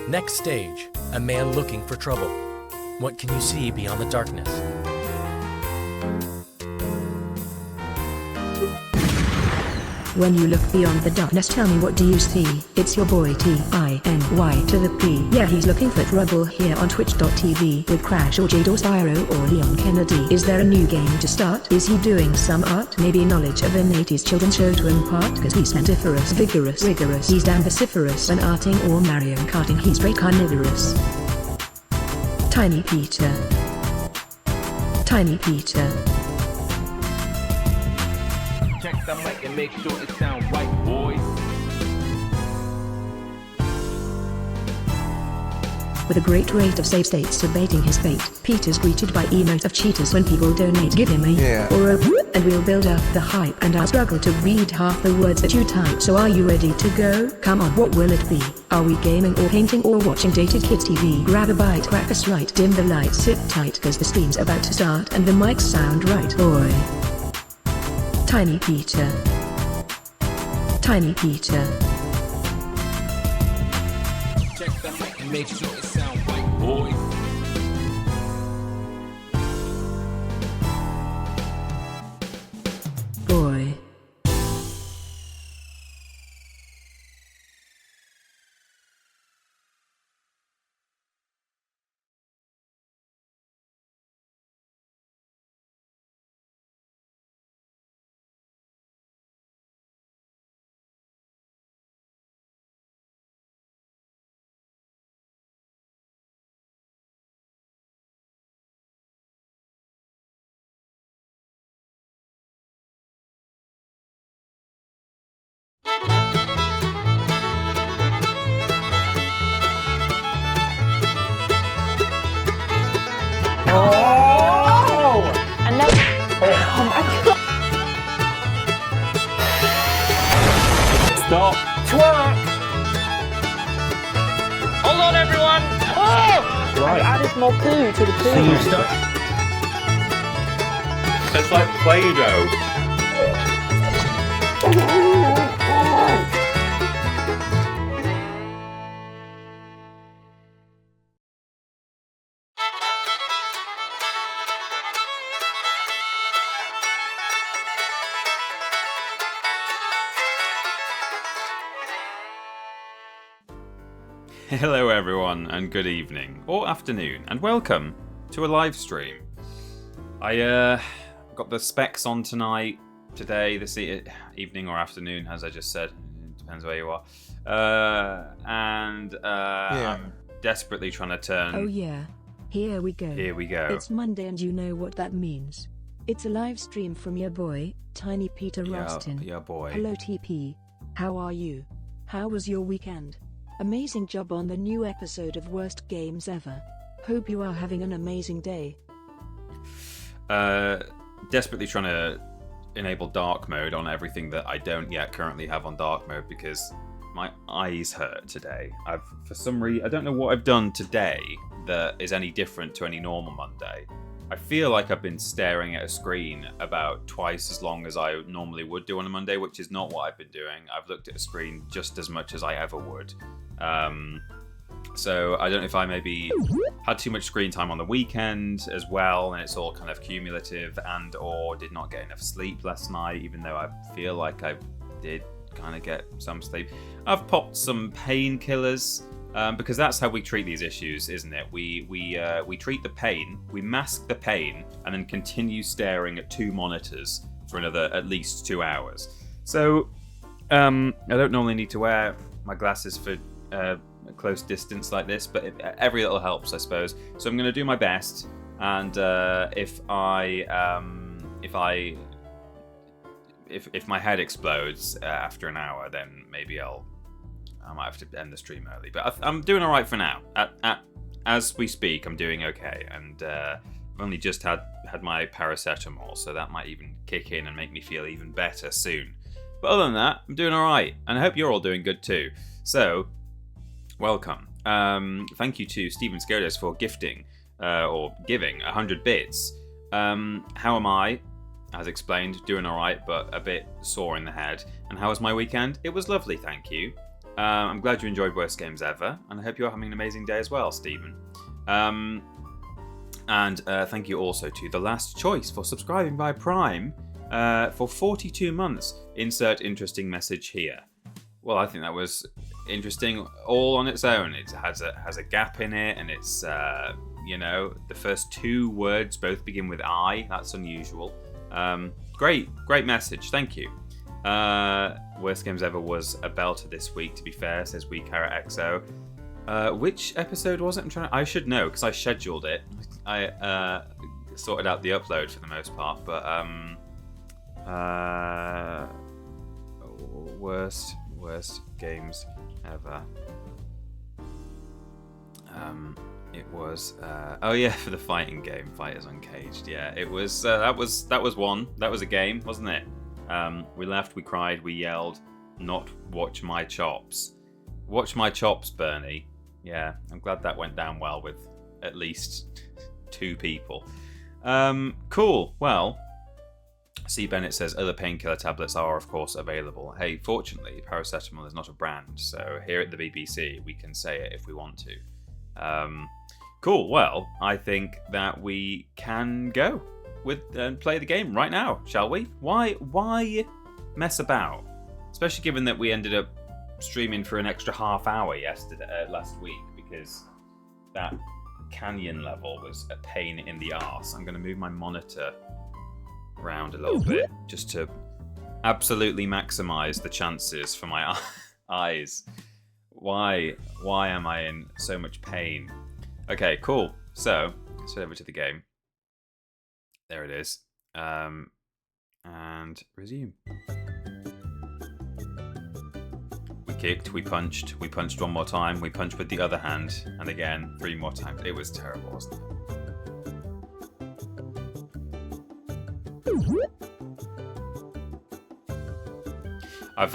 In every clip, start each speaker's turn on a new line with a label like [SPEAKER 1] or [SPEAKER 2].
[SPEAKER 1] Next stage, a man looking for trouble. What can you see beyond the darkness?
[SPEAKER 2] When you look beyond the darkness, tell me, what do you see? It's your boy T-I-N-Y to the P. Yeah, he's looking for trouble here on twitch.tv with Crash or Jade or Spyro or Leon Kennedy. Is there a new game to start? Is he doing some art? Maybe knowledge of an 80s children's show to impart? Cause he's spentiferous, vigorous, rigorous. He's damn vociferous and arting or Mario Karting. He's straight carnivorous. Tiny Peter. Tiny Peter.
[SPEAKER 3] Check the mic and make sure it sound right, boys.
[SPEAKER 2] With a great rate of save states debating his fate, Peter's greeted by emotes of cheaters when people donate. Give him a or a and we'll build up the hype, and I'll struggle to read half the words that you type. So are you ready to go? Come on, what will it be? Are we gaming or painting or watching dated kids TV? Grab a bite, crack a sprite, dim the lights, sit tight cause the stream's about to start and the mics sound right, boy. Tiny Peter. Tiny Peter.
[SPEAKER 3] Check the mic and make sure it sound right, boys.
[SPEAKER 2] Boy.
[SPEAKER 3] Stop.
[SPEAKER 4] Twerk! Hold on, everyone! Oh!
[SPEAKER 3] Right.
[SPEAKER 4] I added more poo to the poo.
[SPEAKER 3] So you start. It's like Play-Doh.
[SPEAKER 5] Hello everyone, and good evening, or afternoon, and welcome to a live stream. I got the specs on today, this evening or afternoon, as I just said. It depends where you are. I'm desperately trying to turn...
[SPEAKER 2] Oh yeah. Here we go.
[SPEAKER 5] Here we go.
[SPEAKER 2] It's Monday and you know what that means. It's a live stream from your boy, Tiny Peter Rostin.
[SPEAKER 5] Yeah, boy.
[SPEAKER 2] Hello TP. How are you? How was your weekend? Amazing job on the new episode of Worst Games Ever. Hope you are having an amazing day.
[SPEAKER 5] Desperately trying to enable dark mode on everything that I don't yet currently have on dark mode because my eyes hurt today. For some reason, I don't know what I've done today that is any different to any normal Monday. I feel like I've been staring at a screen about twice as long as I normally would do on a Monday, which is not what I've been doing. I've looked at a screen just as much as I ever would. So I don't know if I maybe had too much screen time on the weekend as well, and it's all kind of cumulative, and or did not get enough sleep last night, even though I feel like I did kind of get some sleep. I've popped some painkillers. Because that's how we treat these issues, isn't it? We treat the pain, we mask the pain, and then continue staring at two monitors for another at least 2 hours. So I don't normally need to wear my glasses for a close distance like this, but every little helps, I suppose. So I'm going to do my best, and if my head explodes after an hour, then maybe I might have to end the stream early, but I'm doing all right for now. As we speak, I'm doing okay, and I've only just had my paracetamol, so that might even kick in and make me feel even better soon. But other than that, I'm doing all right, and I hope you're all doing good too. So, welcome. Thank you to Steven Skodas for giving 100 bits. How am I? As explained, doing all right, but a bit sore in the head. And how was my weekend? It was lovely, thank you. I'm glad you enjoyed Worst Games Ever, and I hope you're having an amazing day as well, Stephen. And thank you also to The Last Choice for subscribing via Prime for 42 months. Insert interesting message here. Well, I think that was interesting all on its own. It has a gap in it, and it's, the first two words both begin with I. That's unusual. Great message. Thank you. Worst Games Ever was a belter this week, to be fair, says We Carrot XO. Which episode was it? I should know, because I scheduled it. I sorted out the upload for the most part, but worst games ever. It was for the fighting game, Fighters Uncaged. Yeah, it was that was one. That was a game, wasn't it? We laughed, we cried, we yelled. Not watch my chops. Watch my chops, Bernie. Yeah, I'm glad that went down well with at least 2 people. Cool. Well, C. Bennett says other painkiller tablets are, of course, available. Hey, fortunately, paracetamol is not a brand, so here at the BBC, we can say it if we want to. Cool. Well, I think that we can go with and play the game right now, shall we? Why mess about? Especially given that we ended up streaming for an extra half hour last week, because that canyon level was a pain in the arse. I'm going to move my monitor around a little bit just to absolutely maximize the chances for my eyes. Why am I in so much pain? Okay, cool. So let's head over to the game. There it is. And resume. We kicked, we punched one more time, we punched with the other hand, and again, 3 more times. It was terrible, wasn't it? I've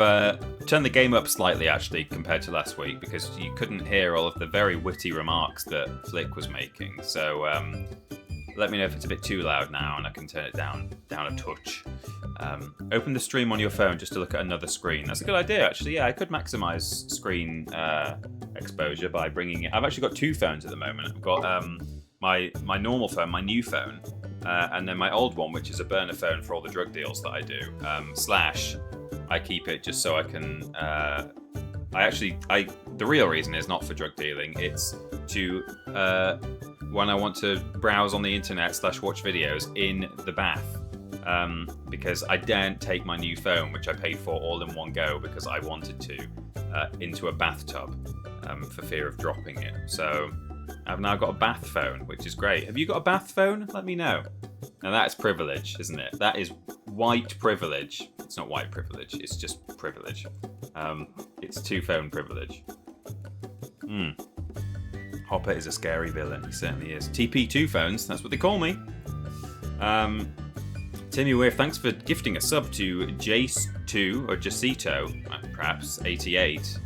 [SPEAKER 5] turned the game up slightly, actually, compared to last week, because you couldn't hear all of the very witty remarks that Flick was making. So let me know if it's a bit too loud now, and I can turn it down a touch. Open the stream on your phone just to look at another screen. That's a good idea, actually. Yeah, I could maximize screen exposure by bringing it. I've actually got 2 phones at the moment. I've got my normal phone, my new phone, and then my old one, which is a burner phone for all the drug deals that I do. I keep it just so I can. The real reason is not for drug dealing. It's to when I want to browse on the internet / watch videos in the bath. Because I daren't take my new phone, which I paid for all in one go because I wanted to, into a bathtub for fear of dropping it. So I've now got a bath phone, which is great. Have you got a bath phone? Let me know. Now that's privilege, isn't it? That is white privilege. It's not white privilege, it's just privilege. It's 2-phone privilege. Hopper is a scary villain, he certainly is. TP2 phones, that's what they call me. Timmy Weir, thanks for gifting a sub to Jace2 or Jacito, perhaps 88.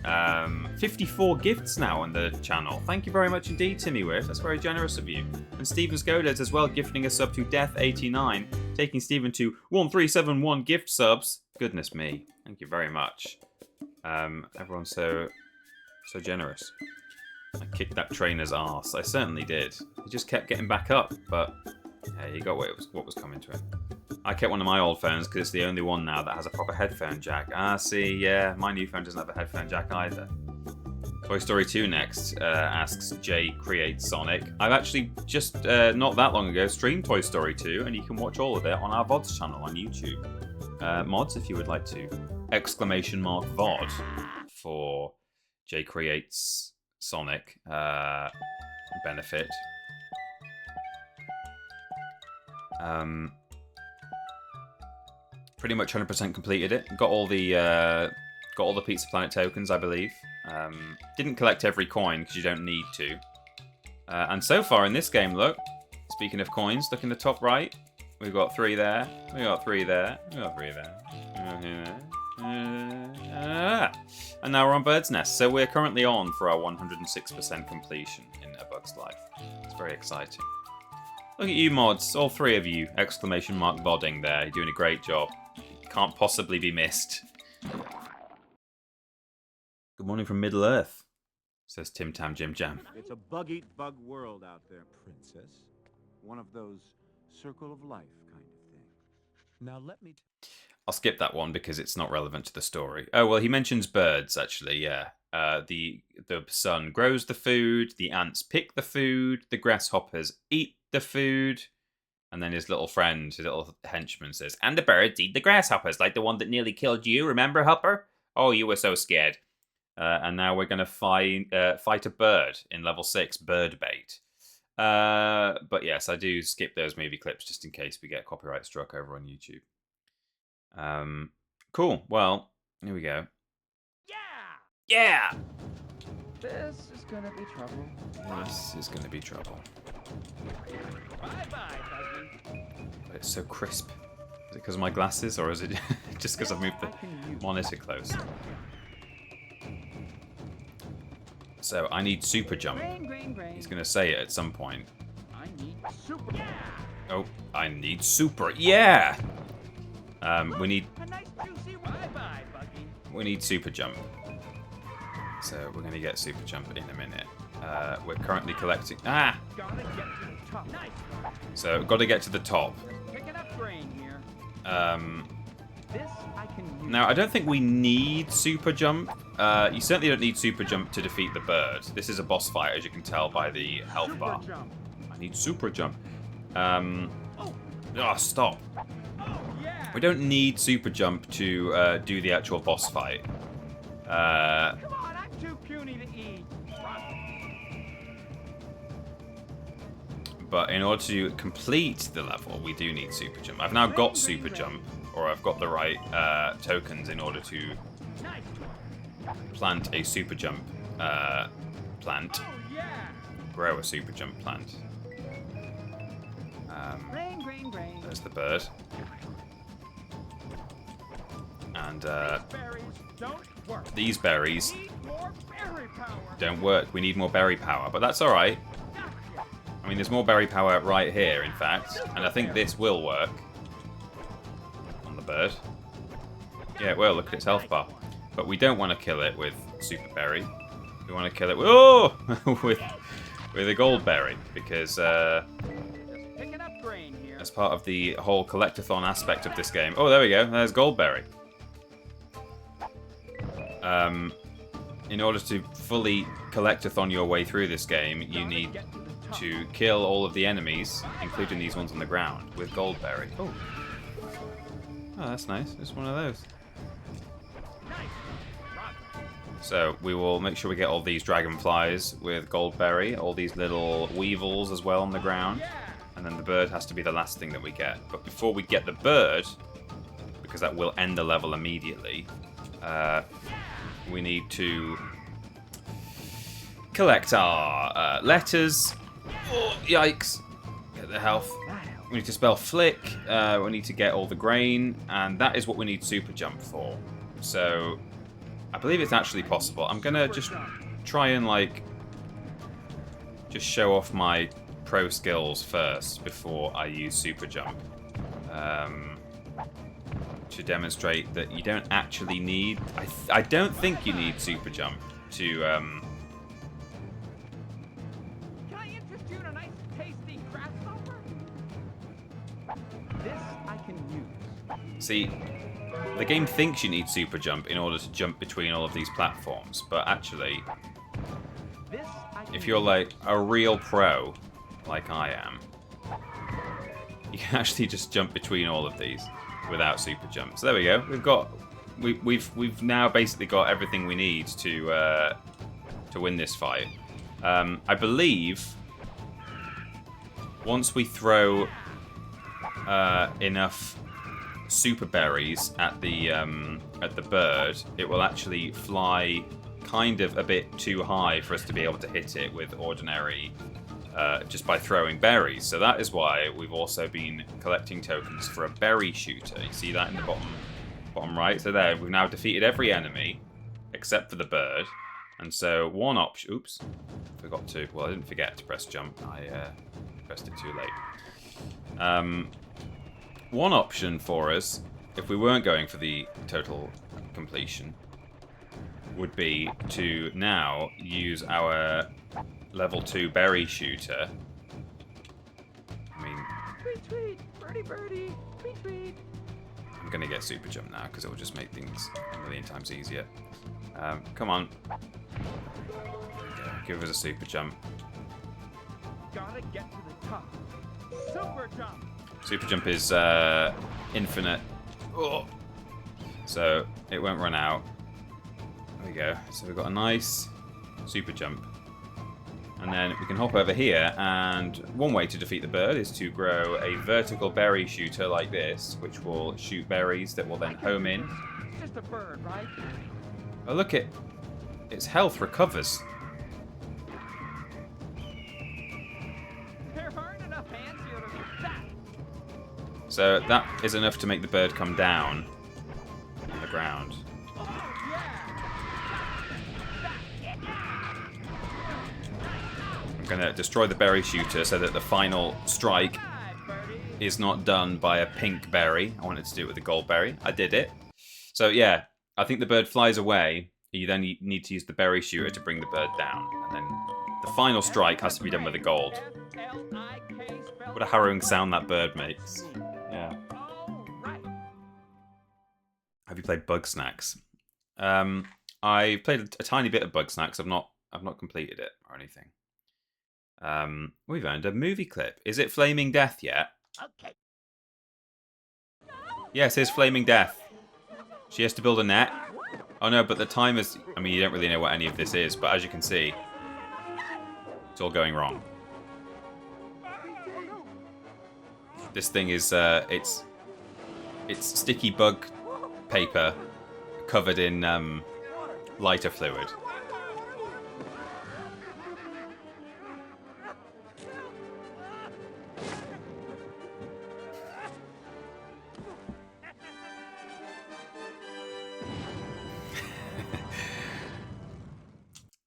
[SPEAKER 5] 54 gifts now on the channel. Thank you very much indeed, Timmy Weir. That's very generous of you. And Stephen Skodes as well, gifting a sub to Death89, taking Stephen to 1371 gift subs. Goodness me, thank you very much. Everyone's so generous. I kicked that trainer's arse. I certainly did. He just kept getting back up, but yeah, he got what was coming to him. I kept one of my old phones because it's the only one now that has a proper headphone jack. See, yeah, my new phone doesn't have a headphone jack either. Toy Story 2 next, asks Jay Creates Sonic. I've actually just, not that long ago, streamed Toy Story 2, and you can watch all of it on our VODs channel on YouTube. Mods, if you would like to. ! VOD for Jay Creates Sonic benefit. Pretty much 100% completed it. Got all the Pizza Planet tokens, I believe. Didn't collect every coin because you don't need to. And so far in this game, look. Speaking of coins, look in the top right. We've got 3 there. We got 3 there. We got 3 there. And now we're on Bird's Nest. So we're currently on for our 106% completion in A Bug's Life. It's very exciting. Look at you mods, all 3 of you! ! VODing there. You're doing a great job. Can't possibly be missed. Good morning from Middle Earth, says Tim Tam Jim Jam.
[SPEAKER 6] It's a bug-eat-bug world out there, princess. One of those circle of life kind of thing. Now let me...
[SPEAKER 5] I'll skip that one because it's not relevant to the story. Oh, well, he mentions birds, actually, yeah. The sun grows the food, the ants pick the food, the grasshoppers eat the food, and then his little friend, his little henchman says, and the birds eat the grasshoppers, like the one that nearly killed you, remember, Hopper? Oh, you were so scared. And now we're going to fight a bird in level 6, bird bait. But yes, I do skip those movie clips just in case we get copyright struck over on YouTube. Cool. Well, here we go. Yeah!
[SPEAKER 4] This is gonna be trouble.
[SPEAKER 5] This is gonna be trouble.
[SPEAKER 4] Bye-bye, Buggy.
[SPEAKER 5] But it's so crisp. Is it because of my glasses, or is it just because I've moved the monitor close? So, I need super jump. He's gonna say it at some point.
[SPEAKER 4] I need super. Yeah!
[SPEAKER 5] Oh, I need super. Yeah! We need...
[SPEAKER 4] A nice juicy bye-bye, Buggy.
[SPEAKER 5] We need super jump. So we're going to get super jump in a minute. We're currently collecting... Ah!
[SPEAKER 4] Gotta get to the top. Nice.
[SPEAKER 5] So we've got to get to the top.
[SPEAKER 4] Picking up grain here. This I can use.
[SPEAKER 5] Now, I don't think we need super jump. You certainly don't need super jump to defeat the bird. This is a boss fight, as you can tell by the health bar.
[SPEAKER 4] Jump.
[SPEAKER 5] I need super jump. Oh, stop.
[SPEAKER 4] Oh, yeah.
[SPEAKER 5] We don't need super jump to do the actual boss fight.
[SPEAKER 4] Come on, I'm too puny to eat.
[SPEAKER 5] But in order to complete the level, we do need super jump. I've now got super jump, or I've got the right tokens in order to plant a super jump plant.
[SPEAKER 4] Oh, yeah.
[SPEAKER 5] Grow a super jump plant.
[SPEAKER 4] Grain.
[SPEAKER 5] There's the bird. And
[SPEAKER 4] Berries don't work.
[SPEAKER 5] these berries
[SPEAKER 4] Need more berry power.
[SPEAKER 5] don't work. We need more berry power, but that's alright. I mean, there's more berry power right here, in fact, and I think this will work on the bird. Yeah, it will. Look at its health bar. But we don't want to kill it with super berry. We want to kill it with, with a gold berry, because
[SPEAKER 4] Picking up grain here.
[SPEAKER 5] as part of the whole collectathon aspect of this game. Oh, there we go. There's Goldberry. In order to fully collectathon your way through this game, you need to kill all of the enemies, including these ones on the ground, with Goldberry. Oh, that's nice. Just one of those. So we will make sure we get all these dragonflies with Goldberry, all these little weevils as well on the ground. And then the bird has to be the last thing that we get. But before we get the bird, because that will end the level immediately, we need to collect our letters. Oh, yikes. Get the health. We need to spell flick. We need to get all the grain. And that is what we need super jump for. So I believe it's actually possible. I'm going to just try and, like, just show off my pro skills first before I use super jump, to demonstrate that you don't actually need... I don't think you need super jump to...
[SPEAKER 4] Can I interest you in a nice tasty grasshopper? This I can use.
[SPEAKER 5] See, the game thinks you need super jump in order to jump between all of these platforms, but actually,
[SPEAKER 4] This I can
[SPEAKER 5] if you're like a real pro, like I am, you can actually just jump between all of these without super jump. So there we go. We've now basically got everything we need to win this fight. I believe once we throw enough super berries at the bird, it will actually fly kind of a bit too high for us to be able to hit it with ordinary, just by throwing berries. So that is why we've also been collecting tokens for a berry shooter. You see that in the bottom right? So there, we've now defeated every enemy except for the bird. And so one option... Oops. Forgot to... Well, I didn't forget to press jump. I pressed it too late. One option for us, if we weren't going for the total completion, would be to now use our level 2 berry shooter. I mean,
[SPEAKER 4] Tweet, tweet, birdie, birdie, tweet, tweet.
[SPEAKER 5] I'm gonna get super jump now because it will just make things a million times easier. Come on. Give us a super jump.
[SPEAKER 4] Gotta get to the top. Super jump.
[SPEAKER 5] Super jump is infinite. Oh. So it won't run out. There we go. So we've got a nice super jump. And then we can hop over here, and one way to defeat the bird is to grow a vertical berry shooter like this, which will shoot berries that will then home in.
[SPEAKER 4] It's just a bird, right?
[SPEAKER 5] Oh, look, its health recovers.
[SPEAKER 4] There aren't enough hands here to be fat.
[SPEAKER 5] So that is enough to make the bird come down on the ground. I'm going to destroy the berry shooter so that the final strike is not done by a pink berry. I wanted to do it with a gold berry. I did it. So yeah, I think the bird flies away. You then need to use the berry shooter to bring the bird down. And then the final strike has to be done with a gold. What a harrowing sound that bird makes. Yeah. Have you played Bug Snacks? I played a tiny bit of Bug Snacks. I've not completed it or anything. We've earned a movie clip. Is it Flaming Death yet?
[SPEAKER 4] Okay.
[SPEAKER 5] Yes, it's Flaming Death. She has to build a net. Oh no, but the time is... I mean, you don't really know what any of this is, but as you can see, it's all going wrong. This thing is, it's sticky bug paper covered in lighter fluid.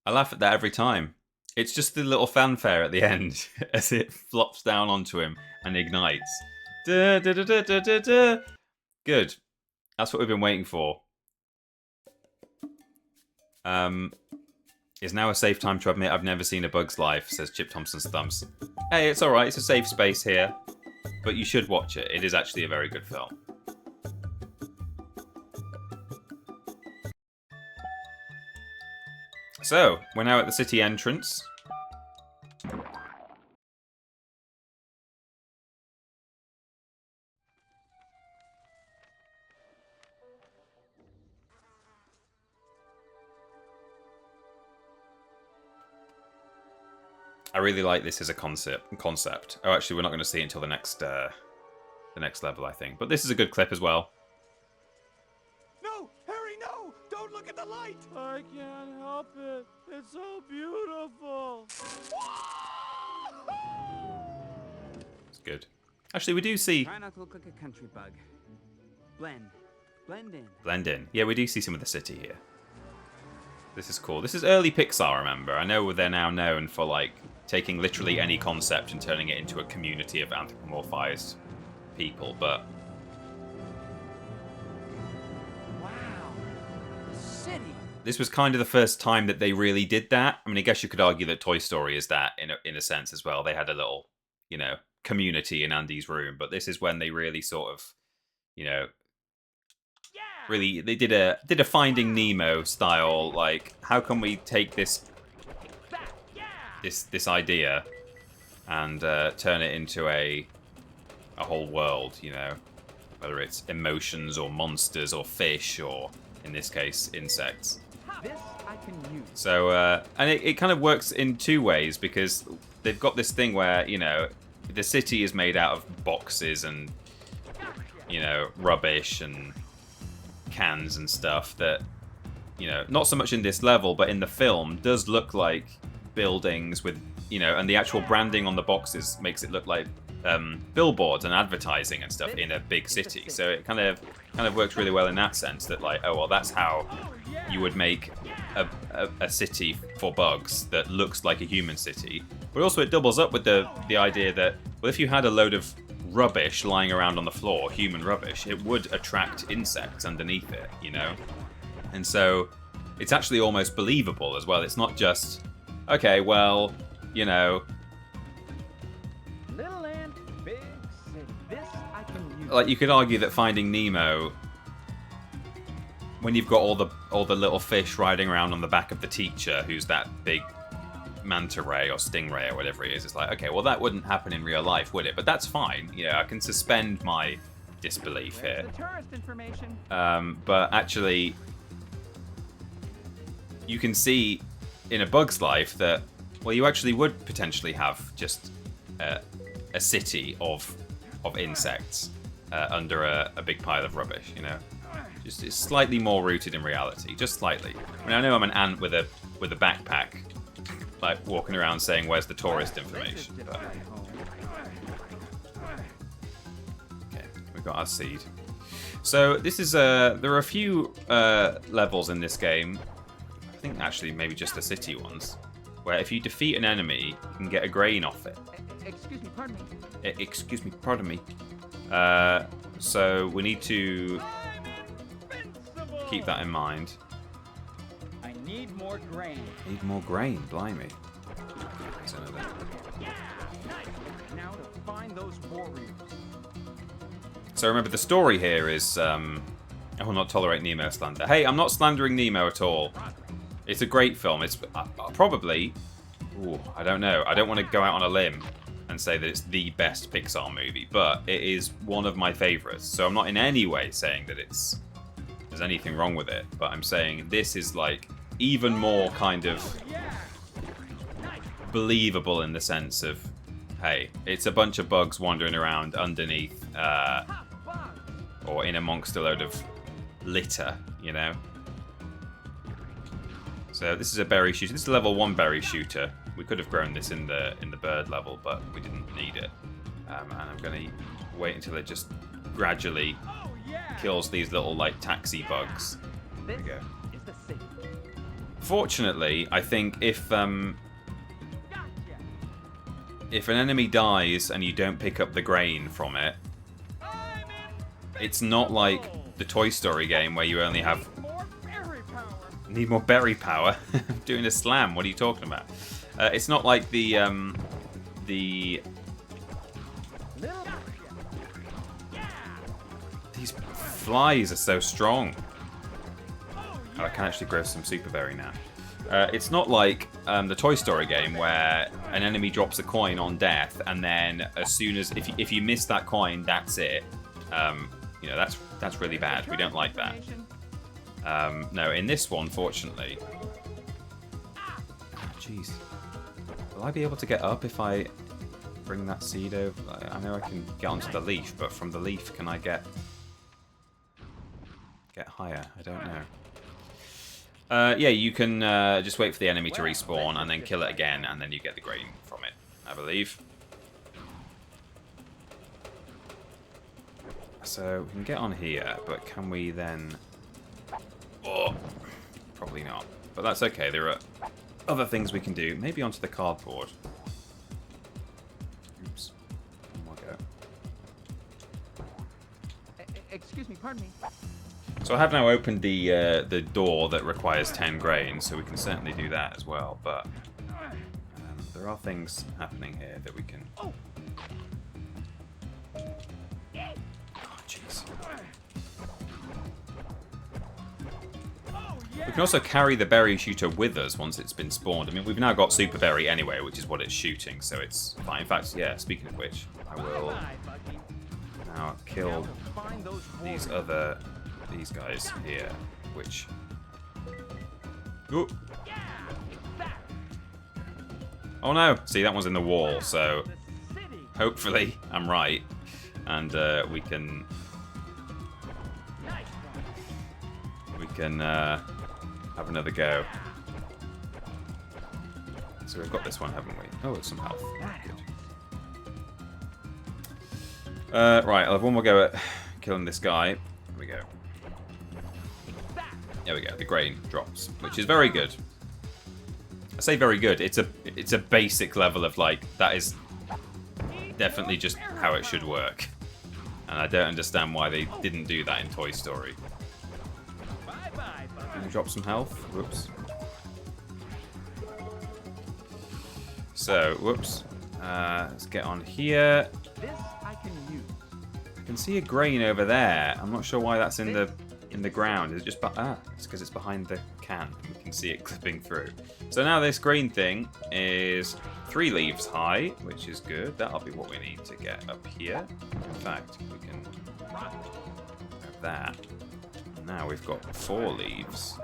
[SPEAKER 5] I laugh at that every time. It's just the little fanfare at the end as it flops down onto him and ignites. Da, da, da, da, da, da, da. Good. That's what we've been waiting for. Is now a safe time to admit I've never seen A Bug's Life, says Chip Thompson's Thumbs. Hey, it's alright, it's a safe space here. But you should watch it. It is actually a very good film. So, we're now at the city entrance. I really like this as a concept. Oh, actually, we're not going to see it until the next level, I think. But this is a good clip as well.
[SPEAKER 6] No! Harry, no! Don't look at the light! I can't help it. It's so beautiful.
[SPEAKER 5] It's good. Actually, we do see...
[SPEAKER 4] Try not to look like a country bug. Blend. Blend in.
[SPEAKER 5] Blend in. Yeah, we do see some of the city here. This is cool. This is early Pixar, remember. I know they're now known for, like, taking literally any concept and turning it into a community of anthropomorphized people, but...
[SPEAKER 4] Wow. The city.
[SPEAKER 5] This was kind of the first time that they really did that. I mean, I guess you could argue that Toy Story is that in a sense as well. They had a little, you know, community in Andy's room, but this is when they really sort of, you know, really they did a Finding Nemo style, like, how can we take this idea and turn it into a whole world, you know, whether it's emotions or monsters or fish or in this case insects.
[SPEAKER 4] This I can use.
[SPEAKER 5] So and it kind of works in two ways, because they've got this thing where, you know, the city is made out of boxes and, you know, rubbish and cans and stuff that, you know, not so much in this level, but in the film does look like buildings with, you know, and the actual branding on the boxes makes it look like billboards and advertising and stuff in a big city. So it kind of works really well in that sense, that like, oh well, that's how you would make a city for bugs that looks like a human city. But also it doubles up with the idea that, well, if you had a load of rubbish lying around on the floor, human rubbish, it would attract insects underneath it, you know? And so it's actually almost believable as well. It's not just, okay, well, you know,
[SPEAKER 4] Little ant, big city. This I can use.
[SPEAKER 5] like you could argue that Finding Nemo, when you've got all the little fish riding around on the back of the teacher, who's that big manta ray or stingray or whatever it is, it's like, okay, well that wouldn't happen in real life, would it? But that's fine. You know, I can suspend my disbelief here.
[SPEAKER 4] The tourist information.
[SPEAKER 5] But actually, you can see in A Bug's Life that, well, you actually would potentially have just a city of insects under a big pile of rubbish, you know. Just it's slightly more rooted in reality, just slightly. I mean, I know I'm an ant with a backpack, like walking around saying, "Where's the tourist information?" But... Okay, we got our seed. So this is there are a few levels in this game. I think actually maybe just the city ones, where if you defeat an enemy, you can get a grain off it.
[SPEAKER 4] Excuse me, pardon me.
[SPEAKER 5] Excuse me, pardon me. So we need to keep that in mind.
[SPEAKER 4] I need more grain.
[SPEAKER 5] Need more grain, blimey. There's another.
[SPEAKER 4] Now to find those warriors.
[SPEAKER 5] So remember, the story here is I will not tolerate Nemo slander. Hey, I'm not slandering Nemo at all. It's a great film. It's probably... Ooh, I don't know. I don't want to go out on a limb and say that it's the best Pixar movie, but it is one of my favorites. So I'm not in any way saying that there's anything wrong with it, but I'm saying this is like even more kind of believable in the sense of, hey, it's a bunch of bugs wandering around underneath or in amongst a load of litter, you know. So this is a berry shooter. This is a level 1 berry shooter. We could have grown this in the bird level, but we didn't need it. And I'm going to wait until it just gradually kills these little like taxi bugs. There we go. Fortunately, I think if an enemy dies and you don't pick up the grain from it, it's not like the Toy Story game where you only have... Need more berry power? I'm doing a slam. What are you talking about? It's not like the these flies are so strong. Oh, I can actually grow some super berry now. It's not like the Toy Story game where an enemy drops a coin on death, and then as soon as if you miss that coin, that's it. You know, that's really bad. We don't like that. No, in this one, fortunately. Jeez. Will I be able to get up if I bring that seed over? I know I can get onto the leaf, but from the leaf, can I get higher? I don't know. Yeah, you can just wait for the enemy to respawn and then kill it again, and then you get the grain from it, I believe. So we can get on here, but can we then... Oh, probably not. But that's okay, there are other things we can do. Maybe onto the cardboard. Oops. One more go.
[SPEAKER 4] Excuse me, pardon me.
[SPEAKER 5] So I have now opened the door that requires 10 grain, so we can certainly do that as well, but there are things happening here that we can... Oh, jeez. We can also carry the berry shooter with us once it's been spawned. I mean, we've now got super berry anyway, which is what it's shooting, so it's fine. In fact, yeah, speaking of which, I will now kill these guys here, which... Ooh. Oh no! See, that one's in the wall, so hopefully I'm right, and we can have another go. So we've got this one, haven't we? Oh, it's some health. Good. Right, I'll have one more go at killing this guy. Here we go. There we go. The grain drops, which is very good. I say very good. It's a basic level of like, that is definitely just how it should work. And I don't understand why they didn't do that in Toy Story. And drop some health. Whoops. So, whoops. Let's get on here.
[SPEAKER 4] This I can use.
[SPEAKER 5] I can see a grain over there. I'm not sure why that's in the ground. Is it just it's because it's behind the can. We can see it clipping through. So now this green thing is 3 leaves high, which is good. That'll be what we need to get up here. In fact, we can grab that. And now we've got 4 leaves.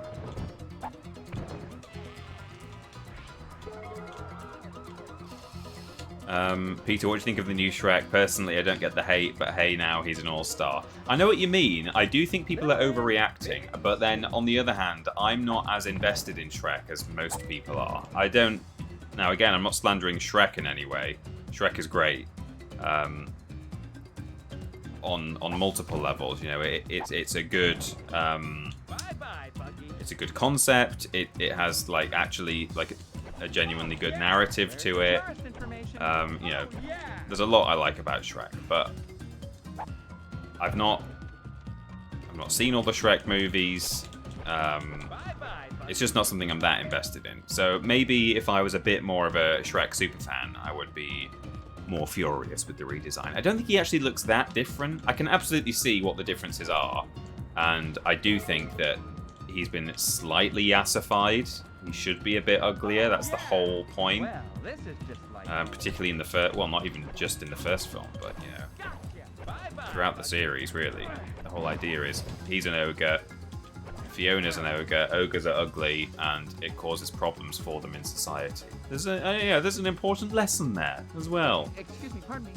[SPEAKER 5] Peter, what do you think of the new Shrek? Personally, I don't get the hate, but hey, now he's an all-star. I know what you mean. I do think people are overreacting, but then on the other hand, I'm not as invested in Shrek as most people are. I don't... Now, again, I'm not slandering Shrek in any way. Shrek is great. On multiple levels, you know, it's a good... it's a good concept. It has, like, actually, like... a genuinely good narrative to it. You know, there's a lot I like about Shrek, but I've not seen all the Shrek movies. It's just not something I'm that invested in. So maybe if I was a bit more of a Shrek superfan, I would be more furious with the redesign. I don't think he actually looks that different. I can absolutely see what the differences are, and I do think that he's been slightly yassified. He should be a bit uglier. That's the whole point.
[SPEAKER 4] Well, this is just like
[SPEAKER 5] particularly in the first... Well, not even just in the first film, but, you know, throughout the series, really. The whole idea is he's an ogre, Fiona's an ogre, ogres are ugly, and it causes problems for them in society. There's there's an important lesson there as well.
[SPEAKER 4] Excuse me, pardon me.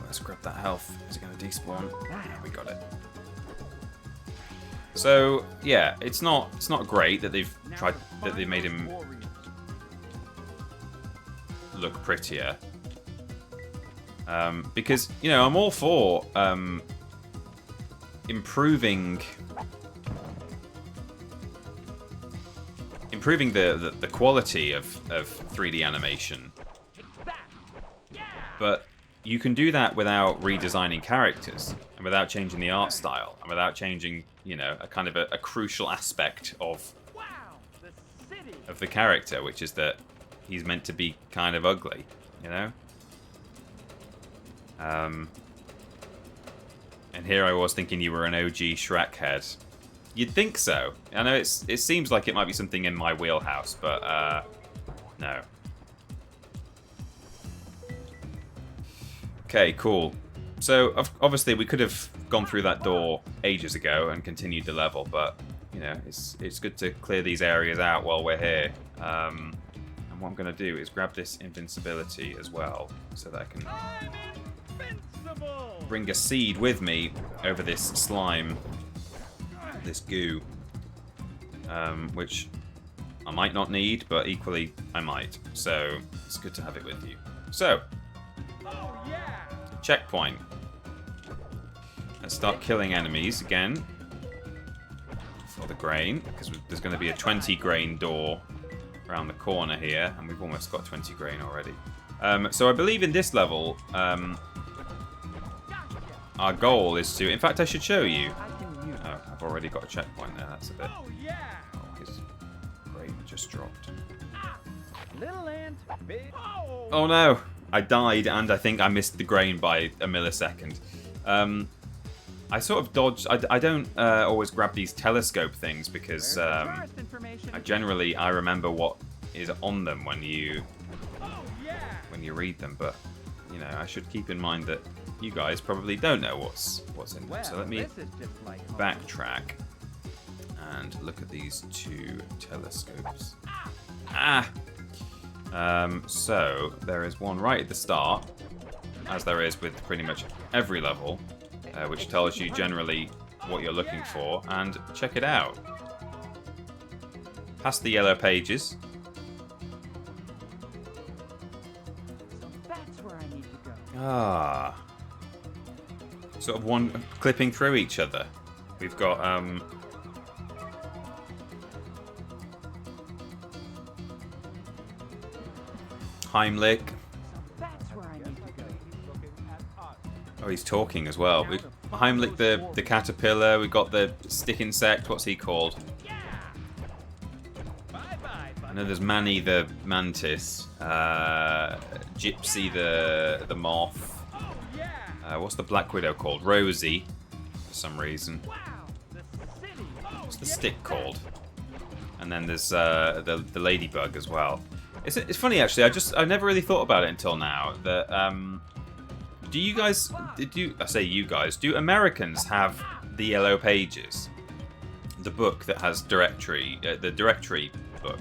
[SPEAKER 5] Let's grab that health. Is it going to despawn? Yeah, we got it. So yeah, it's not great that they've made him look prettier. Because, you know, I'm all for improving the quality of 3D animation, but you can do that without redesigning characters and without changing the art style and without changing, you know, a kind of a crucial aspect of the character, which is that he's meant to be kind of ugly, you know. And here I was thinking you were an OG Shrek head. You'd think so. I know it seems like it might be something in my wheelhouse, but no. Okay, cool. So obviously we could have gone through that door ages ago and continued the level, but you know, it's good to clear these areas out while we're here. And what I'm going to do is grab this invincibility as well, so that I can bring a seed with me over this slime, this goo, which I might not need, but equally I might. So it's good to have it with you. So, checkpoint. Let's start killing enemies again for the grain, because there's going to be a 20 grain door around the corner here, and we've almost got 20 grain already. So I believe in this level, our goal is to... In fact, I should show you. Oh, I've already got a checkpoint there. That's a bit... Oh, his grain just dropped. Oh no! I died, and I think I missed the grain by a millisecond. I sort of dodged... I don't always grab these telescope things, because I remember what is on them when you read them, but you know, I should keep in mind that you guys probably don't know what's in them. So let me backtrack and look at these 2 telescopes. So there is one right at the start, as there is with pretty much every level, which tells you generally what you're looking for, and check it out. Past the yellow pages. Sort of one clipping through each other. We've got Heimlich. Oh, he's talking as well. Heimlich the caterpillar. We've got the stick insect. What's he called? I know there's Manny the mantis. Gypsy the moth. What's the black widow called? Rosie, for some reason. What's the stick called? And then there's the ladybug as well. It's funny actually. I never really thought about it until now. That do you guys? I say you guys? Do Americans have the Yellow Pages? The book that has directory, the directory book.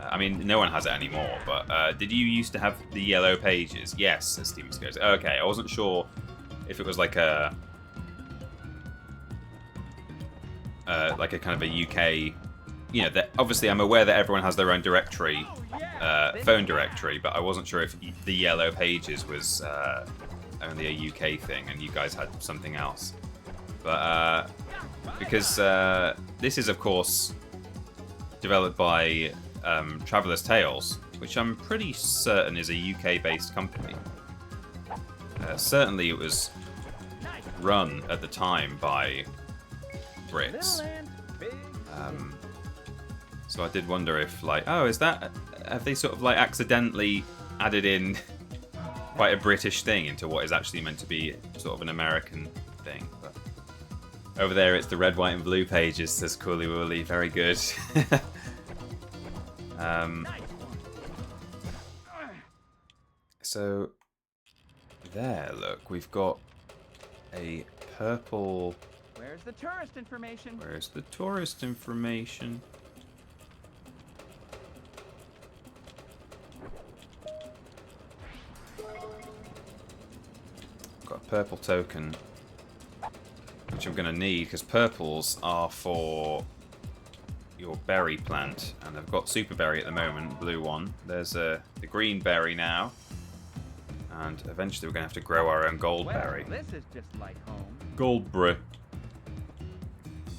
[SPEAKER 5] I mean, no one has it anymore. But did you used to have the Yellow Pages? Yes, says Steven goes. Okay, I wasn't sure if it was like a kind of a UK. You know, that obviously I'm aware that everyone has their own directory, phone directory, but I wasn't sure if the Yellow Pages was only a UK thing and you guys had something else. But because this is, of course, developed by Traveller's Tales, which I'm pretty certain is a UK-based company. Certainly it was run at the time by Brits. So I did wonder if, like, oh, have they sort of like accidentally added in quite a British thing into what is actually meant to be sort of an American thing? But over there, it's the red, white, and blue pages, says Cooley Woolly. Very good. So there, look, we've got a purple.
[SPEAKER 4] Where's the tourist information?
[SPEAKER 5] Where's the tourist information? Got a purple token, which I'm going to need because purples are for your berry plant, and I've got super berry at the moment, blue one. There's the green berry now, and eventually we're going to have to grow our own gold berry.
[SPEAKER 4] This is just like home.
[SPEAKER 5] Goldberry.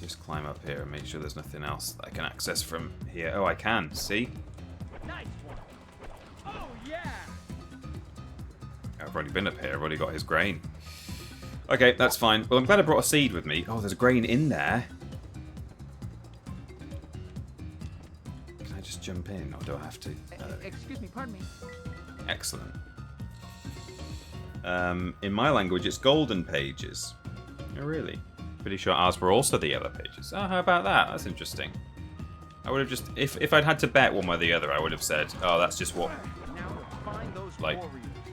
[SPEAKER 5] Just climb up here and make sure there's nothing else that I can access from here. Oh, I can. See?
[SPEAKER 4] Nice one. Oh yeah.
[SPEAKER 5] I've already been up here. I've already got his grain. Okay, that's fine. Well, I'm glad I brought a seed with me. Oh, there's grain in there. Can I just jump in, or do I have to?
[SPEAKER 4] Excuse me, pardon me.
[SPEAKER 5] Excellent. In my language, it's golden pages. Oh, really? Pretty sure ours were also the Yellow Pages. Oh, how about that? That's interesting. I would have just, if I'd had to bet one way or the other, I would have said, oh, that's just what, like,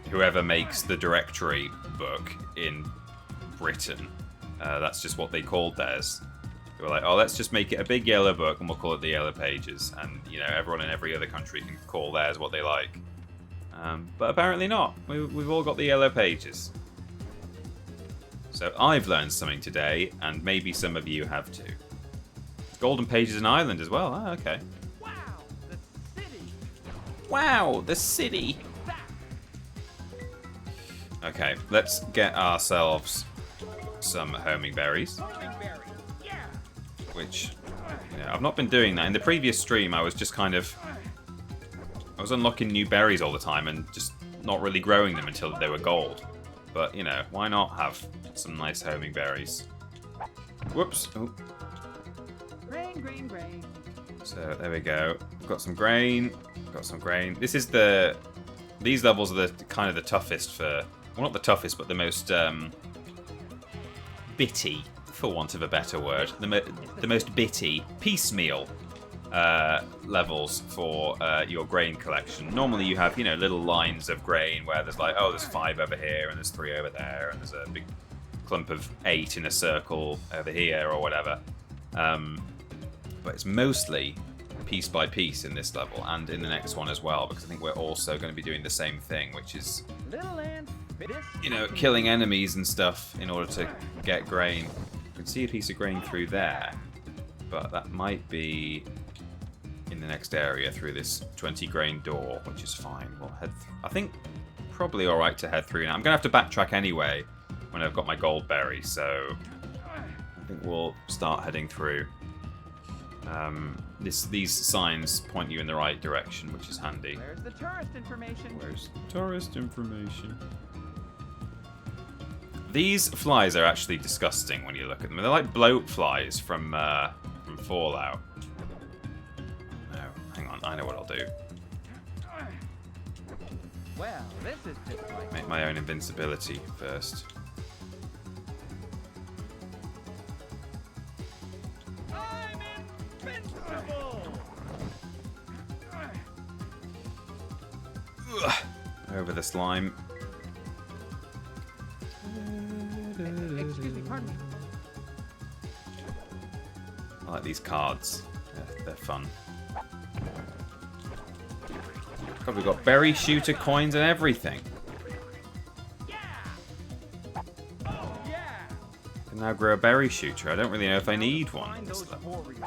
[SPEAKER 5] whoever makes the directory book in Britain, that's just what they called theirs. They were like, oh, let's just make it a big yellow book and we'll call it the Yellow Pages. And, you know, everyone in every other country can call theirs what they like. But apparently not. We've all got the Yellow Pages. So I've learned something today, and maybe some of you have too. Golden Pages in Ireland as well. Oh, okay.
[SPEAKER 4] Wow, the city.
[SPEAKER 5] Wow, the city. Okay, let's get ourselves some homing berries.
[SPEAKER 4] Yeah.
[SPEAKER 5] Which, you know, I've not been doing that. In the previous stream, I was just kind of... I was unlocking new berries all the time and just not really growing them until they were gold. But, you know, why not have some nice homing berries? Whoops. Oh.
[SPEAKER 4] Grain.
[SPEAKER 5] So, there we go. We've got some grain. Got some grain. This is these levels are the kind of the toughest for... Well, not the toughest, but the most bitty, for want of a better word. The most bitty, piecemeal levels for your grain collection. Normally you have, you know, little lines of grain where there's like, oh, there's 5 over here and there's 3 over there and there's a big clump of 8 in a circle over here or whatever. But it's mostly piece by piece in this level and in the next one as well, because I think we're also going to be doing the same thing, which is, you know, killing enemies and stuff in order to get grain. You can see a piece of grain through there, but that might be in the next area through this 20 grain door, which is fine. We'll head I think probably alright to head through now. I'm going to have to backtrack anyway when I've got my gold berry, so I think we'll start heading through. These signs point you in the right direction, which is handy.
[SPEAKER 4] Where's the tourist information?
[SPEAKER 5] Where's the tourist information? These flies are actually disgusting when you look at them. They're like bloat flies from Fallout. No, hang on. I know what I'll do.
[SPEAKER 4] Well, this is just like...
[SPEAKER 5] Make my own invincibility first.
[SPEAKER 4] I'm invincible!
[SPEAKER 5] Ugh. Over the slime.
[SPEAKER 4] Excuse me, pardon me.
[SPEAKER 5] I like these cards. They're fun. God, we've got berry shooter coins and everything.
[SPEAKER 4] Yeah! Oh, yeah!
[SPEAKER 5] I can now grow a berry shooter. I don't really know if I need one.
[SPEAKER 4] Find those warriors.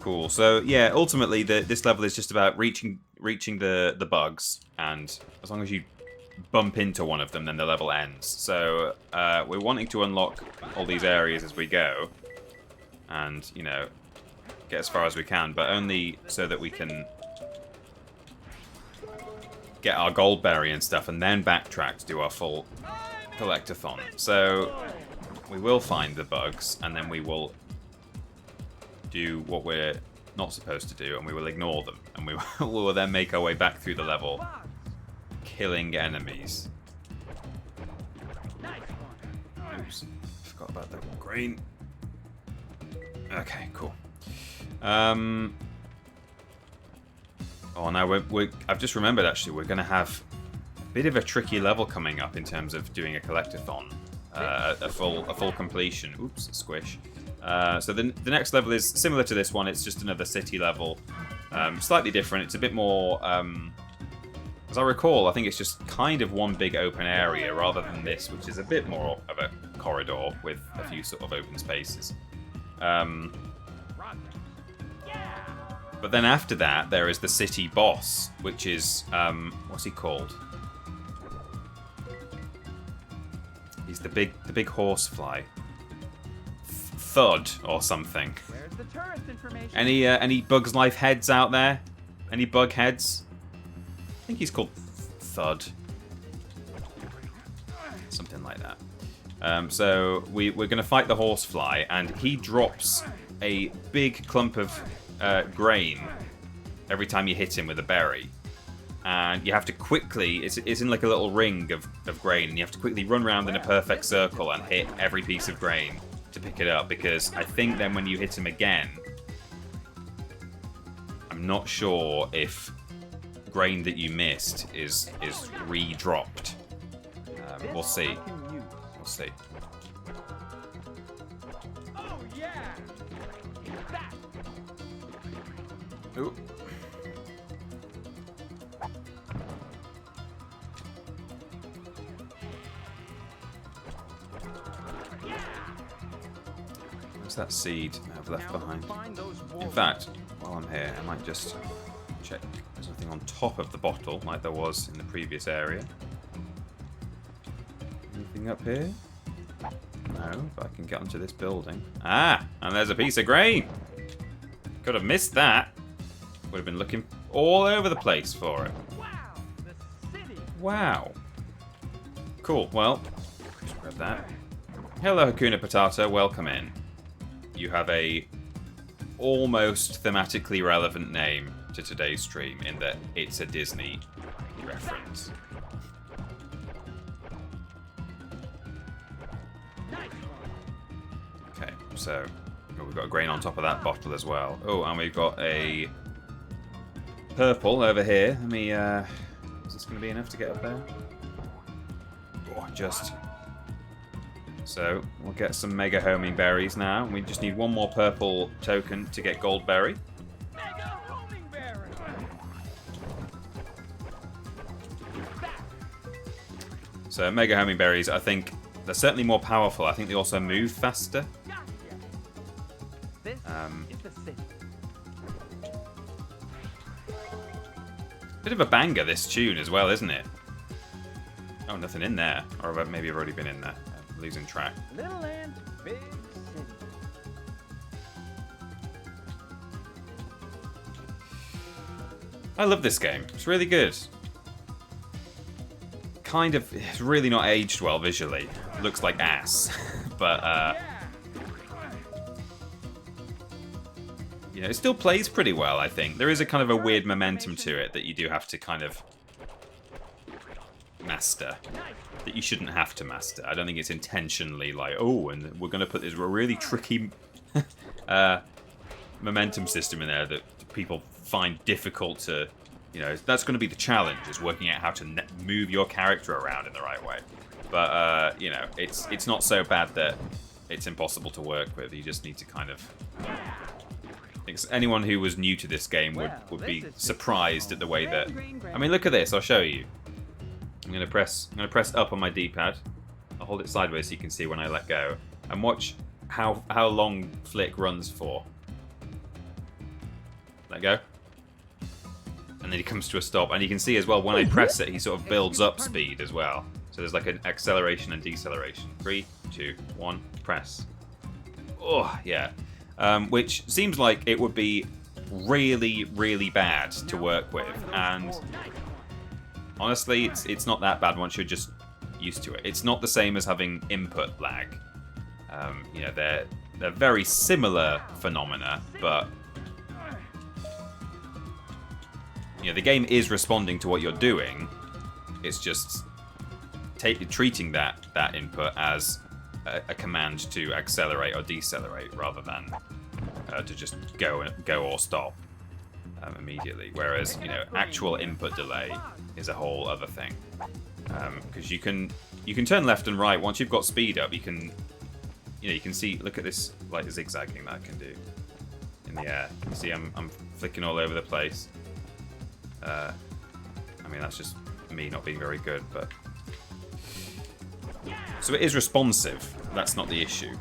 [SPEAKER 5] Cool. So yeah, ultimately this level is just about reaching the bugs, and as long as you bump into one of them, then the level ends. So we're wanting to unlock all these areas as we go, and you know, get as far as we can, but only so that we can get our gold berry and stuff, and then backtrack to do our full collectathon. So we will find the bugs, and then we will do what we're not supposed to do, and we will ignore them, and we will then make our way back through the level, killing enemies. Oops, forgot about the grain. Okay, cool. Oh, now I've just remembered, actually, we're going to have a bit of a tricky level coming up in terms of doing a collectathon. A full completion. Oops, squish. So the next level is similar to this one. It's just another city level. Slightly different. It's a bit more... as I recall, I think it's just kind of one big open area rather than this, which is a bit more of a corridor with a few sort of open spaces. But then after that, there is the city boss, which is... what's he called? He's the big horsefly. Thud or something.
[SPEAKER 4] Where's the tourist information?
[SPEAKER 5] Any Bugs Life heads out there? Any bug heads? I think he's called Thud. Something like that. So we're going to fight the horsefly, and he drops a big clump of grain every time you hit him with a berry. And you have to quickly, it's in like a little ring of grain, and you have to quickly run around in a perfect circle and hit every piece of grain to pick it up, because I think then when you hit him again, I'm not sure if grain that you missed is re-dropped. We'll see. We'll see.
[SPEAKER 4] Oh yeah! That.
[SPEAKER 5] Ooh. What's that seed I've left behind? In fact, while I'm here, I might just check there's nothing on top of the bottle like there was in the previous area. Anything up here? No, but I can get onto this building. Ah, and there's a piece of grain. Could have missed that. Would have been looking all over the place for it.
[SPEAKER 4] Wow! The city!
[SPEAKER 5] Wow. Cool, well, just grab that. Hello, Hakuna Patata, welcome in. You have a almost thematically relevant name to today's stream in that it's a Disney reference. Okay, so we've got a grain on top of that bottle as well. Oh, and we've got a purple over here. Let me, is this going to be enough to get up there? Oh, just... So, we'll get some Mega Homing Berries now. We just need one more purple token to get Gold Berry.
[SPEAKER 4] Mega Homing Berry!
[SPEAKER 5] So, Mega Homing Berries, I think they're certainly more powerful. I think they also move faster.
[SPEAKER 4] This is the city.
[SPEAKER 5] Bit of a banger, this tune as well, isn't it? Oh, nothing in there. Or maybe I've already been in there. I'm losing track.
[SPEAKER 4] Little and big city. I
[SPEAKER 5] love this game. It's really good. kind of, it's really not aged well visually. It looks like ass. But, you know, it still plays pretty well, I think. There is a kind of a weird momentum to it that you do have to kind of master. That you shouldn't have to master. I don't think it's intentionally like, oh, and we're going to put this really tricky momentum system in there that people find difficult to, you know, that's going to be the challenge, is working out how to move your character around in the right way. But, you know, it's not so bad that it's impossible to work with. You just need to kind of... Anyone who was new to this game would be surprised at the way that... I mean, look at this. I'll show you. I'm going to press up on my D-pad. I'll hold it sideways so you can see when I let go. And watch how long Flick runs for. Let go. And then he comes to a stop. And you can see as well, when I press it, he sort of builds up speed as well. So there's like an acceleration and deceleration. 3, 2, 1, press. Oh, yeah. Which seems like it would be really, really bad to work with. And honestly, it's not that bad once you're just used to it. It's not the same as having input lag. You know, they're very similar phenomena, but you know, the game is responding to what you're doing. It's just treating that input as a command to accelerate or decelerate rather than to just go or stop immediately. Whereas, you know, actual input delay is a whole other thing, because you can turn left and right once you've got speed up. You can see. Look at this like zigzagging that I can do in the air. You see, I'm flicking all over the place. I mean, that's just me not being very good, but. So it is responsive, that's not the issue.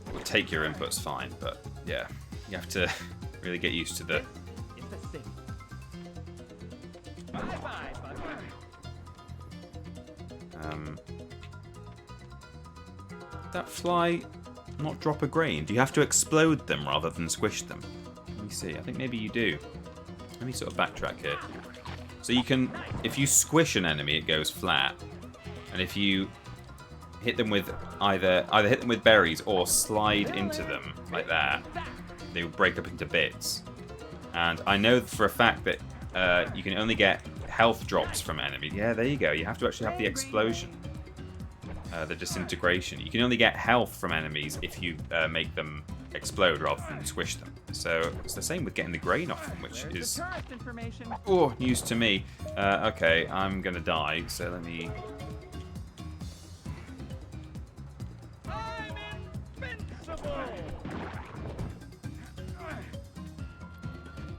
[SPEAKER 5] It will take your inputs fine, but yeah, you have to really get used to the... That fly not drop a grain? Do you have to explode them rather than squish them? Let me see, I think maybe you do. Let me sort of backtrack here. So you can, if you squish an enemy, it goes flat. And if you hit them with either hit them with berries or slide into them like that, they will break up into bits. And I know for a fact that you can only get health drops from enemies. Yeah, there you go. You have to actually have the explosion, the disintegration. You can only get health from enemies if you make them explode rather than squish them. So it's the same with getting the grain off them, which is news to me. Okay, I'm gonna die, so let me...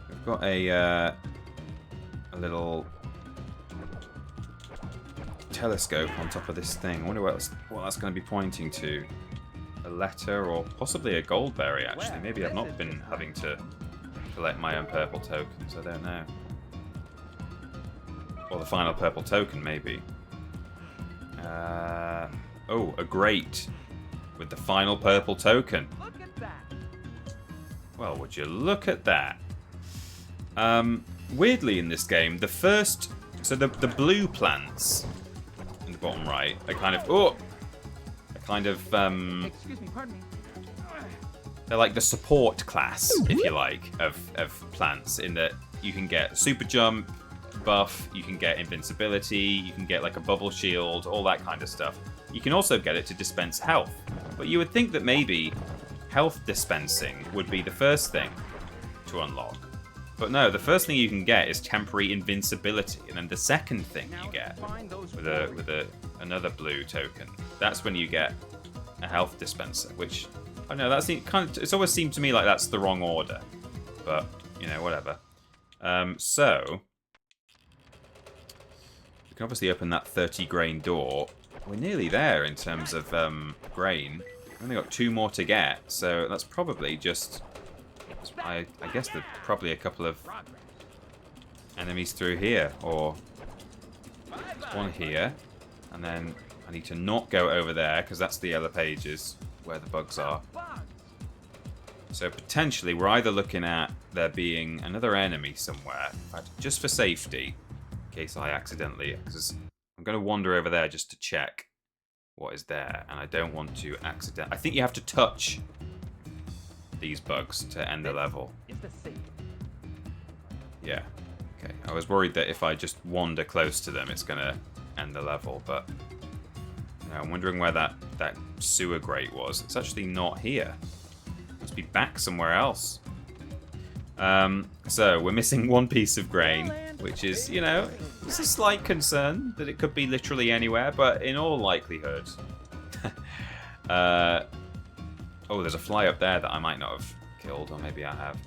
[SPEAKER 5] We've got a little telescope on top of this thing. I wonder what that's going to be pointing to. A letter or possibly a goldberry, actually. Maybe I've not been having to collect my own purple tokens. I don't know. Or the final purple token, maybe. Oh, a grate with the final purple token. Well, would you look at that? Weirdly, in this game, the blue plants in the bottom right are kind of
[SPEAKER 4] Excuse me, pardon me.
[SPEAKER 5] they're like the support class, if you like, of plants, in that you can get super jump buff, you can get invincibility, you can get like a bubble shield, all that kind of stuff. You can also get it to dispense health, but you would think that maybe health dispensing would be the first thing to unlock. But no, the first thing you can get is temporary invincibility, and then the second thing you get with another blue token, that's when you get a health dispenser. Which I know it's always seemed to me like that's the wrong order, but you know, whatever. So you can obviously open that 30 grain door. We're nearly there in terms of grain. We've only got 2 more to get, so that's probably just. I guess there's probably a couple of enemies through here, or one here, and then I need to not go over there because that's the yellow pages where the bugs are. So potentially we're either looking at there being another enemy somewhere, in fact, just for safety, in case I accidentally, because I'm going to wander over there just to check what is there. And I don't want to accidentally... I think you have to touch these bugs to end the level. Yeah. Okay. I was worried that if I just wander close to them, it's going to end the level. But I'm wondering where that sewer grate was. It's actually not here. It must be back somewhere else. So we're missing one piece of grain, which is, you know, it's a slight concern that it could be literally anywhere, but in all likelihood... oh, there's a fly up there that I might not have killed, or maybe I have.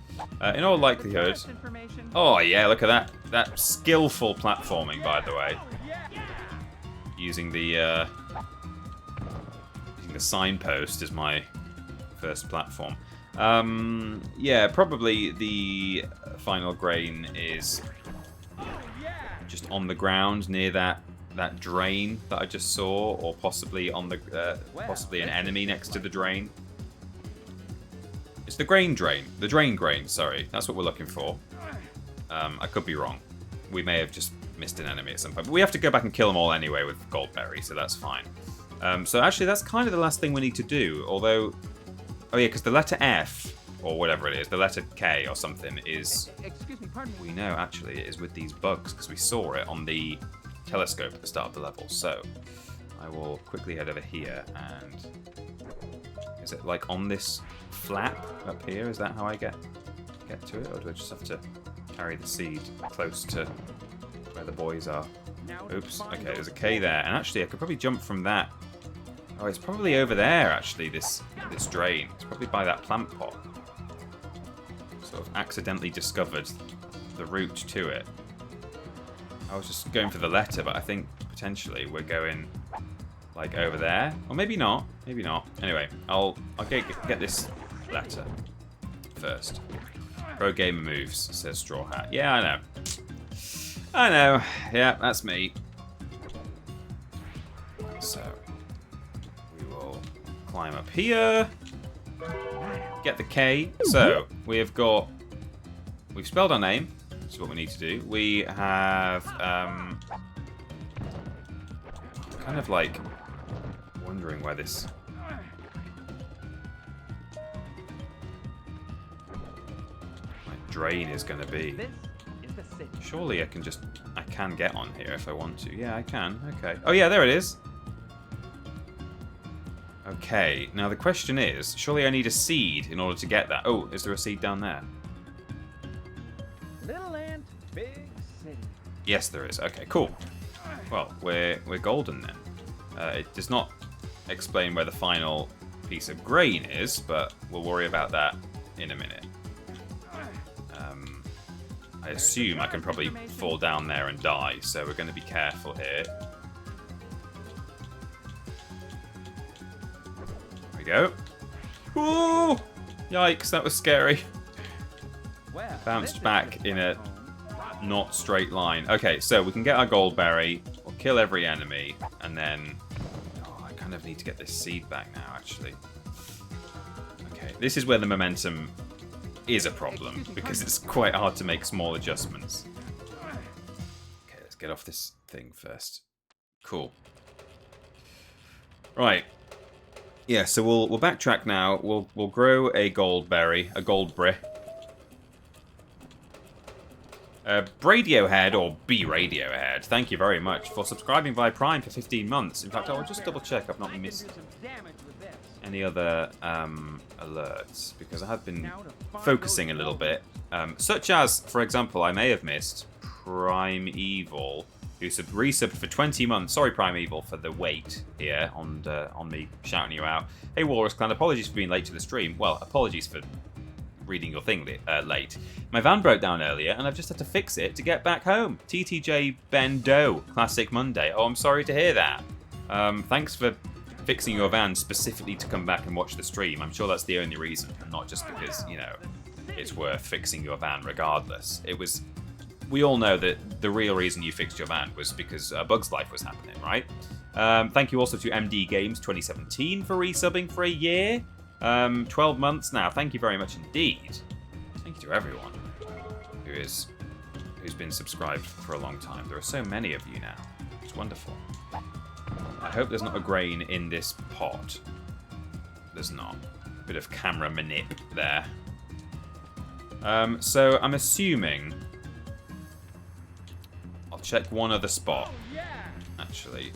[SPEAKER 5] In all likelihood... Oh, yeah, look at that. That skillful platforming, by the way. Using the signpost as my first platform. Yeah, probably the final grain is just on the ground near that drain that I just saw, or possibly on the possibly an enemy next to the drain. It's the drain grain. Sorry, that's what we're looking for. I could be wrong. We may have just missed an enemy at some point, but we have to go back and kill them all anyway with Goldberry, so that's fine. So actually, that's kind of the last thing we need to do. Although. Oh yeah, because the letter F, or whatever it is, the letter K or something is...
[SPEAKER 4] Excuse me, pardon me.
[SPEAKER 5] We know, actually, it is with these bugs, because we saw it on the telescope at the start of the level. So, I will quickly head over here, and... Is it, like, on this flap up here? Is that how I get to it? Or do I just have to carry the seed close to where the boys are? Oops, okay, there's a K there. And actually, I could probably jump from that. Oh, it's probably over there, actually, this drain. It's probably by that plant pot. Sort of accidentally discovered the route to it. I was just going for the letter, but I think potentially we're going, like, over there. Or maybe not. Maybe not. Anyway, I'll get this letter first. Pro gamer moves, says Straw Hat. Yeah, I know. I know. Yeah, that's me. So... climb up here. Get the K. So, we've spelled our name. This is what we need to do. We have, kind of like wondering where this... my drain is going to be. Surely I can get on here if I want to. Yeah, I can. Okay. Oh yeah, there it is. Okay, now the question is, surely I need a seed in order to get that. Oh, is there a seed down there?
[SPEAKER 4] Little ant, big city.
[SPEAKER 5] Yes, there is. Okay, cool. Well, we're golden then. It does not explain where the final piece of grain is, but we'll worry about that in a minute. I assume I can probably fall down there and die, so we're going to be careful here. Go. Ooh! Yikes, that was scary. Bounced back in a not straight line. Okay, so we can get our Goldberry, we'll kill every enemy, and then... Oh, I kind of need to get this seed back now, actually. Okay, this is where the momentum is a problem, because it's quite hard to make small adjustments. Okay, let's get off this thing first. Cool. Right. Yeah, so we'll backtrack now. We'll grow a Goldberry, a Goldberry. Radiohead, or B-Radiohead, thank you very much for subscribing via Prime for 15 months. In fact, I'll just double check I've not missed any other alerts, because I have been focusing a little bit. Such as, for example, I may have missed Primeval, who resubbed for 20 months. Sorry, Primeval, for the wait here on me shouting you out. Hey, Walrus Clan, apologies for being late to the stream. Well, apologies for reading your thing late. My van broke down earlier, and I've just had to fix it to get back home. TTJ Bendo, Classic Monday. Oh, I'm sorry to hear that. Thanks for fixing your van specifically to come back and watch the stream. I'm sure that's the only reason, and not just because, you know, it's worth fixing your van regardless. It was... We all know that the real reason you fixed your van was because Bug's Life was happening, right? Thank you also to MD Games 2017 for resubbing for a year. 12 months now. Thank you very much indeed. Thank you to everyone who's been subscribed for a long time. There are so many of you now. It's wonderful. I hope there's not a grain in this pot. There's not. Bit of camera manip there. So I'm assuming... I'll check one other spot. Actually.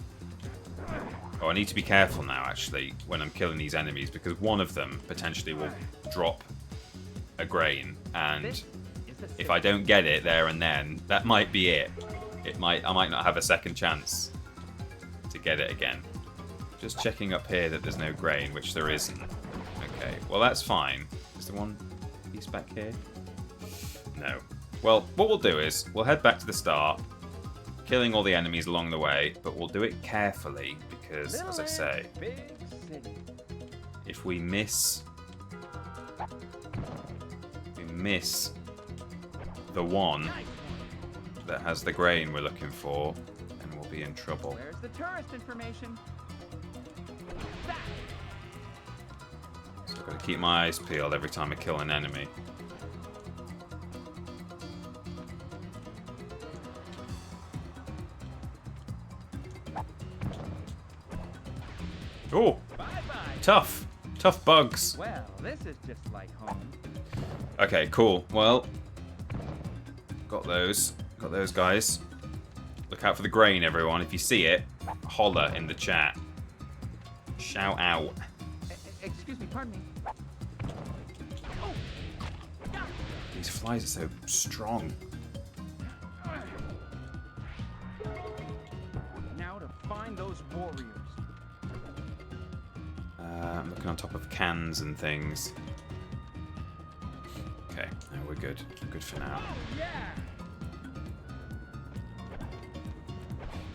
[SPEAKER 5] Oh, I need to be careful now, actually, when I'm killing these enemies, because one of them potentially will drop a grain, and if I don't get it there and then, that might be it. I might not have a second chance to get it again. Just checking up here that there's no grain, which there isn't. Okay, well that's fine. Is there one piece back here? No. Well, what we'll do is, we'll head back to the start, killing all the enemies along the way, but we'll do it carefully, because, as I say, if we miss the one that has the grain we're looking for, then we'll be in trouble.
[SPEAKER 4] Where's the tourist information?
[SPEAKER 5] So I've got to keep my eyes peeled every time I kill an enemy. Oh, tough bugs.
[SPEAKER 4] Well, this is just like home.
[SPEAKER 5] Okay, cool. Well, got those guys. Look out for the grain, everyone. If you see it, holler in the chat. Shout out.
[SPEAKER 4] Excuse me, pardon me.
[SPEAKER 5] These flies are so strong.
[SPEAKER 4] Now to find those warriors.
[SPEAKER 5] I'm looking on top of cans and things. Okay, no, we're good. We're good for now.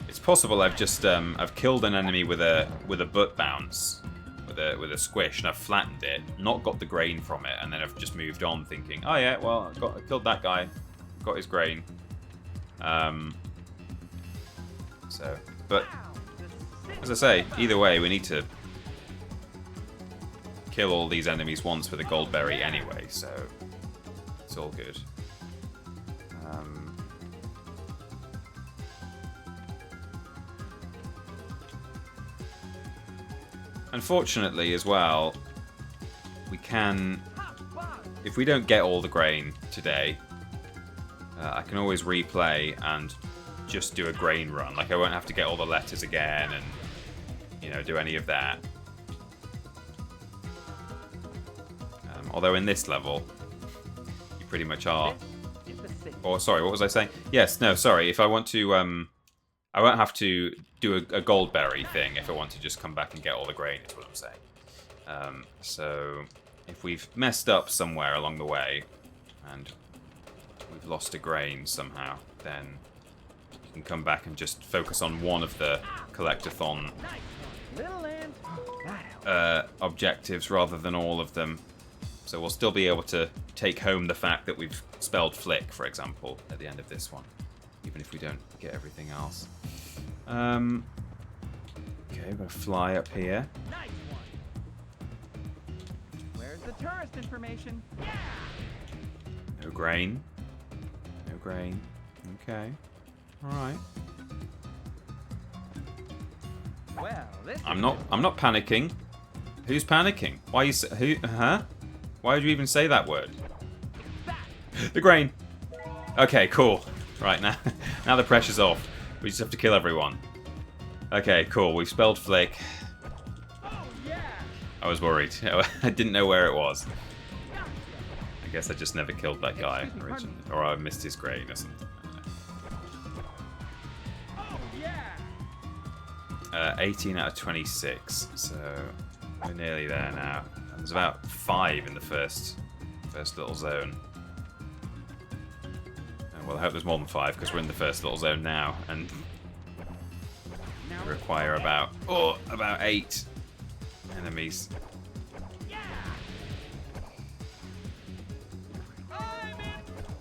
[SPEAKER 5] It's possible I've just I've killed an enemy with a butt bounce, with a squish, and I've flattened it, not got the grain from it, and then I've just moved on thinking, oh yeah, well I killed that guy, got his grain. So, but as I say, either way, we need to kill all these enemies once with a gold berry anyway, so it's all good. Unfortunately, as well, we can, if we don't get all the grain today, I can always replay and just do a grain run. Like, I won't have to get all the letters again and, you know, do any of that. Although in this level, you pretty much are. Or, sorry, what was I saying? Yes, no, sorry. If I want to, I won't have to do a gold berry thing if I want to just come back and get all the grain, is what I'm saying. So, if we've messed up somewhere along the way, and we've lost a grain somehow, then you can come back and just focus on one of the collectathon objectives rather than all of them. So we'll still be able to take home the fact that we've spelled flick, for example, at the end of this one, even if we don't get everything else. Okay, we're gonna fly up here.
[SPEAKER 4] Nice one. Where's the tourist information?
[SPEAKER 5] No grain. No grain. Okay. All right.
[SPEAKER 4] Well, this
[SPEAKER 5] I'm not panicking. Who's panicking? Why you? Why would you even say that word? The grain. Okay, cool. Right, now the pressure's off. We just have to kill everyone. Okay, cool. We've spelled flick. I was worried. I didn't know where it was. I guess I just never killed that guy originally. Or I missed his grain or something. 18 out of 26. So we're nearly there now. There's about 5 in the first little zone. Well, I hope there's more than 5 because we're in the first little zone now, and we require about 8 enemies.
[SPEAKER 4] I'm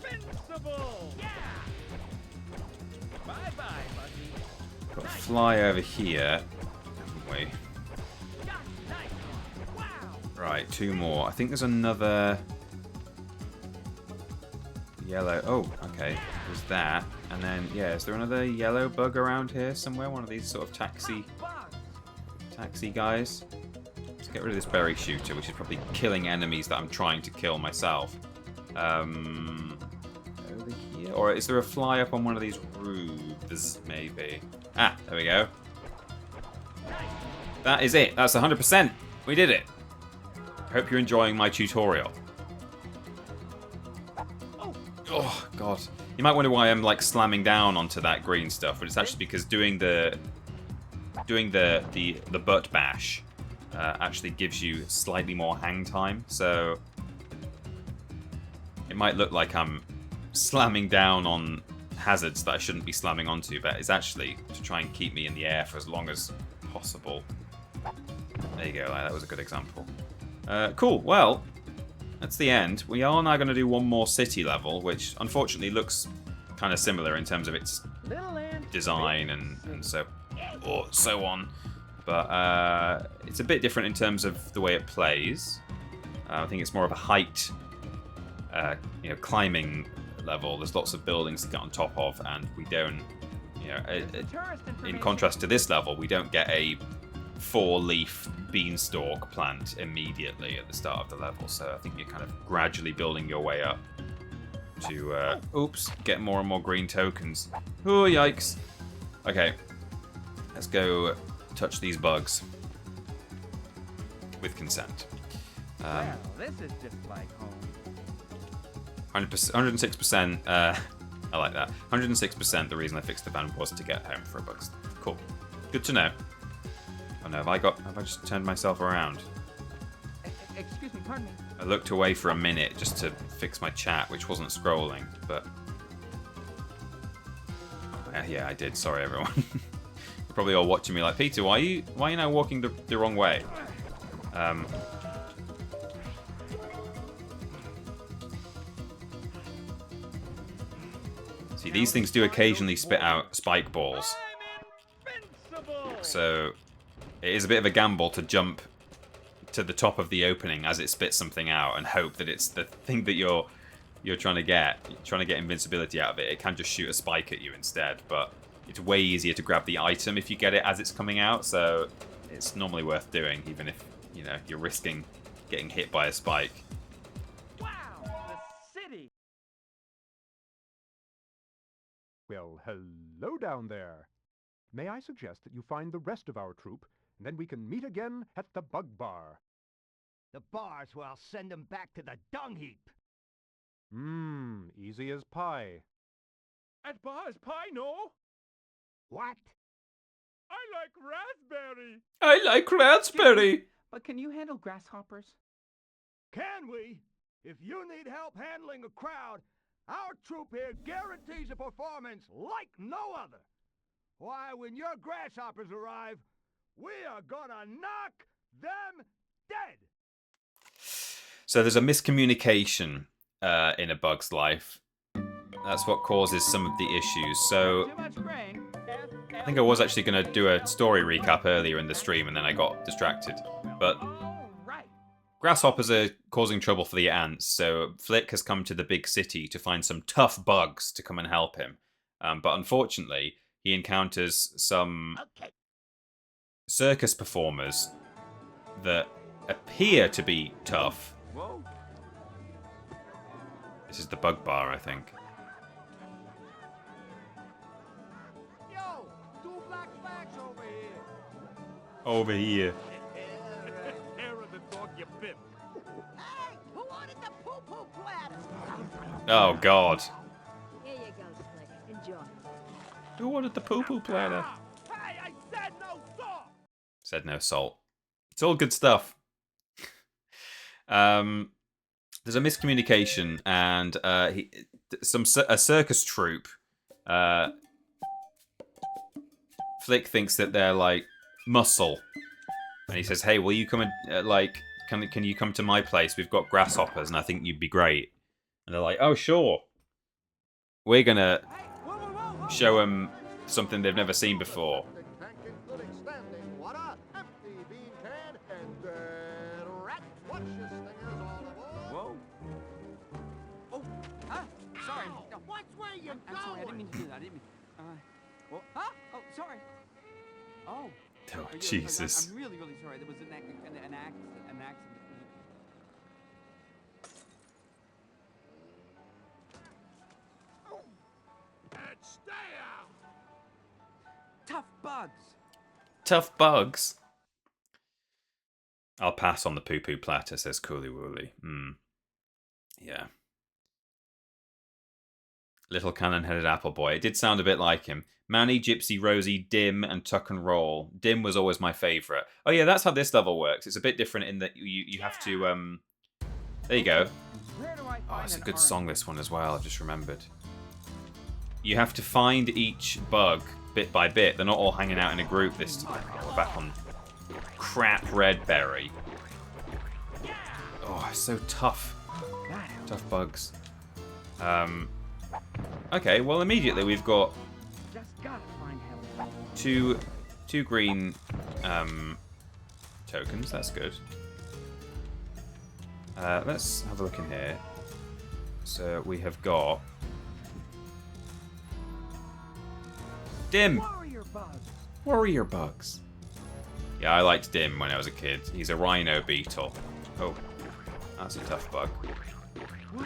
[SPEAKER 4] invincible. Bye bye, Buggy.
[SPEAKER 5] Got to fly over here, haven't we? Right, 2 more. I think there's another yellow. Oh, okay. There's that, And then, yeah, is there another yellow bug around here somewhere? One of these sort of taxi guys. Let's get rid of this berry shooter, which is probably killing enemies that I'm trying to kill myself. Over here? Or is there a fly up on one of these roofs, maybe? Ah, there we go. That is it. That's 100%. We did it. Hope you're enjoying my tutorial. Oh, God. You might wonder why I'm, like, slamming down onto that green stuff, but it's actually because doing the butt bash actually gives you slightly more hang time, so it might look like I'm slamming down on hazards that I shouldn't be slamming onto, but it's actually to try and keep me in the air for as long as possible. There you go, that was a good example. Cool, well, that's the end. We are now going to do one more city level, which unfortunately looks kind of similar in terms of its design and so on. But it's a bit different in terms of the way it plays. I think it's more of a height, climbing level. There's lots of buildings to get on top of, and we don't, in contrast to this level, we don't get a 4-leaf beanstalk plant immediately at the start of the level. So I think you're kind of gradually building your way up to, get more and more green tokens. Oh, yikes. Okay, let's go touch these bugs with consent.
[SPEAKER 4] Well, this is just like home.
[SPEAKER 5] 106%. I like that. 106%. The reason I fixed the van was to get home for a bug. Cool. Good to know. Oh no, have I just turned myself around?
[SPEAKER 4] Excuse me, pardon me.
[SPEAKER 5] I looked away for a minute just to fix my chat, which wasn't scrolling, but yeah, I did. Sorry, everyone. You're probably all watching me like, Peter, why are you now walking the wrong way? See, these things do occasionally spit out spike balls, so it is a bit of a gamble to jump to the top of the opening as it spits something out and hope that it's the thing that you're trying to get invincibility out of it. It can just shoot a spike at you instead, but it's way easier to grab the item if you get it as it's coming out, so it's normally worth doing, even if you're risking getting hit by a spike.
[SPEAKER 4] Wow, the city.
[SPEAKER 7] Well, hello down there. May I suggest that you find the rest of our troop, and then we can meet again at the bug bar.
[SPEAKER 8] The bar's where I'll send them back to the dung heap.
[SPEAKER 7] Easy as pie.
[SPEAKER 3] At bar is pie, no?
[SPEAKER 8] What?
[SPEAKER 3] I like raspberry.
[SPEAKER 5] I like raspberry.
[SPEAKER 4] But can you handle grasshoppers?
[SPEAKER 8] Can we? If you need help handling a crowd, our troop here guarantees a performance like no other. Why, when your grasshoppers arrive, we are gonna knock them dead.
[SPEAKER 5] So there's a miscommunication in a bug's life. That's what causes some of the issues. So
[SPEAKER 4] Too much grain.
[SPEAKER 5] I think I was actually going to do a story recap earlier in the stream, and then I got distracted. But
[SPEAKER 4] Right.
[SPEAKER 5] grasshoppers are causing trouble for the ants, so Flick has come to the big city to find some tough bugs to come and help him. But unfortunately, he encounters some circus performers that appear to be tough.
[SPEAKER 4] Whoa.
[SPEAKER 5] This is the bug bar, I think.
[SPEAKER 8] Yo, 2 black flags over here.
[SPEAKER 5] Over here.
[SPEAKER 3] Hair of the dog you bit.
[SPEAKER 8] Hey, who wanted the poo-poo platter?
[SPEAKER 5] Oh, God.
[SPEAKER 9] Here you go, Slick. Enjoy.
[SPEAKER 5] Who wanted the poo-poo platter?
[SPEAKER 8] Hey, I said no salt.
[SPEAKER 5] Said no salt. It's all good stuff. There's a miscommunication, and a circus troupe. Flick thinks that they're like muscle, and he says, "Hey, will you come and can you come to my place? We've got grasshoppers, and I think you'd be great." And they're like, "Oh, sure. We're gonna show them something they've never seen before."
[SPEAKER 4] Whoa. Oh, huh? Sorry. No.
[SPEAKER 8] Watch where you
[SPEAKER 4] I'm sorry. I didn't mean to do that. I didn't mean. Well, huh? Oh, sorry. Oh.
[SPEAKER 5] Oh, Jesus.
[SPEAKER 4] I'm really, really sorry. There was an accident.
[SPEAKER 8] And stay out.
[SPEAKER 4] Tough bugs.
[SPEAKER 5] Tough bugs? I'll pass on the poo-poo platter, says Cooley Wooly. Yeah. Little cannon-headed apple boy. It did sound a bit like him. Manny, Gypsy, Rosie, Dim, and Tuck and Roll. Dim was always my favourite. Oh yeah, that's how this level works. It's a bit different in that you have to... There you go. Oh, it's a good song, this one, as well. I've just remembered. You have to find each bug bit by bit. They're not all hanging out in a group this time. We're back on crap red berry. Oh, it's so tough. Tough bugs. Okay, well, immediately we've got two green tokens. That's good. Let's have a look in here. So we have got Dim. Warrior bugs. Yeah, I liked Dim when I was a kid. He's a rhino beetle. Oh, that's a tough bug.
[SPEAKER 4] Wow.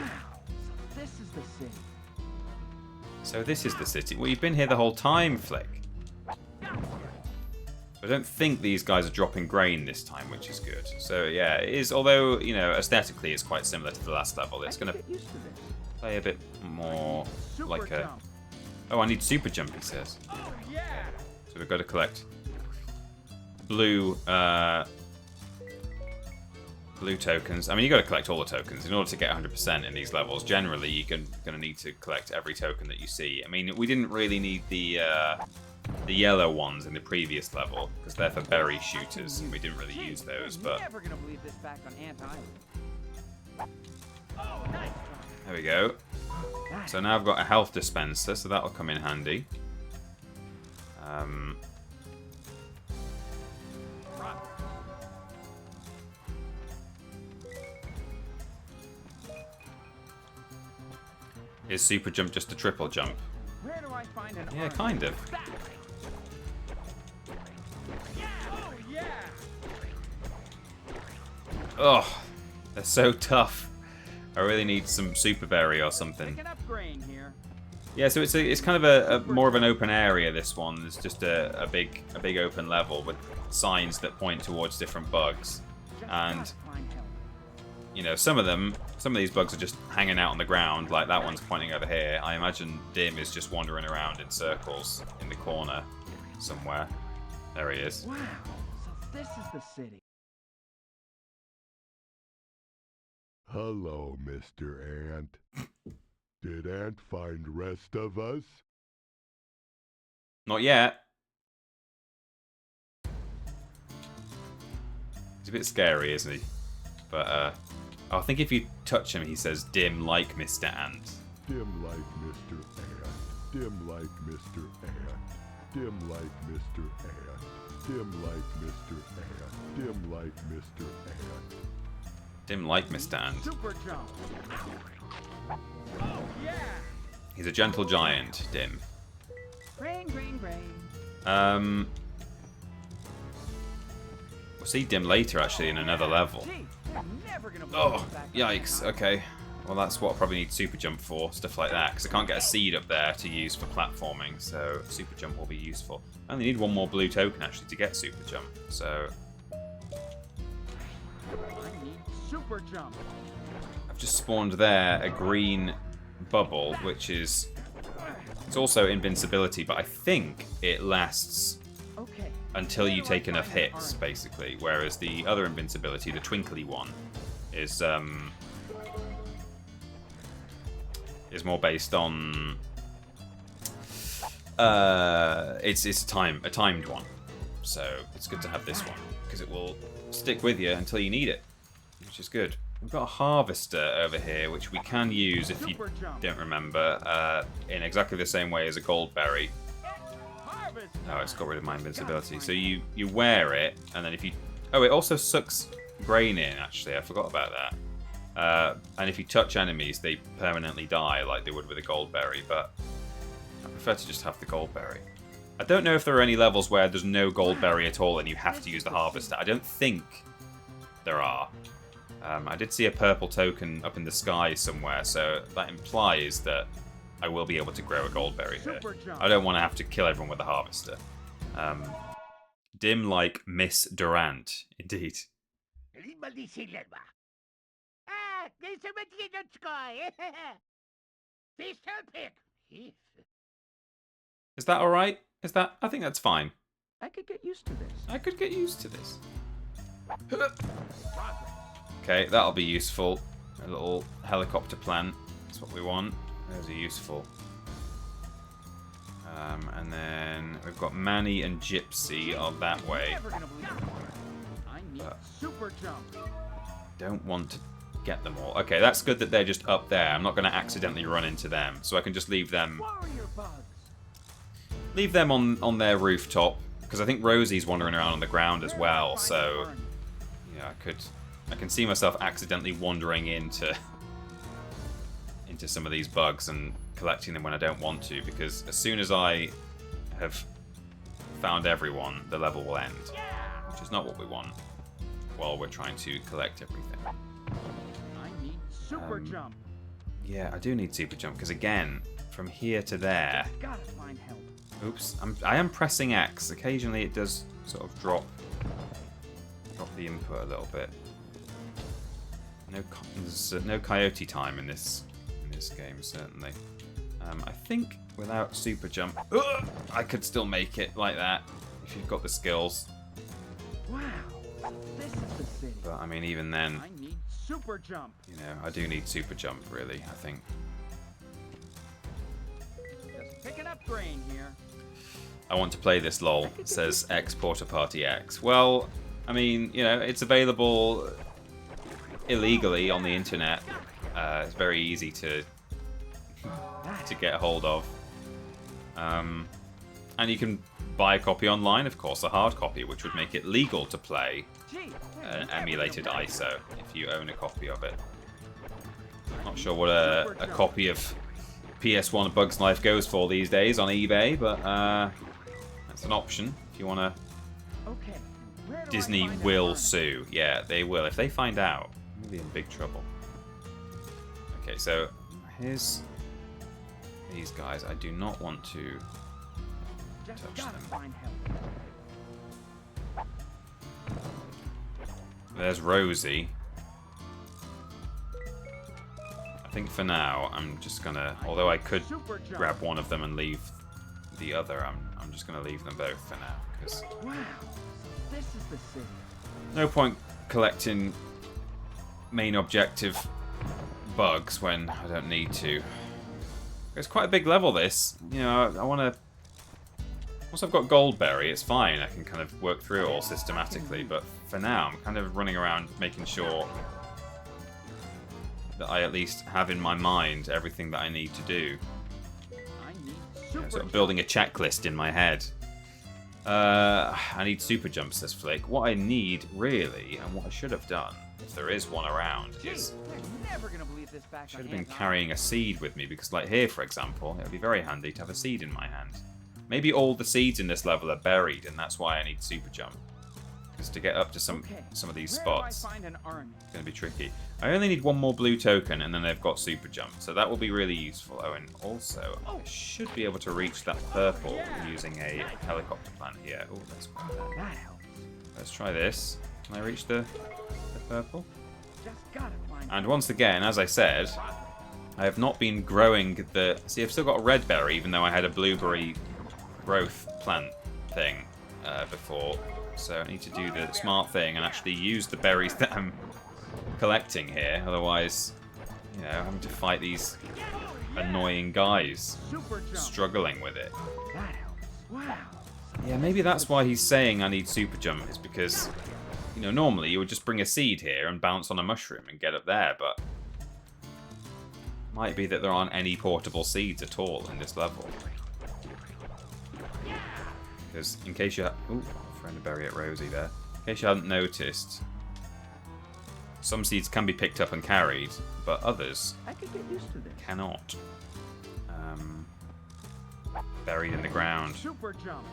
[SPEAKER 4] This is the city.
[SPEAKER 5] So this is the city. Well, you've been here the whole time, Flick. I don't think these guys are dropping grain this time, which is good. So yeah, it is. Although, you know, aesthetically, it's quite similar to the last level. It's going to play a bit more like a... Oh, I need super jump, he says. Okay. So we've got to collect blue tokens. I mean, you got to collect all the tokens in order to get 100% in these levels. Generally, you're going to need to collect every token that you see. I mean, we didn't really need the yellow ones in the previous level because they're for berry shooters, and we didn't really use those. But
[SPEAKER 4] never gonna believe this back on Ant Island.
[SPEAKER 5] There we go. So now I've got a health dispenser, so that'll come in handy. Is super jump just a triple jump?
[SPEAKER 4] Where do I find an
[SPEAKER 5] Yeah, kind of.
[SPEAKER 4] Oh, yeah.
[SPEAKER 5] Oh, they're so tough. I really need some super berry or something.
[SPEAKER 4] Picking up grain here.
[SPEAKER 5] Yeah, so it's kind of a more of an open area. This one, it's just a big open level with signs that point towards different bugs, and you know, some of these bugs are just hanging out on the ground, like that one's pointing over here. I imagine Dim is just wandering around in circles in the corner somewhere. There he is.
[SPEAKER 4] Wow, so this is the city.
[SPEAKER 10] Hello, Mr. Ant. Did Ant find rest of us?
[SPEAKER 5] Not yet. He's a bit scary, isn't he? But I think if you touch him, he says dim like Mr. Ant.
[SPEAKER 10] Dim like Mr. Ant. Dim like Mr. Ant. Dim like Mr. Ant. Dim like Mr. Ant. Dim like Mr. Ant.
[SPEAKER 5] Dim like Mr. Ant.
[SPEAKER 4] Super jump. Oh, yeah.
[SPEAKER 5] He's a gentle giant, Dim.
[SPEAKER 4] Grain.
[SPEAKER 5] We'll see Dim later, actually, in another level. Oh, yikes. Okay. Well, that's what I probably need super jump for, stuff like that, because I can't get a seed up there to use for platforming, so super jump will be useful. I only need one more blue token, actually, to get super jump, so...
[SPEAKER 4] I need super jump.
[SPEAKER 5] I've just spawned there a green bubble, which is... It's also invincibility, but I think it lasts until you take enough hits, basically, whereas the other invincibility, the twinkly one, is more based on it's a timed one, so it's good to have this one because it will stick with you until you need it, which is good. We've got a harvester over here which we can use if you don't remember in exactly the same way as a goldberry. Oh, it's got rid of my invincibility. So you wear it, and then if you... Oh, it also sucks grain in, actually. I forgot about that. And if you touch enemies, they permanently die like they would with a goldberry. But I prefer to just have the gold berry. I don't know if there are any levels where there's no gold berry at all and you have to use the harvester. I don't think there are. I did see a purple token up in the sky somewhere, so that implies that I will be able to grow a gold berry here. I don't want to have to kill everyone with a harvester. Dim like Miss Durant, indeed. Is that alright? Is that... I think that's fine.
[SPEAKER 4] I could get used to this.
[SPEAKER 5] I could get used to this. Okay, that'll be useful. A little helicopter plant. That's what we want. Those are useful. And then we've got Manny and Gypsy are that way.
[SPEAKER 4] I need super jump.
[SPEAKER 5] Don't want to get them all. Okay, that's good that they're just up there. I'm not going to accidentally run into them, so I can just leave them. Leave them on their rooftop, because I think Rosie's wandering around on the ground as well. So yeah, I can see myself accidentally wandering into some of these bugs and collecting them when I don't want to, because as soon as I have found everyone, the level will end, which is not what we want while we're trying to collect everything.
[SPEAKER 4] I need super jump.
[SPEAKER 5] Yeah, I do need super jump, because again, from here to there...
[SPEAKER 4] Gotta find help.
[SPEAKER 5] Oops, I am pressing X. Occasionally it does sort of drop the input a little bit. There's no coyote time in this game, certainly. I think without super jump, I could still make it like that if you've got the skills.
[SPEAKER 4] Wow, this is the city.
[SPEAKER 5] But I mean, even then,
[SPEAKER 4] I need super jump.
[SPEAKER 5] You know, I do need super jump, really. I think.
[SPEAKER 4] Just picking up grain here.
[SPEAKER 5] I want to play this, lol. It says X Porter Party X. Well, I mean, you know, it's available illegally on the internet. It's very easy to get a hold of. And you can buy a copy online, of course, a hard copy, which would make it legal to play an emulated ISO if you own a copy of it. Not sure what a copy of PS1 Bugs Life goes for these days on eBay, but that's an option if you want to. Disney will sue. Yeah, they will. If they find out, we'll be in big trouble. Okay, so here's these guys. I do not want to touch them. There's Rosie. I think for now, I'm just gonna, although I could grab one of them and leave the other, I'm just gonna leave them both for now, because
[SPEAKER 4] this is the city.
[SPEAKER 5] No point collecting main objective bugs when I don't need to. It's quite a big level, this. You know, I want to... Once I've got Goldberry, it's fine. I can kind of work through it all systematically, but for now, I'm kind of running around making sure that I at least have in my mind everything that I need to do. You know, sort of building a checklist in my head. I need super jumps, says Flick. What I need, really, and what I should have done, if there is one around, is... I should have been carrying a seed with me, because like here, for example, it would be very handy to have a seed in my hand. Maybe all the seeds in this level are buried, and that's why I need super jump. Because to get up to some of these spots, it's going to be tricky. I only need one more blue token, and then they've got super jump, so that will be really useful. Oh, and also, I should be able to reach that purple using a helicopter plant here. Oh, let's grab that. Let's try this. Can I reach the purple? And once again, as I said, I have not been growing the... See, I've still got a red berry, even though I had a blueberry growth plant thing before. So I need to do the smart thing and actually use the berries that I'm collecting here. Otherwise, you know, having to fight these annoying guys struggling with it. Yeah, maybe that's why he's saying I need super jump, is because... You know, normally you would just bring a seed here and bounce on a mushroom and get up there, but might be that there aren't any portable seeds at all in this level. Because in case you throwing a berry at Rosie there. In case you hadn't noticed, some seeds can be picked up and carried, but others
[SPEAKER 4] I could get used to this.
[SPEAKER 5] cannot. buried in the ground.
[SPEAKER 8] Super jump.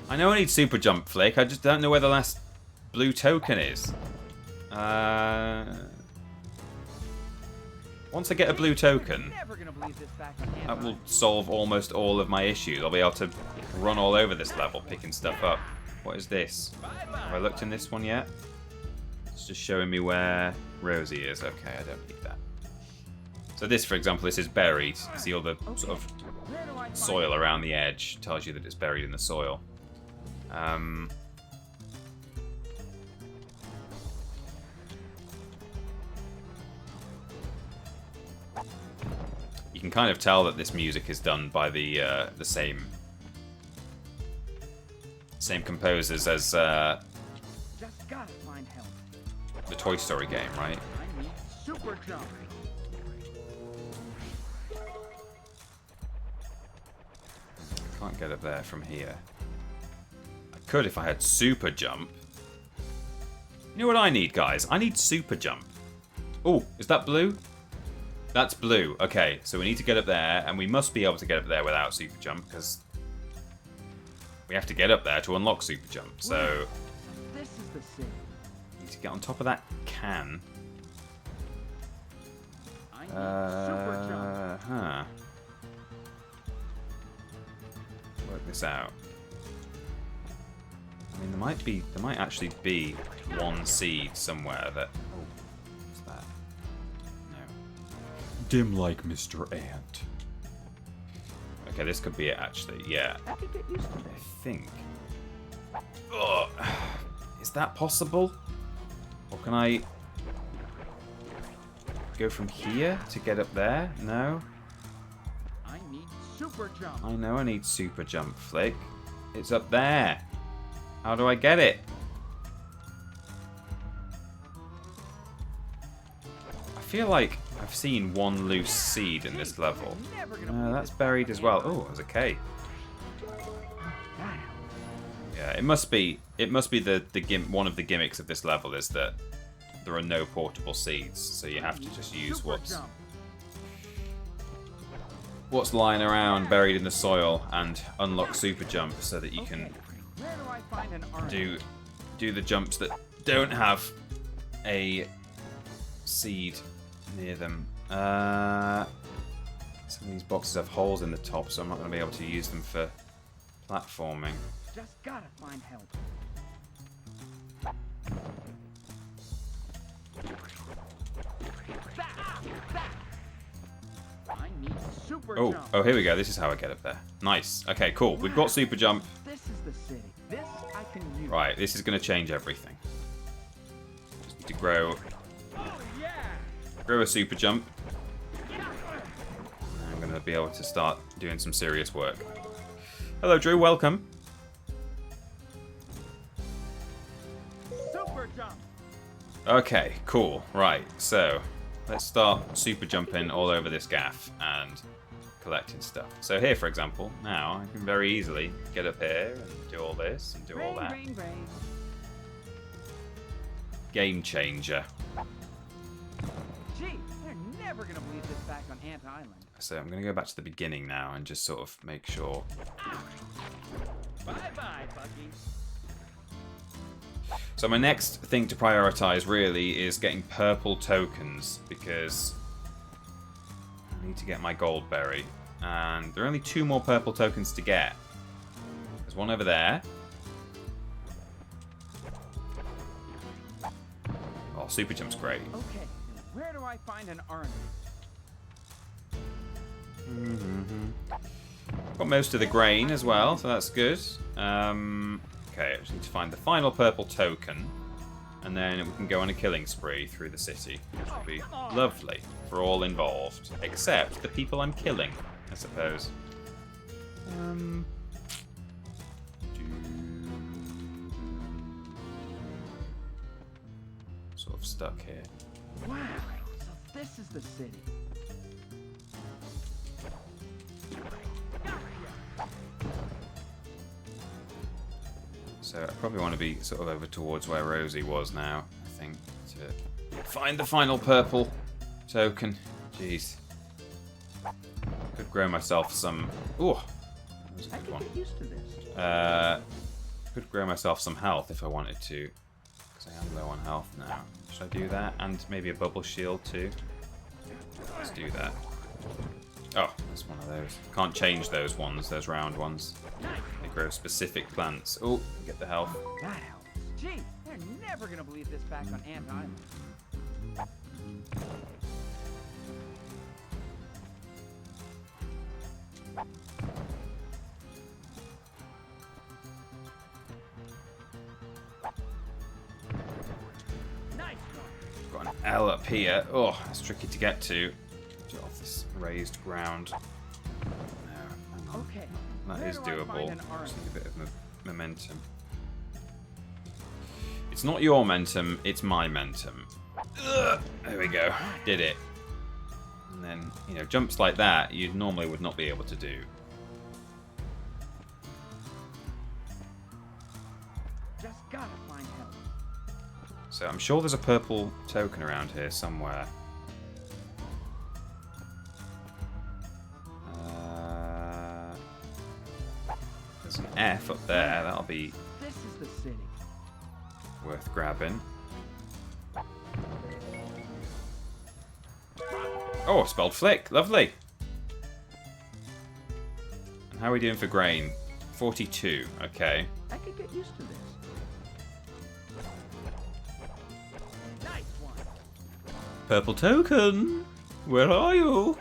[SPEAKER 5] I know I need super jump, Flick. I just don't know where the last blue token is. Once I get a blue token, that will solve almost all of my issues. I'll be able to run all over this level, picking stuff up. What is this? Have I looked in this one yet? It's just showing me where Rosie is. Okay, I don't need that. So this, for example, this is buried. You see all the sort of soil around the edge. Tells you that it's buried in the soil. You can kind of tell that this music is done by the same composers as the Toy Story game, right?
[SPEAKER 8] I need super jump.
[SPEAKER 5] Can't get up there from here. I could if I had super jump. You know what I need, guys? I need super jump. Oh, is that blue? That's blue. Okay, so we need to get up there, and we must be able to get up there without super jump, because we have to get up there to unlock super jump. So
[SPEAKER 8] This is the city.
[SPEAKER 5] need to get on top of that can.
[SPEAKER 8] I need super jump.
[SPEAKER 5] Huh. Work this out. I mean, there might actually be one seed somewhere that. Oh, what's that? No. Dim like Mr. Ant. Okay, this could be it actually. Yeah. I think. Ugh. Is that possible? Or can I go from here to get up there? No.
[SPEAKER 8] I need super jump.
[SPEAKER 5] I know I need super jump, Flick. It's up there. How do I get it? I feel like I've seen one loose seed in this level. That's buried as well. Oh, there's a K. Yeah, it must be one of the gimmicks of this level is that there are no portable seeds, so you have to just use what's lying around buried in the soil and unlock super jump so that you can do the jumps that don't have a seed near them. Some of these boxes have holes in the top, so I'm not going to be able to use them for platforming.
[SPEAKER 8] Just gotta find help. I need super jump.
[SPEAKER 5] Oh, here we go. This is how I get up there. Nice. Okay, cool. We've got super jump.
[SPEAKER 8] This is the city. This I can use.
[SPEAKER 5] Right, this is going to change everything. Just need to grow a super jump. I'm going to be able to start doing some serious work. Hello, Drew. Welcome.
[SPEAKER 8] Super jump.
[SPEAKER 5] Okay, cool. Right, so let's start super jumping all over this gaff and collecting stuff. So here, for example, now I can very easily get up here and do all this and do all that. Game changer.
[SPEAKER 8] Gee, they're never gonna believe this back on Ant Island.
[SPEAKER 5] So I'm going to go back to the beginning now and just sort of make sure.
[SPEAKER 8] Bye-bye, Bucky.
[SPEAKER 5] So my next thing to prioritize really is getting purple tokens because I need to get my gold berry. And there are only 2 more purple tokens to get. There's one over there. Oh, super jump's great.
[SPEAKER 8] Okay, where do I find an Arnie?
[SPEAKER 5] Got most of the grain as well, so that's good. Okay, I just need to find the final purple token, and then we can go on a killing spree through the city, which will be lovely for all involved, except the people I'm killing, I suppose. Sort of stuck here.
[SPEAKER 8] Wow, so this is the city.
[SPEAKER 5] So I probably want to be sort of over towards where Rosie was now, I think, to find the final purple token. Jeez. Could grow myself some... Ooh, was a
[SPEAKER 4] I
[SPEAKER 5] good
[SPEAKER 4] could
[SPEAKER 5] one.
[SPEAKER 4] get used to this.
[SPEAKER 5] Could grow myself some health if I wanted to, because I am low on health now. Should I do that? And maybe a bubble shield too? Let's do that. Oh, that's one of those. Can't change those ones, those round ones. They grow specific plants. Oh, get the health.
[SPEAKER 4] That helps. Gee, they're never gonna believe this back on Ant Island. Nice one.
[SPEAKER 5] Got an L up here. Oh, it's tricky to get to. Get off this raised ground. No, hang on.
[SPEAKER 4] Okay.
[SPEAKER 5] That
[SPEAKER 4] where
[SPEAKER 5] is
[SPEAKER 4] do I find
[SPEAKER 5] doable.
[SPEAKER 4] an orange?
[SPEAKER 5] Just need a bit of momentum. It's not your momentum, it's my momentum. Ugh, there we go. Did it. And then, you know, jumps like that you normally would not be able to do.
[SPEAKER 4] Just gotta find help.
[SPEAKER 5] So I'm sure there's a purple token around here somewhere. There's an F up there. That'll be
[SPEAKER 4] This is the city.
[SPEAKER 5] worth grabbing. Oh, spelled flick. Lovely. And how are we doing for grain? 42. Okay.
[SPEAKER 4] I could get used to this. Nice one.
[SPEAKER 5] Purple token. Where are you?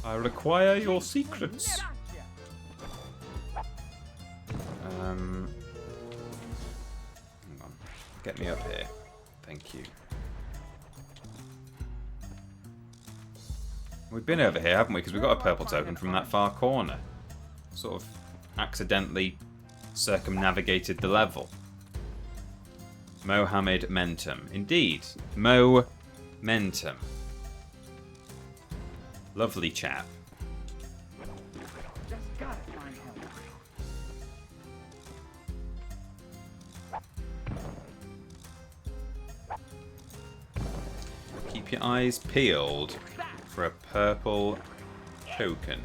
[SPEAKER 5] I require your secrets. Hang on. Get me up here. Thank you. We've been over here, haven't we? Because we got a purple token from that far corner. Sort of accidentally circumnavigated the level. Mohammed Mentum. Indeed. Mo Mentum. Lovely chap.
[SPEAKER 4] Just gotta find help.
[SPEAKER 5] Keep your eyes peeled for a purple token.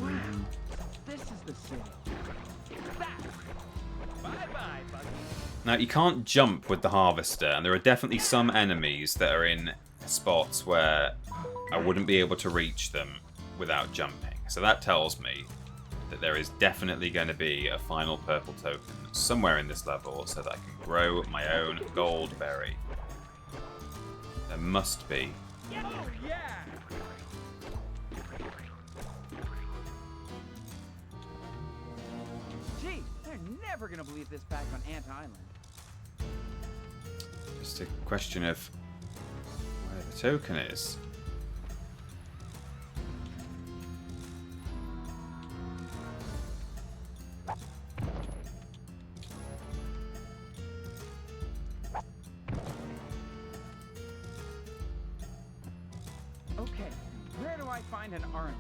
[SPEAKER 4] Wow, this is the city. Bye-bye, Buggy.
[SPEAKER 5] Now, you can't jump with the harvester, and there are definitely some enemies that are in spots where I wouldn't be able to reach them without jumping. So that tells me that there is definitely going to be a final purple token somewhere in this level so that I can grow my own gold berry. There must be.
[SPEAKER 4] Oh, yeah! Gee, they're never gonna believe this back on Ant Island.
[SPEAKER 5] Just a question of where the token is.
[SPEAKER 4] Okay, where do I find an army?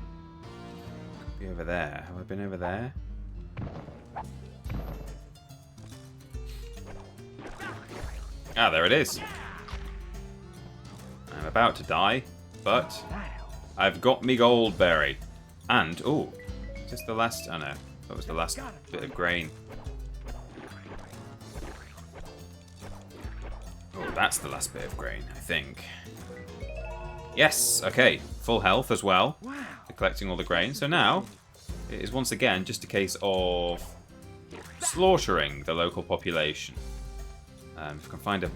[SPEAKER 5] Be over there. Have I been over there? Ah, there it is. I'm about to die, but I've got me gold berry. And, oh, is this the last? Oh no, that was the last bit of grain. Oh, that's the last bit of grain, I think. Yes, okay, full health as well. For collecting all the grain. So now, it is once again just a case of slaughtering the local population. If I can find a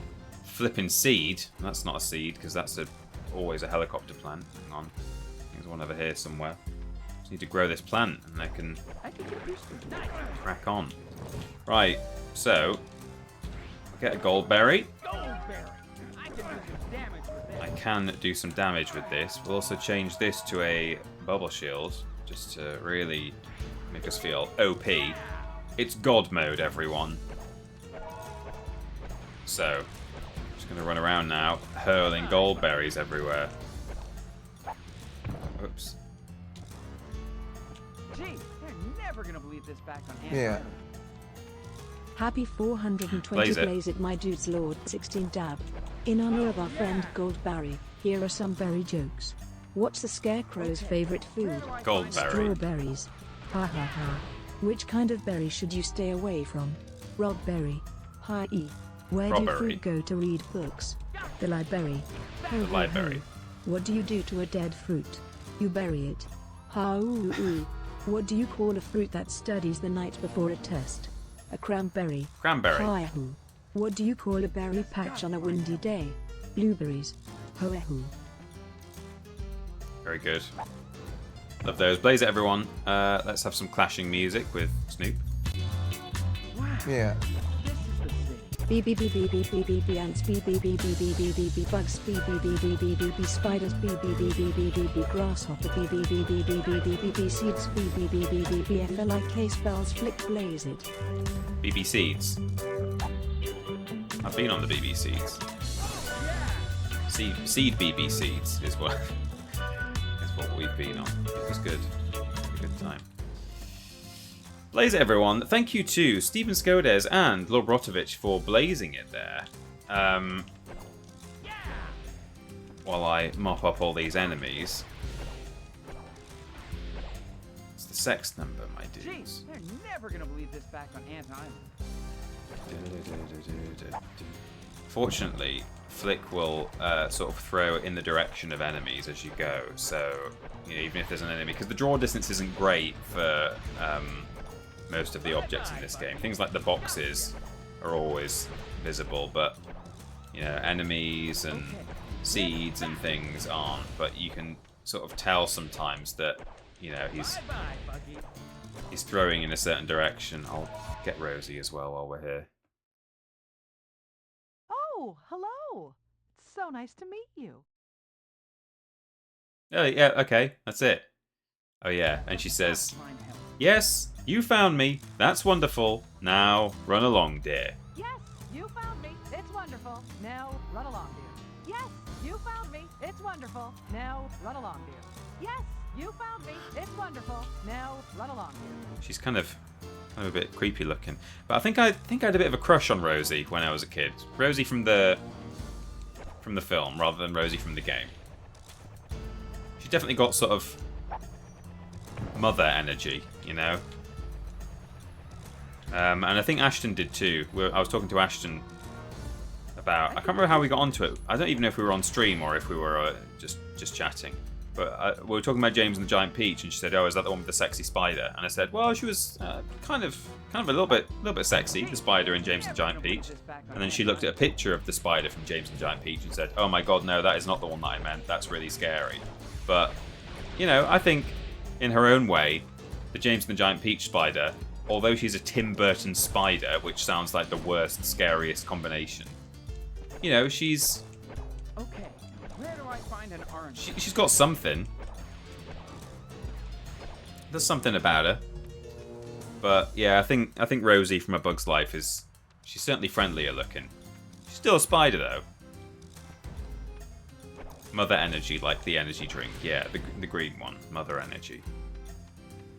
[SPEAKER 5] flipping seed, that's not a seed because that's always a helicopter plant. Hang on, there's one over here somewhere. Just need to grow this plant and I can crack on. Right, so I'll get a gold berry. I can do some damage with this. We'll also change this to a bubble shield just to really make us feel OP. It's God mode, everyone. So, just going to run around now, hurling gold berries everywhere. Oops.
[SPEAKER 4] Gee, they're never gonna believe this back on Ant
[SPEAKER 11] Yeah.
[SPEAKER 4] Island.
[SPEAKER 2] Happy 420
[SPEAKER 5] Blaze it.
[SPEAKER 2] Blaze it, my dudes Lord 16 dab. In honor of our friend Goldberry, here are some berry jokes. What's the scarecrow's favorite food?
[SPEAKER 5] Goldberry.
[SPEAKER 2] Strawberries. Ha ha ha. Which kind of berry should you stay away from? Rodberry. Hi-e. Where do
[SPEAKER 5] Robbery.
[SPEAKER 2] fruit go to read books? The library. Ho,
[SPEAKER 5] The
[SPEAKER 2] ho,
[SPEAKER 5] library.
[SPEAKER 2] ho. What do you do to a dead fruit? You bury it. Ha-ooh-ooh. What do you call a fruit that studies the night before a test? A cranberry.
[SPEAKER 5] Cranberry.
[SPEAKER 2] Hi-hoo. What do you call a berry patch on a windy day? Blueberries. Ho-hoo.
[SPEAKER 5] Very good. Love those. Blaze it, everyone. Let's have some clashing music with Snoop.
[SPEAKER 11] Yeah.
[SPEAKER 2] B B B B B B B B ants B B B B B B B B bugs B B B B B B B spiders B B B B B B B grasshopper B B B B B B B B B seeds B B B B B B FLIK spells flick blaze it.
[SPEAKER 5] BB Seeds. I've been on the BB Seeds. Seed BB Seeds is what we've been on. It was good. A good time. Blaze it, everyone. Thank you to Steven Skodes and Lobrotovich for blazing it there. While I mop up all these enemies. It's the sex number, my dudes.
[SPEAKER 4] Jeez, they're never gonna believe this back on Ant Island.
[SPEAKER 5] Fortunately, Flick will sort of throw in the direction of enemies as you go. So, you know, even if there's an enemy, because the draw distance isn't great for most of the objects in this game. Things like the boxes are always visible, but you know, enemies and seeds and things aren't. But you can sort of tell sometimes that, you know, he's throwing in a certain direction. I'll get Rosie as well while we're here.
[SPEAKER 12] Oh, hello. It's so nice to meet you.
[SPEAKER 5] Oh, yeah, okay, that's it. Oh, yeah, and she says, "Yes, you found me. That's wonderful. Now, run along, dear."
[SPEAKER 12] Yes, you found me. It's wonderful. Now, run along, dear. Yes, you found me. It's wonderful. Now, run along, dear. Yes, you found me. It's wonderful. Now, run along, dear.
[SPEAKER 5] She's kind of a bit creepy looking. But I think I had a bit of a crush on Rosie when I was a kid. Rosie from the film rather than Rosie from the game. She definitely got sort of mother energy, you know. And I think Ashton did too. I was talking to Ashton about... I can't remember how we got onto it. I don't even know if we were on stream or if we were just chatting. But we were talking about James and the Giant Peach, and she said, "Oh, is that the one with the sexy spider?" And I said, "Well, she was kind of a little bit sexy, the spider in James and the Giant Peach." And then she looked at a picture of the spider from James and the Giant Peach and said, "Oh my God, no, that is not the one that I meant. That's really scary." But you know, I think in her own way, the James and the Giant Peach spider, although she's a Tim Burton spider, which sounds like the worst, scariest combination, you know, she's...
[SPEAKER 4] Okay, where do I find an orange?
[SPEAKER 5] She's got something. There's something about her. But yeah, I think Rosie from A Bug's Life she's certainly friendlier looking. She's still a spider though. Mother Energy, like the energy drink. Yeah, the green one. Mother Energy.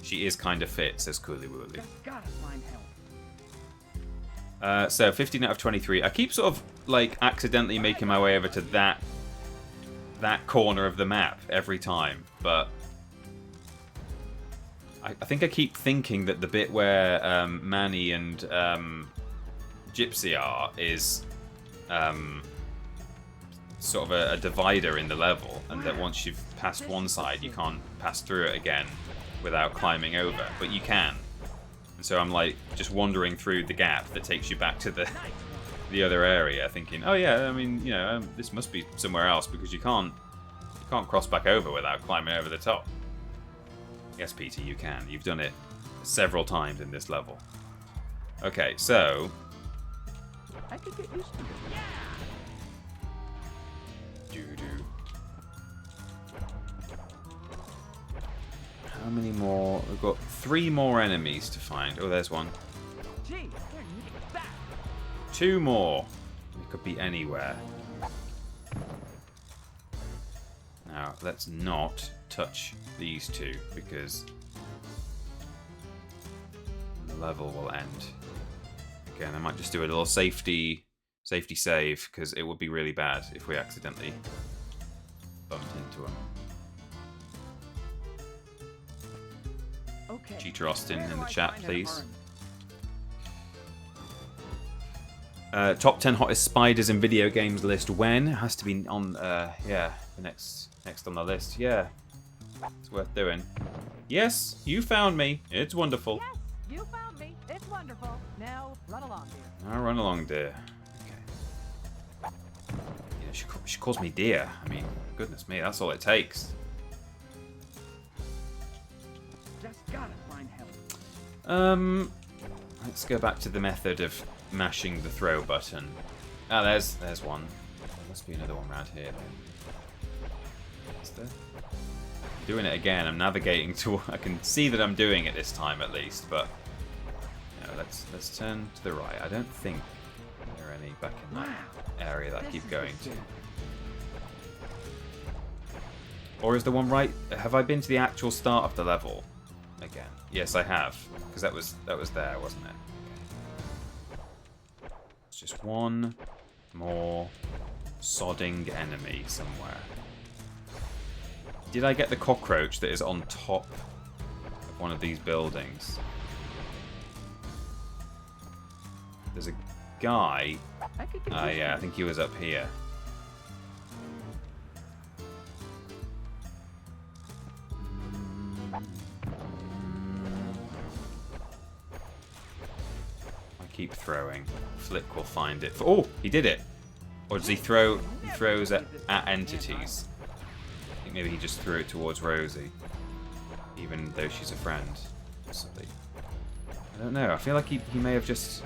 [SPEAKER 5] She is kind of fit, says Cooley Wooley.
[SPEAKER 4] Gotta find help.
[SPEAKER 5] So 15 out of 23. I keep sort of like accidentally making my way over to that corner of the map every time, but I think I keep thinking that the bit where Manny and Gypsy are is sort of a divider in the level, and that once you've passed one side, you can't pass through it again without climbing over, but you can. And so I'm like just wandering through the gap that takes you back to the other area, thinking, oh yeah, I mean, you know, this must be somewhere else, because you can't cross back over without climbing over the top. Yes, Peter, you can. You've done it several times in this level. Okay, so
[SPEAKER 4] I could get used to it.
[SPEAKER 5] How many more? We've got 3 more enemies to find. Oh, there's one.
[SPEAKER 4] Gee,
[SPEAKER 5] 2 more. It could be anywhere. Now, let's not touch these 2, because the level will end Again, I might just do a little safety save, because it would be really bad if we accidentally bumped into him.
[SPEAKER 4] Okay.
[SPEAKER 5] Cheater Austin
[SPEAKER 4] Where
[SPEAKER 5] in
[SPEAKER 4] do
[SPEAKER 5] the
[SPEAKER 4] I
[SPEAKER 5] chat,
[SPEAKER 4] find an
[SPEAKER 5] please.
[SPEAKER 4] urn?
[SPEAKER 5] Top 10 hottest spiders in video games list. When? It has to be on, yeah, the next on the list. Yeah, it's worth doing. Yes, you found me. It's wonderful.
[SPEAKER 12] Yes, you found me. It's wonderful. Now, run along, dear.
[SPEAKER 5] Now run along, dear. Okay. Yeah, she calls me dear. I mean, goodness me, that's all it takes.
[SPEAKER 4] Just gotta find help.
[SPEAKER 5] Let's go back to the method of mashing the throw button. Ah, there's one. There must be another one around here then. Is there? Doing it again. I'm navigating to. I can see that I'm doing it this time at least, but you know, let's turn to the right. I don't think there are any back in that area that I keep going to. Or is the one right? Have I been to the actual start of the level again? Yes, I have, because that was there, wasn't it? Okay. It's just one more sodding enemy somewhere. Did I get the cockroach that is on top of one of these buildings? There's a guy. Yeah, I think he was up here. Keep throwing. Flick will find it. Oh, he did it. Or does he throw? He throws at entities. I think maybe he just threw it towards Rosie, even though she's a friend. Possibly. I don't know. I feel like he may have just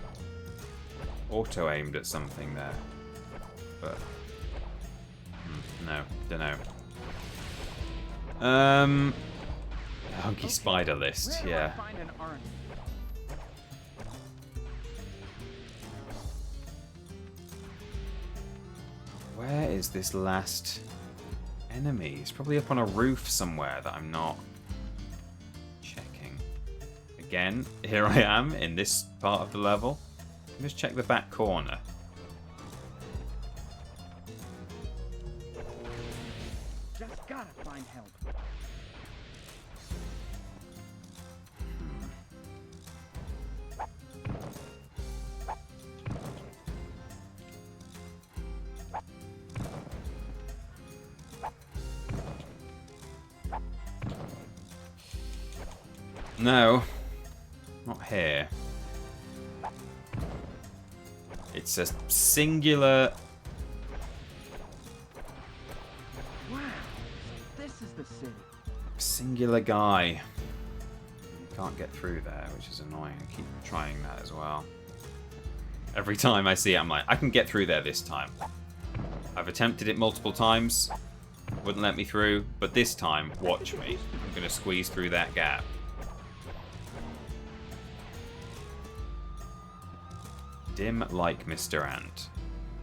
[SPEAKER 5] auto-aimed at something there, but no, don't know. Hunky spider list. Yeah. Where is this last enemy? It's probably up on a roof somewhere that I'm not checking. Again, here I am in this part of the level. Let me just check the back corner.
[SPEAKER 4] Just gotta find help.
[SPEAKER 5] No, not here. It's a singular.
[SPEAKER 4] Wow, this is the city.
[SPEAKER 5] Singular guy. Can't get through there, which is annoying. I keep trying that as well. Every time I see it, I'm like, I can get through there this time. I've attempted it multiple times. Wouldn't let me through, but this time, watch me. I'm going to squeeze through that gap. Dim like Mr. Ant.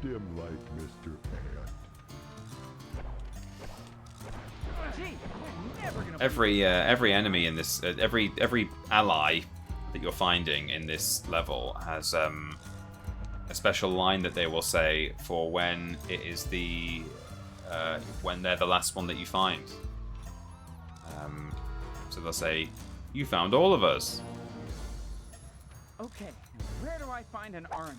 [SPEAKER 10] Dim like Mr. Ant.
[SPEAKER 5] Every enemy in this, every ally that you're finding in this level has a special line that they will say for when it is the when they're the last one that you find. So they'll say, "You found all of us."
[SPEAKER 4] Okay, where do I find an urn?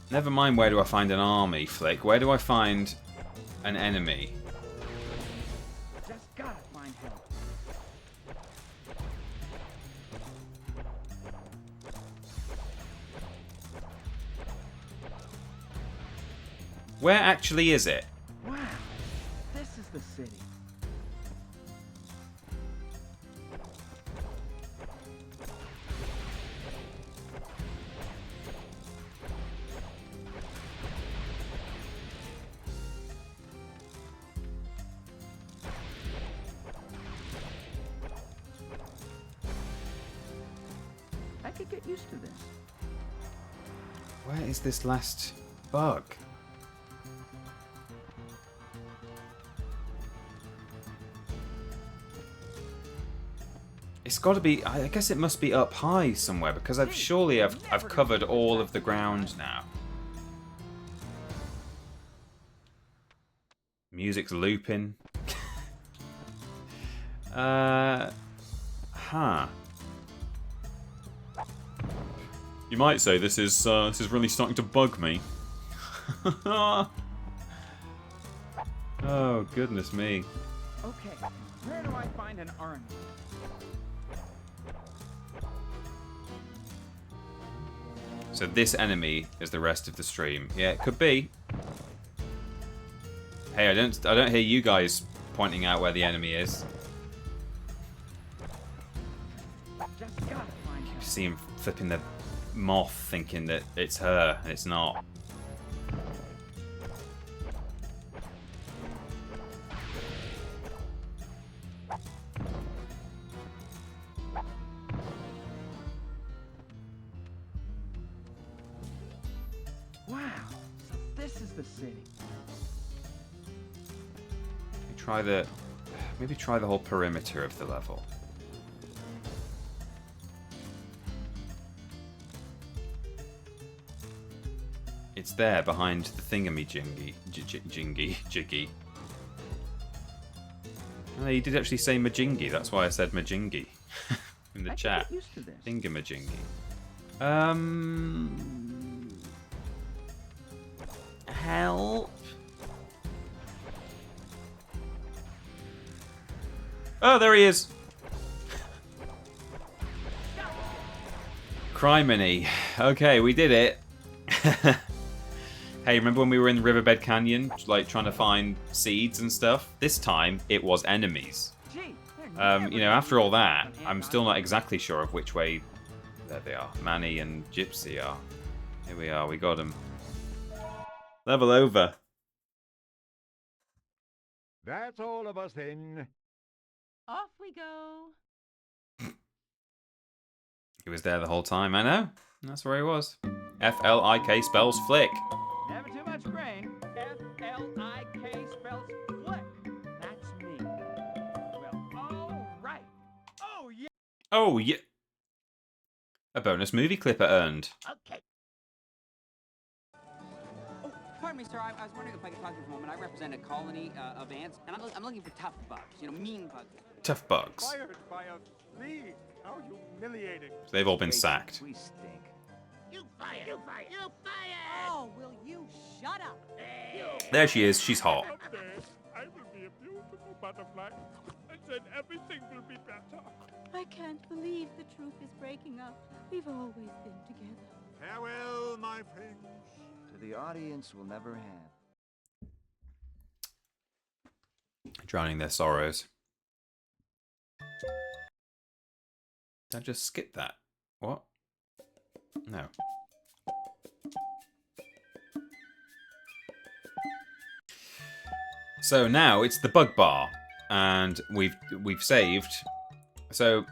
[SPEAKER 5] Never mind where do I find an army, Flick. Where do I find an enemy?
[SPEAKER 4] Just gotta find help.
[SPEAKER 5] Where actually is it?
[SPEAKER 4] Wow, this is the city. could get used to this.
[SPEAKER 5] Where is this last bug? It's got to be. I guess it must be up high somewhere because I've covered all of the ground now. Music's looping. You might say this is really starting to bug me. Oh goodness me.
[SPEAKER 4] Okay, where do I find an army?
[SPEAKER 5] So this enemy is the rest of the stream. Yeah, it could be. Hey, I don't hear you guys pointing out where the enemy is. You see him flipping the moth, thinking that it's her, and it's not.
[SPEAKER 4] Wow, so this is the city.
[SPEAKER 5] Maybe try the whole perimeter of the level. It's there behind the thingamajiggy. Jiggy. Oh, you did actually say majingy. That's why I said majingy in the chat. Thingamajiggy. Help. Oh, there he is. Criminy. Okay, we did it. Hey, remember when we were in the Riverbed Canyon, like trying to find seeds and stuff? This time, it was enemies. You know, after all that, I'm still not exactly sure of which way... There they are. Manny and Gypsy are. Here we are, we got them. Level over.
[SPEAKER 8] That's all of us then.
[SPEAKER 12] Off we go.
[SPEAKER 5] He was there the whole time, I know. That's where he was. F-L-I-K spells flick.
[SPEAKER 4] Never too much grain. F-L-I-K spells flick. That's me. Well, all right. Oh, yeah.
[SPEAKER 5] Oh, yeah. A bonus movie clipper earned.
[SPEAKER 4] Okay.
[SPEAKER 13] Oh, pardon me, sir. I was wondering if I could talk to you for a moment. I represent a colony of ants, and I'm looking for tough bugs. You know, mean bugs.
[SPEAKER 5] Tough bugs.
[SPEAKER 8] Fired by a flea. How humiliating.
[SPEAKER 5] So they've all been sacked.
[SPEAKER 8] We stink.
[SPEAKER 9] You fired! You fired! You fired! Oh, will you shut up?
[SPEAKER 5] There she is. She's hot.
[SPEAKER 8] Someday, I will be a beautiful butterfly, and then everything will be better.
[SPEAKER 14] I can't believe the truth is breaking up. We've always been together.
[SPEAKER 6] Farewell, my friends.
[SPEAKER 11] To the audience will never have.
[SPEAKER 5] Drowning their sorrows. Did I just skip that? What? No. So now it's the bug bar, and we've saved. So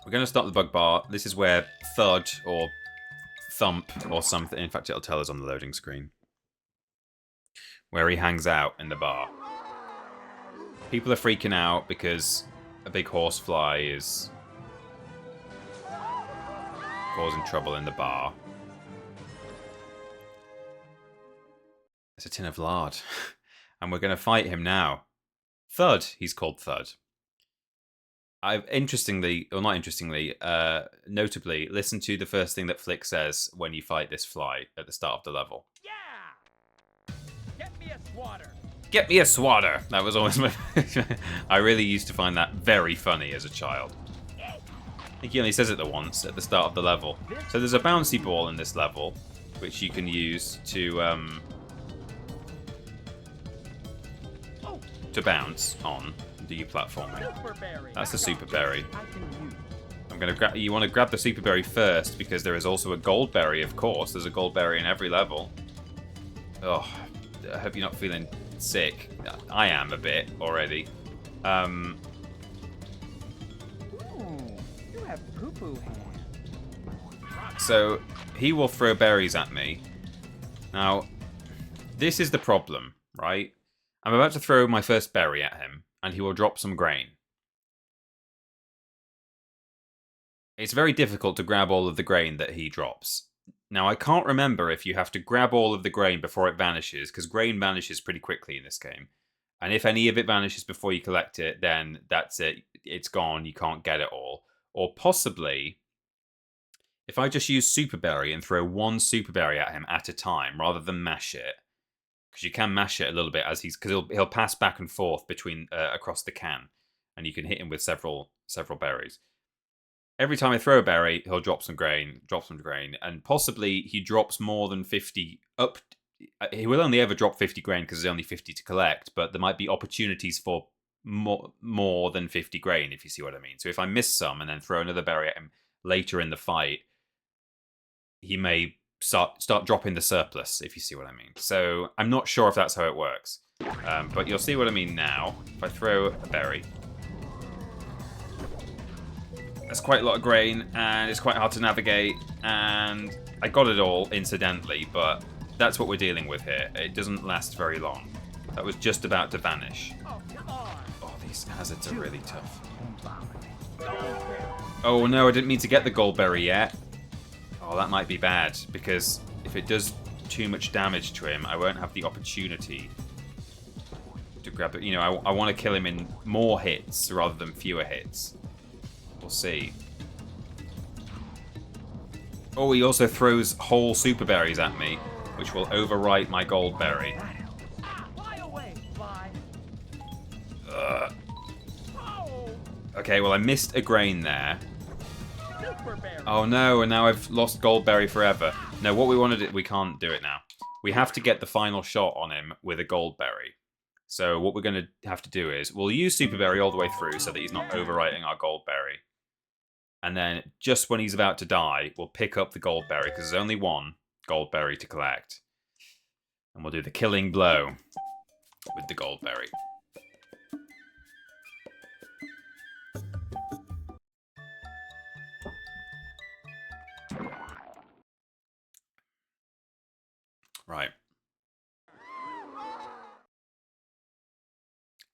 [SPEAKER 5] we're going to start the bug bar. This is where Thud or Thump or something. In fact, it'll tell us on the loading screen where he hangs out in the bar. People are freaking out because a big horsefly is causing trouble in the bar. It's a tin of lard. And we're going to fight him now. Thud. He's called Thud. Interestingly, or not interestingly, notably, listen to the first thing that Flick says when you fight this fly at the start of the level.
[SPEAKER 4] Yeah! Get me a swatter.
[SPEAKER 5] Get me a swatter. That was always my... I really used to find that very funny as a child. I think he only says it the once at the start of the level. So there's a bouncy ball in this level, which you can use to bounce on. Do you platforming? That's the super berry. I'm gonna grab. You want to grab the super berry first because there is also a gold berry. Of course, there's a gold berry in every level. Oh, I hope you're not feeling sick. I am a bit already.
[SPEAKER 4] Ooh, you have poo-poo hands.
[SPEAKER 5] So he will throw berries at me. Now, this is the problem, right? I'm about to throw my first berry at him, and he will drop some grain. It's very difficult to grab all of the grain that he drops. Now, I can't remember if you have to grab all of the grain before it vanishes, because grain vanishes pretty quickly in this game. And if any of it vanishes before you collect it, then that's it. It's gone. You can't get it all. Or possibly, if I just use Super Berry and throw one Super Berry at him at a time, rather than mash it, because you can mash it a little bit as because he'll pass back and forth between across the can, and you can hit him with several berries. Every time I throw a berry, he'll drop some grain, and possibly he drops more than 50 up. He will only ever drop 50 grain because there's only 50 to collect, but there might be opportunities for more than 50 grain, if you see what I mean. So if I miss some and then throw another berry at him later in the fight, he may start dropping the surplus, if you see what I mean. So I'm not sure if that's how it works, but you'll see what I mean now. If I throw a berry, that's quite a lot of grain, and it's quite hard to navigate, and I got it all incidentally, but that's what we're dealing with here. It doesn't last very long. That was just about to vanish. Oh, these hazards are really tough. Oh no, I didn't mean to get the gold berry yet. Oh, that might be bad, because if it does too much damage to him, I won't have the opportunity to grab it. You know, I want to kill him in more hits rather than fewer hits. We'll see. Oh, he also throws whole super berries at me, which will overwrite my gold berry. Okay, well I missed a grain there. Oh no, and now I've lost gold berry forever. No, what we want to do, we can't do it now. We have to get the final shot on him with a gold berry. So what we're going to have to do is, we'll use super berry all the way through so that he's not overwriting our gold berry. And then, just when he's about to die, we'll pick up the gold berry, because there's only one gold berry to collect. And we'll do the killing blow with the gold berry. Right.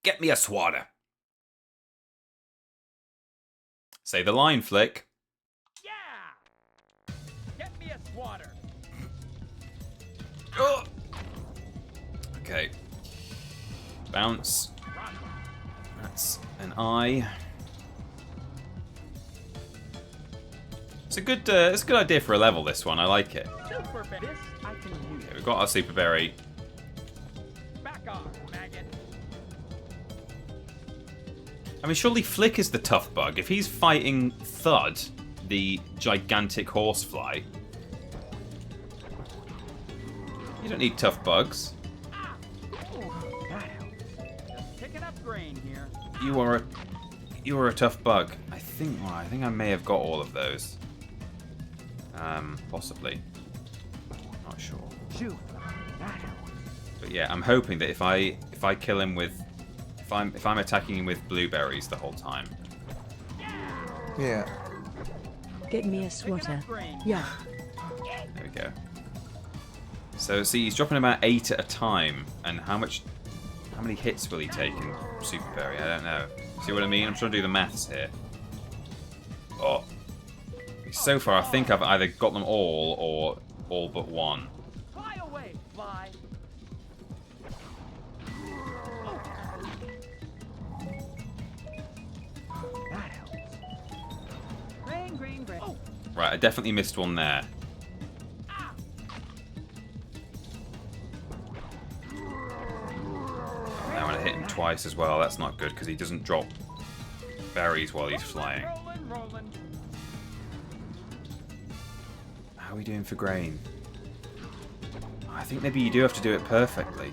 [SPEAKER 5] Get me a swatter. Say the line, Flick.
[SPEAKER 4] Yeah! Get me a swatter.
[SPEAKER 5] Oh. Okay. Bounce. That's an eye. It's a good idea for a level, this one. I like it.
[SPEAKER 4] Super berry. This I can use.
[SPEAKER 5] Okay, we've got our super berry.
[SPEAKER 4] Back off, maggot.
[SPEAKER 5] I mean, surely Flick is the tough bug. If he's fighting Thud, the gigantic horsefly, you don't need tough bugs.
[SPEAKER 4] Picking up grain here.
[SPEAKER 5] You are a tough bug. I think I may have got all of those. Possibly. Not sure. But yeah, I'm hoping that if I kill him with if I'm attacking him with blueberries the whole time.
[SPEAKER 11] Yeah.
[SPEAKER 2] Get me a swatter. Yeah.
[SPEAKER 5] There we go. So see, he's dropping about 8 at a time, and how many hits will he take in Super Berry? I don't know. See what I mean? I'm trying to do the maths here. Oh. So far, I think I've either got them all or all but one.
[SPEAKER 4] Fly away, fly. That helps. Grain. Oh.
[SPEAKER 5] Right, I definitely missed one there. Now I hit him twice as well. That's not good because he doesn't drop berries while he's flying.
[SPEAKER 4] Rolling.
[SPEAKER 5] How are we doing for grain? I think maybe you do have to do it perfectly.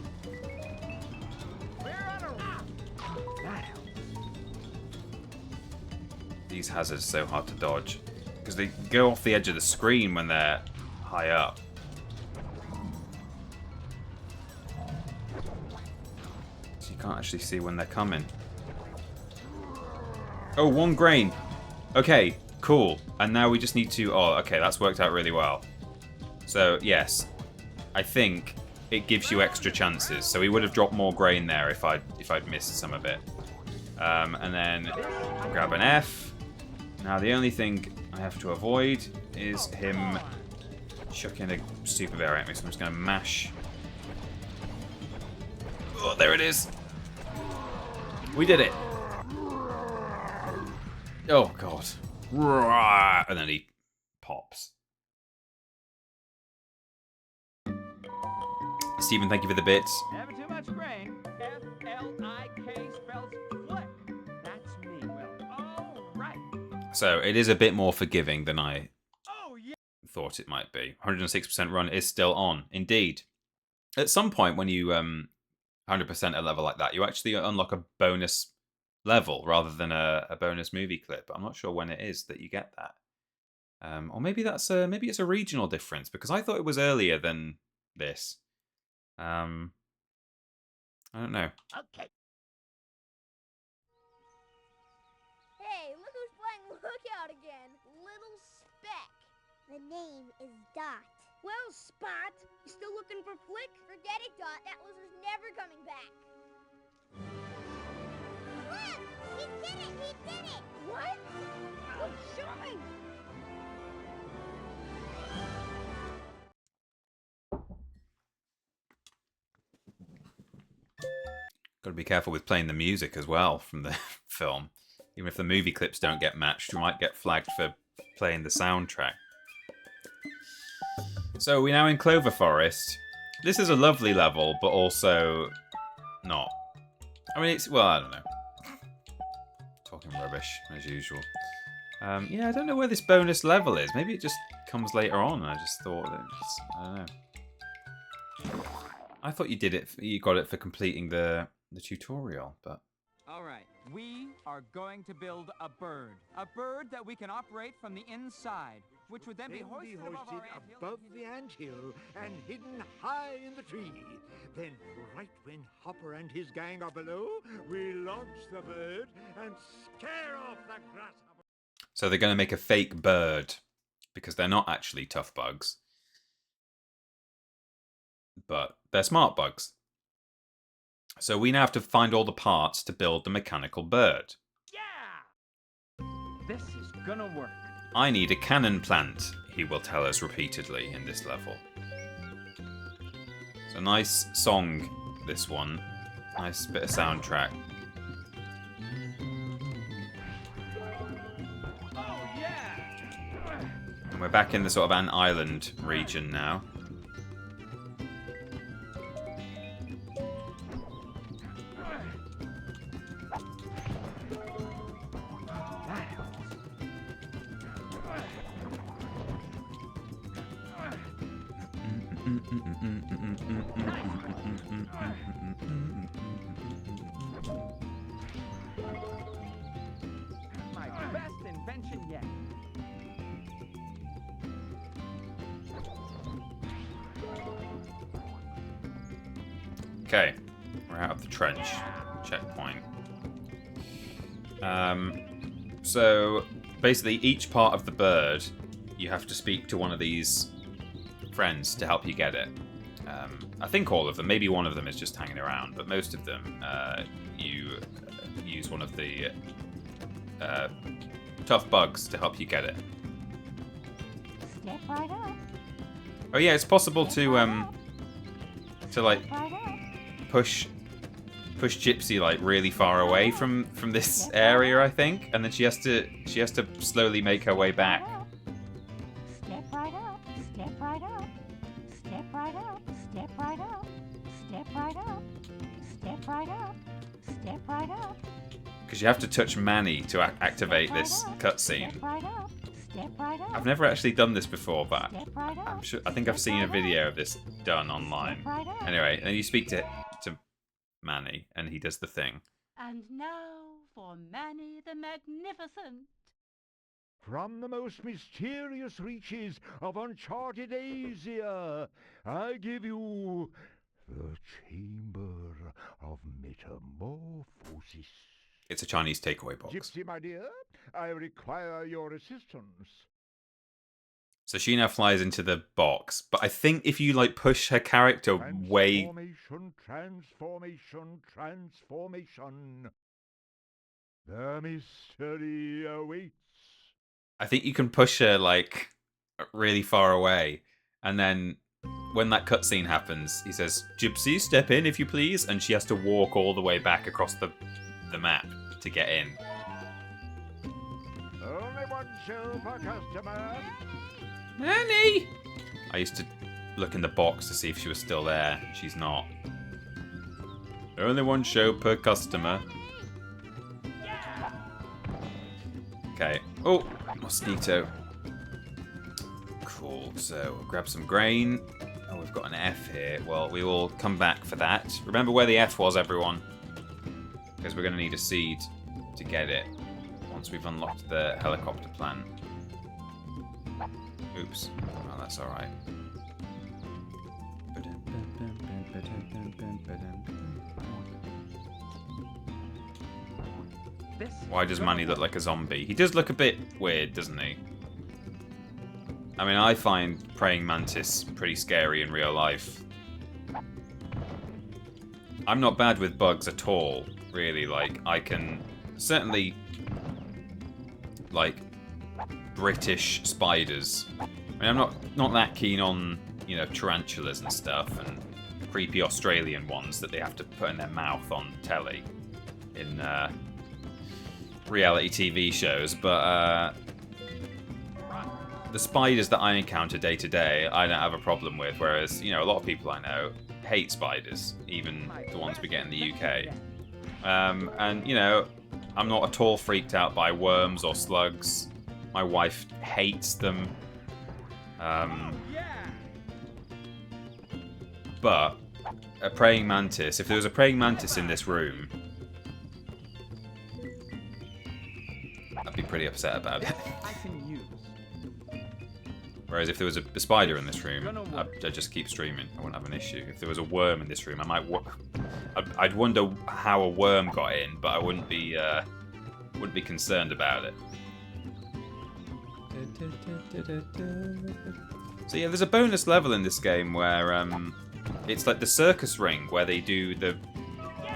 [SPEAKER 5] These hazards are so hard to dodge because they go off the edge of the screen when they're high up. So you can't actually see when they're coming. Oh, one grain. Okay, Cool. And now we just need to... Oh, okay, that's worked out really well. So, yes. I think it gives you extra chances. So we would have dropped more grain there if I'd missed some of it. And then grab an F. Now, the only thing I have to avoid is him chucking a super bear at me. So I'm just going to mash... Oh, there it is. We did it. Oh, God. And then he pops. Stephen, thank you for the bits.
[SPEAKER 4] Never too much grain. F-L-I-K spells flick. That's me. Well, all right.
[SPEAKER 5] So it is a bit more forgiving than I thought it might be. 106% run is still on. Indeed. At some point when you 100% a level like that, you actually unlock a bonus level rather than a bonus movie clip. I'm not sure when it is that you get that. Or maybe maybe it's a regional difference, because I thought it was earlier than this. I don't know.
[SPEAKER 15] Okay. Hey, look who's playing Lookout again. Little Speck. The name is Dot. Well, Spot, you still looking for Flick? Forget it, Dot. That loser's never coming back. Look! He did it! He did it! What? Oh, show me!
[SPEAKER 5] Got to be careful with playing the music as well from the film. Even if the movie clips don't get matched, we might get flagged for playing the soundtrack. So we're now in Clover Forest. This is a lovely level, but also not. I mean, it's... Well, I don't know. Talking rubbish, as usual. Yeah, I don't know where this bonus level is. Maybe it just comes later on. I just thought that... I don't know. I thought you did it... You got it for completing the tutorial, but...
[SPEAKER 16] All right, we are going to build a bird. A bird that we can operate from the inside, which would then be hoisted
[SPEAKER 8] above the anthill and hidden high in the tree. Then, right when Hopper and his gang are below, we launch the bird and scare off the grasshopper.
[SPEAKER 5] So they're going to make a fake bird, because they're not actually tough bugs. But they're smart bugs. So we now have to find all the parts to build the mechanical bird.
[SPEAKER 4] Yeah! This is gonna work.
[SPEAKER 5] I need a cannon plant, he will tell us repeatedly in this level. It's a nice song, this one. Nice bit of soundtrack.
[SPEAKER 4] Oh, yeah!
[SPEAKER 5] And we're back in the sort of an island region now.
[SPEAKER 4] My best invention yet.
[SPEAKER 5] Okay, we're out of the trench checkpoint. So basically each part of the bird, you have to speak to one of these friends to help you get it. I think all of them, maybe one of them is just hanging around, but most of them you use one of the tough bugs to help you get it.
[SPEAKER 9] Step right up.
[SPEAKER 5] Oh yeah, it's possible to like push Gypsy like really far away from this area, I think, and then she has to slowly make her way back.
[SPEAKER 9] Step right up. Step right up. Step right up. Step right up. Step right up. Step right up. Step right up.
[SPEAKER 5] Because you have to touch Manny to activate this cutscene.
[SPEAKER 9] Step right up. Step right up.
[SPEAKER 5] I've never actually done this before, but
[SPEAKER 9] Step right up.
[SPEAKER 5] I'm sure, I think I've seen a video of this done online.
[SPEAKER 9] Right up.
[SPEAKER 5] Anyway, and then you speak to Manny, and he does the thing.
[SPEAKER 12] And now for Manny the Magnificent.
[SPEAKER 8] From the most mysterious reaches of uncharted Asia, I give you the Chamber of Metamorphosis.
[SPEAKER 5] It's a Chinese takeaway box.
[SPEAKER 8] Gypsy, my dear, I require your assistance.
[SPEAKER 5] So she now flies into the box, but I think if you like push her character way...
[SPEAKER 8] Transformation. The mystery awaits.
[SPEAKER 5] I think you can push her like really far away, and then when that cutscene happens, he says, "Gypsy, step in if you please," and she has to walk all the way back across the map to get in.
[SPEAKER 8] Only one show per customer.
[SPEAKER 5] Nanny! I used to look in the box to see if she was still there. She's not. Only one show per customer. Okay. Oh, mosquito. Cool. So, we'll grab some grain. Oh, we've got an F here. Well, we will come back for that. Remember where the F was, everyone. Because we're going to need a seed to get it once we've unlocked the helicopter plan. Oops. Oh, that's alright. Why does Manny look like a zombie? He does look a bit weird, doesn't he? I mean, I find praying mantis pretty scary in real life. I'm not bad with bugs at all, really. Like, I can certainly, like, British spiders. I mean, I'm not that keen on, you know, tarantulas and stuff, and creepy Australian ones that they have to put in their mouth on telly in reality TV shows, but the spiders that I encounter day to day, I don't have a problem with, whereas, you know, a lot of people I know hate spiders, even the ones we get in the UK. And, you know, I'm not at all freaked out by worms or slugs. My wife hates them. But a praying mantis, if there was a praying mantis in this room, I'd be pretty upset about it. Whereas if there was a spider in this room, I'd just keep streaming. I wouldn't have an issue. If there was a worm in this room, I'd wonder how a worm got in, but I wouldn't be concerned about it. So yeah, there's a bonus level in this game where it's like the circus ring where they do their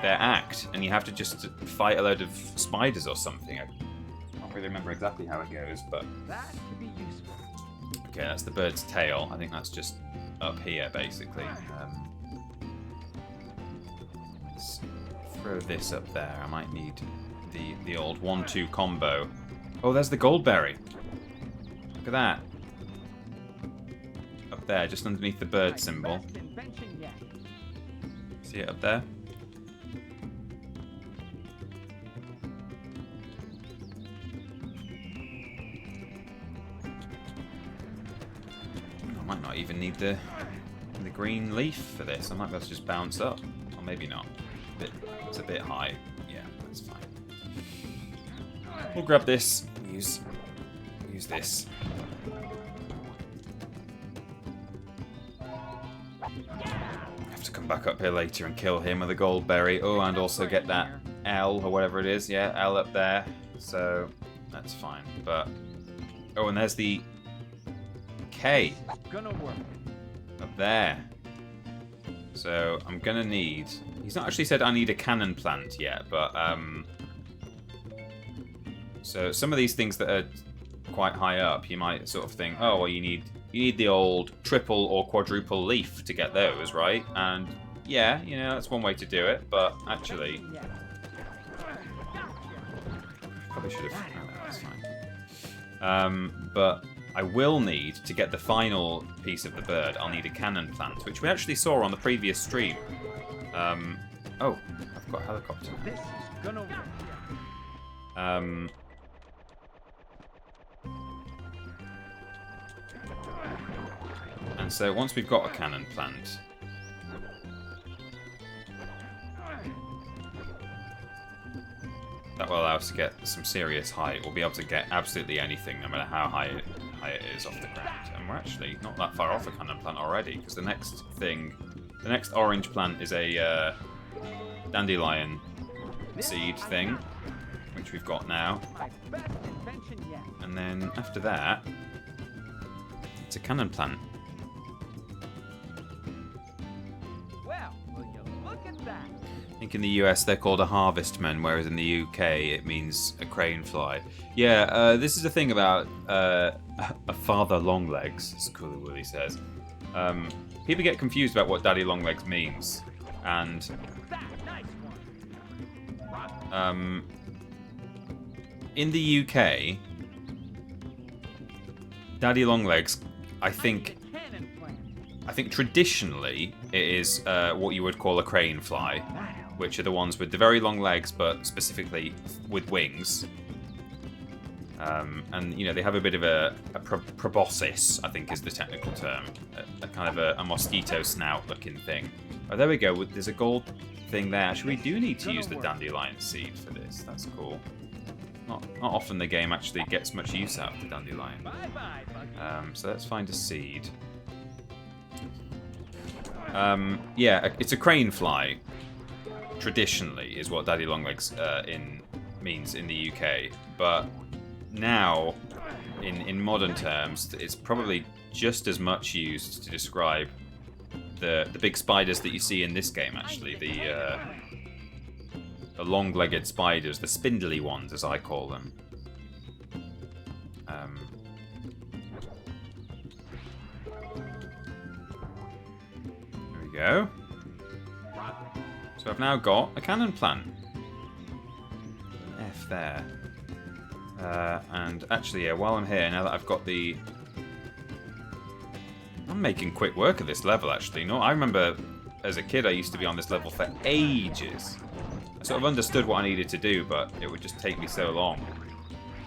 [SPEAKER 5] act, and you have to just fight a load of spiders or something. I can't really remember exactly how it goes, but
[SPEAKER 8] That could be useful.
[SPEAKER 5] okay, that's the bird's tail. I think that's just up here, basically. Let's throw this up there. I might need the old 1-2 combo. Oh, there's the goldberry. Look at that. Up there, just underneath the bird symbol. See it up there? I might not even need the green leaf for this. I might be able to just bounce up. Or maybe not. It's a bit high. Yeah, that's fine. We'll grab this. Use this. Have to come back up here later and kill him with a goldberry. Oh, and also get that L or whatever it is. Yeah, L up there. So that's fine. But oh, and there's the K up there. So I'm gonna need. He's not actually said I need a cannon plant yet, but so some of these things that are quite high up, you might sort of think, oh well, you need the old triple or quadruple leaf to get those, right? And yeah, you know, that's one way to do it, but actually probably should have. Oh, no, that's fine. But I will need, to get the final piece of the bird, I'll need a cannon plant, which we actually saw on the previous stream. Oh, I've got a helicopter.
[SPEAKER 8] This is gonna work.
[SPEAKER 5] And so once we've got a cannon plant, that will allow us to get some serious height. We'll be able to get absolutely anything, no matter how high it is off the ground. And we're actually not that far off a cannon plant already, because the next orange plant is a dandelion seed thing. which we've got now.
[SPEAKER 4] My best invention yet.
[SPEAKER 5] And then after that, it's a cannon plant.
[SPEAKER 4] Well, will you look at that?
[SPEAKER 5] I think in the US they're called a harvestman, whereas in the UK it means a crane fly. Yeah, this is the thing about a father longlegs, as Cooler Willy says. People get confused about what daddy longlegs means, and in the UK, daddy longlegs, I think traditionally it is what you would call a crane fly, which are the ones with the very long legs, but specifically with wings. And you know, they have a bit of a proboscis, I think is the technical term, a kind of a mosquito snout looking thing. Oh, there we go. There's a gold thing there. Actually, we do need to use the dandelion seed for this. That's cool. Not often the game actually gets much use out of the dandelion. So let's find a seed. Yeah, it's a crane fly. Traditionally, is what daddy longlegs means in the UK, but now, in modern terms, it's probably just as much used to describe the big spiders that you see in this game. Actually, the long-legged spiders, the spindly ones, as I call them. There we go. So I've now got a cannon plant. An F there. And actually, yeah, while I'm here, now that I've got the... I'm making quick work of this level, actually. No, I remember as a kid I used to be on this level for ages. I sort of understood what I needed to do, but it would just take me so long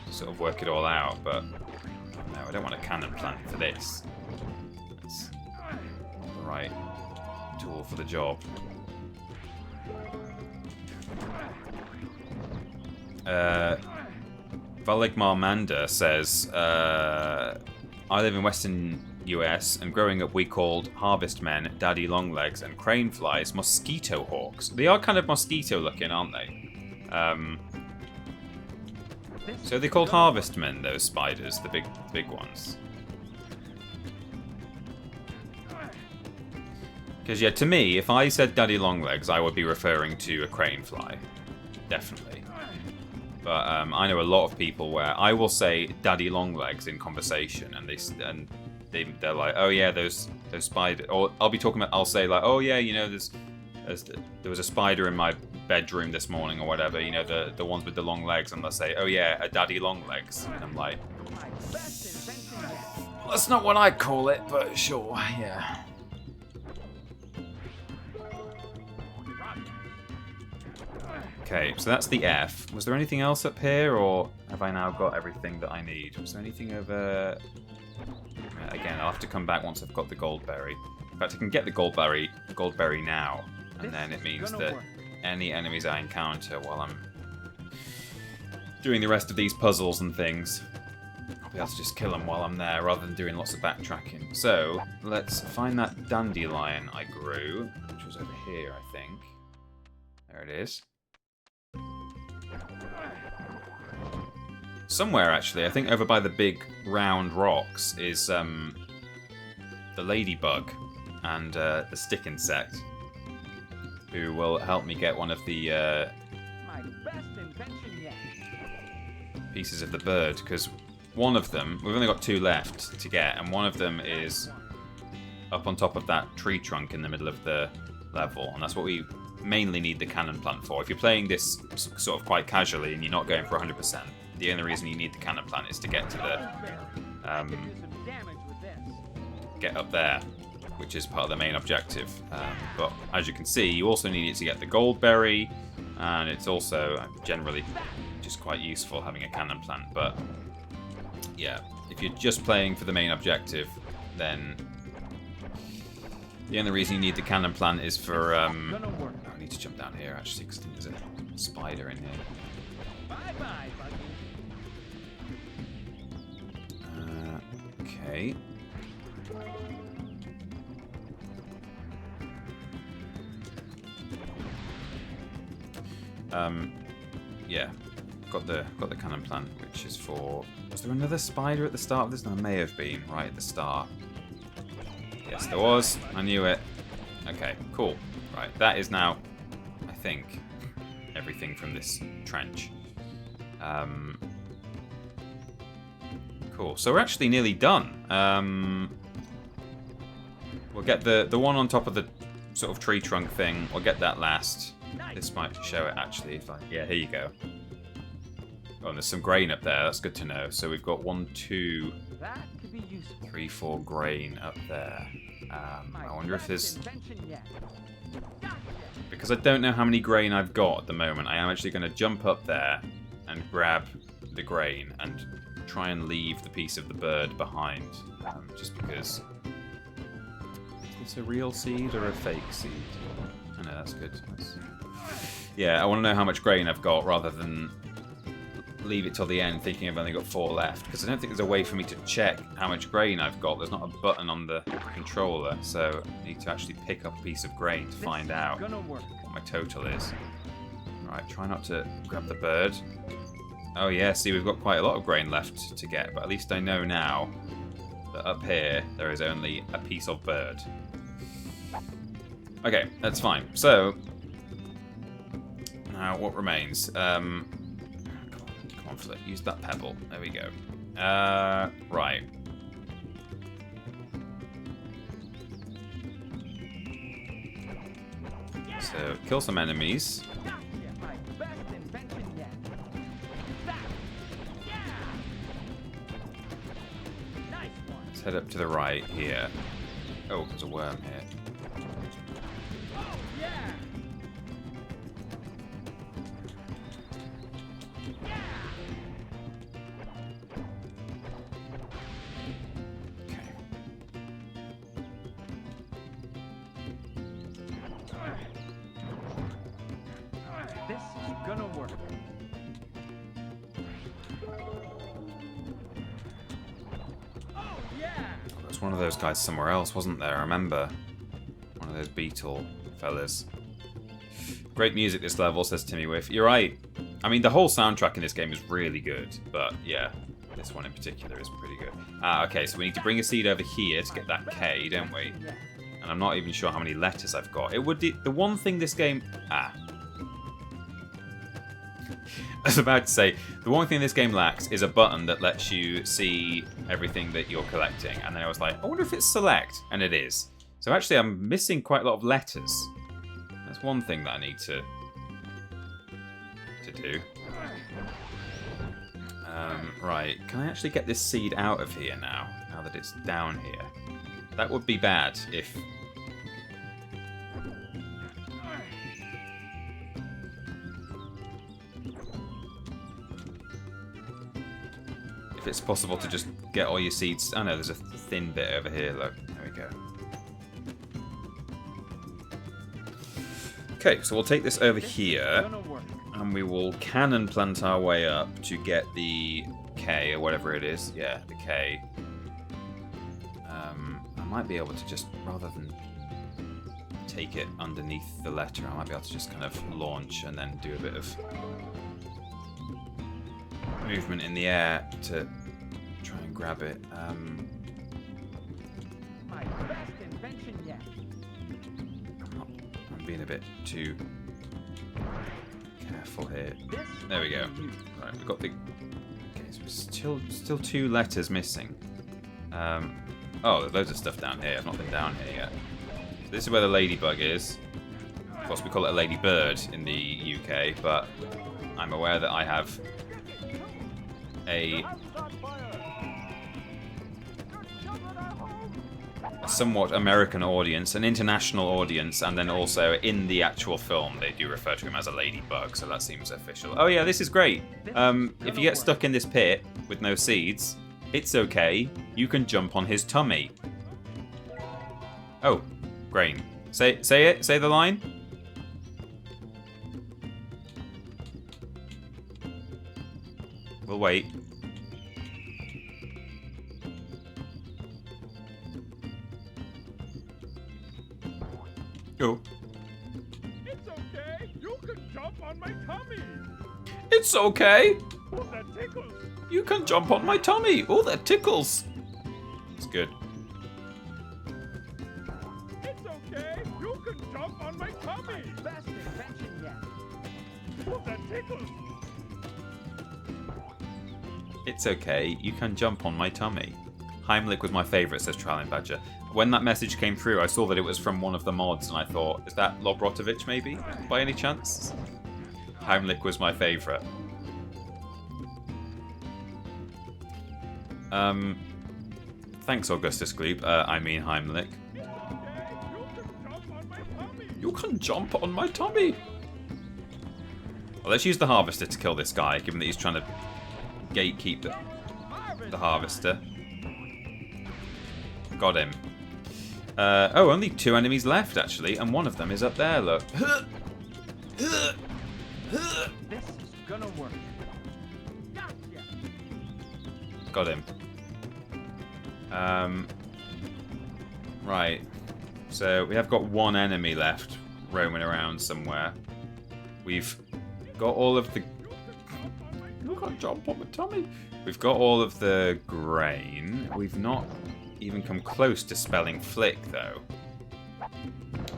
[SPEAKER 5] to sort of work it all out. But no, I don't want a cannon plant for this. That's not the right tool for the job. Valigmar Manda says, I live in Western US, and growing up we called harvestmen, daddy longlegs, and crane flies mosquito hawks. They are kind of mosquito looking, aren't they? So they're called harvestmen, those spiders, the big ones. Because yeah, to me, if I said daddy longlegs, I would be referring to a crane fly. Definitely. But I know a lot of people where I will say daddy longlegs in conversation, and they're like, oh yeah, those spiders. Or I'll say like, oh yeah, you know, there was a spider in my bedroom this morning or whatever. You know, the ones with the long legs, and they'll say, oh yeah, a daddy longlegs, and I'm like, well, that's not what I'd call it, but sure, yeah. Okay, so that's the F. Was there anything else up here, or have I now got everything that I need? Was there anything over... Again, I'll have to come back once I've got the goldberry. In fact, I can get the goldberry now, and then it means that any enemies I encounter while I'm doing the rest of these puzzles and things, I'll be able to just kill them while I'm there, rather than doing lots of backtracking. So, let's find that dandelion I grew, which was over here, I think. There it is. Somewhere, actually, I think over by the big round rocks is the ladybug and the stick insect, who will help me get one of the
[SPEAKER 4] My best invention yet.
[SPEAKER 5] pieces of the bird, because one of them, we've only got 2 left to get, and one of them is up on top of that tree trunk in the middle of the level, and that's what we mainly need the cannon plant for. If you're playing this sort of quite casually and you're not going for 100%, the only reason you need the cannon plant is to get to the get up there, which is part of the main objective. But as you can see, you also need it to get the goldberry, and it's also generally just quite useful having a cannon plant. But yeah, if you're just playing for the main objective, then the only reason you need the cannon plant is for I need to jump down here actually, because I think there's a spider in here. Okay. Yeah. got the cannon plant, which is for... Was there another spider at the start of this? There may have been right at the start. Yes, there was. I knew it. Okay, cool. Right, that is now, I think, everything from this trench. Cool. So we're actually nearly done. We'll get the one on top of the sort of tree trunk thing. We'll get that last. This might show it actually. If I... Yeah, here you go. Oh, and there's some grain up there. That's good to know. So we've got 1, 2, 3, 4 grain up there. I wonder if there's... Because I don't know how many grain I've got at the moment, I am actually going to jump up there and grab the grain and try and leave the piece of the bird behind. Just because... Is this a real seed or a fake seed? Oh no, that's good. Yeah, I want to know how much grain I've got rather than leave it till the end thinking I've only got 4 left, because I don't think there's a way for me to check how much grain I've got. There's not a button on the controller, so I need to actually pick up a piece of grain to find out what my total is. Right, try not to grab the bird. Oh yeah, see, we've got quite a lot of grain left to get, but at least I know now that up here there is only a piece of bird. Okay, that's fine. So, now what remains? Come on, Flip, use that pebble. There we go. Right. So, kill some enemies. Let's head up to the right here. Oh, there's a worm here. One of those guys somewhere else, wasn't there? I remember. One of those beetle fellas. Great music this level, says Timmy Whiff. You're right. I mean, the whole soundtrack in this game is really good, but yeah, this one in particular is pretty good. Okay, so we need to bring a seed over here to get that K, don't we? And I'm not even sure how many letters I've got. It would... The one thing this game... I was about to say, the one thing this game lacks is a button that lets you see everything that you're collecting. And then I was like, I wonder if it's select. And it is. So actually, I'm missing quite a lot of letters. That's one thing that I need to do. Right, can I actually get this seed out of here now that it's down here? That would be bad if... If it's possible to just get all your seeds... Oh no, there's a thin bit over here, look. There we go. Okay, so we'll take this over here, and we will cannon plant our way up to get the K, or whatever it is. Yeah, the K. I might be able to just, rather than take it underneath the letter, I might be able to just kind of launch and then do a bit of movement in the air to try and grab it.
[SPEAKER 4] My best invention yet.
[SPEAKER 5] I'm being a bit too careful here. There we go. Right, we've got the... Okay, so still 2 letters missing. Oh, there's loads of stuff down here. I've not been down here yet. So this is where the ladybug is. Of course, we call it a ladybird in the UK, but I'm aware that I have a somewhat American audience, an international audience, and then also in the actual film they do refer to him as a ladybug, so that seems official. Oh yeah, this is great. If you get stuck in this pit with no seeds, it's okay. You can jump on his tummy. Oh, grain. Say it. Say the line. We'll wait. Go.
[SPEAKER 8] It's okay. You can jump on my tummy.
[SPEAKER 5] It's okay.
[SPEAKER 8] Oh, that tickles.
[SPEAKER 5] You can jump on my tummy. Oh, that tickles. It's good.
[SPEAKER 8] It's okay. You can jump on my tummy.
[SPEAKER 4] Best invention yet.
[SPEAKER 8] Oh, that tickles.
[SPEAKER 5] It's okay. You can jump on my tummy. Heimlich was my favourite, says Trailing Badger. When that message came through, I saw that it was from one of the mods, and I thought, is that Lobrotovich maybe? By any chance? Heimlich was my favourite. Thanks, Augustus Glebe. I mean Heimlich. You can jump on my tummy. Well, let's use the harvester to kill this guy, given that he's trying to gatekeep the harvester. Got him. Oh, only 2 enemies left, actually, and one of them is up there, look.
[SPEAKER 4] This is gonna work. Gotcha.
[SPEAKER 5] Got him. Right. So, we have got 1 enemy left roaming around somewhere. We've got all of the... You can't jump on my tummy. We've got all of the grain. We've not even come close to spelling flick, though.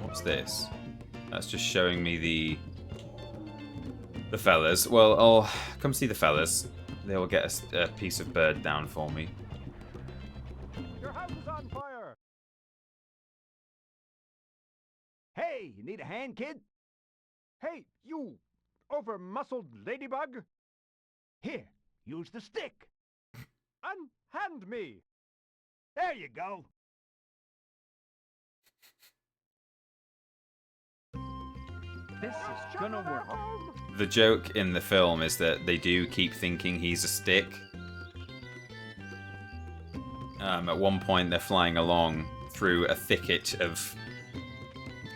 [SPEAKER 5] What's this? That's just showing me the fellas. Well, I'll come see the fellas. They'll get a piece of bird down for me.
[SPEAKER 7] Your house is on fire!
[SPEAKER 8] Hey, you need a hand, kid?
[SPEAKER 7] Hey, you over-muscled ladybug!
[SPEAKER 8] Here, use the stick.
[SPEAKER 7] Unhand me!
[SPEAKER 8] There you go.
[SPEAKER 4] This is gonna work.
[SPEAKER 5] The joke in the film is that they do keep thinking he's a stick. At one point, they're flying along through a thicket of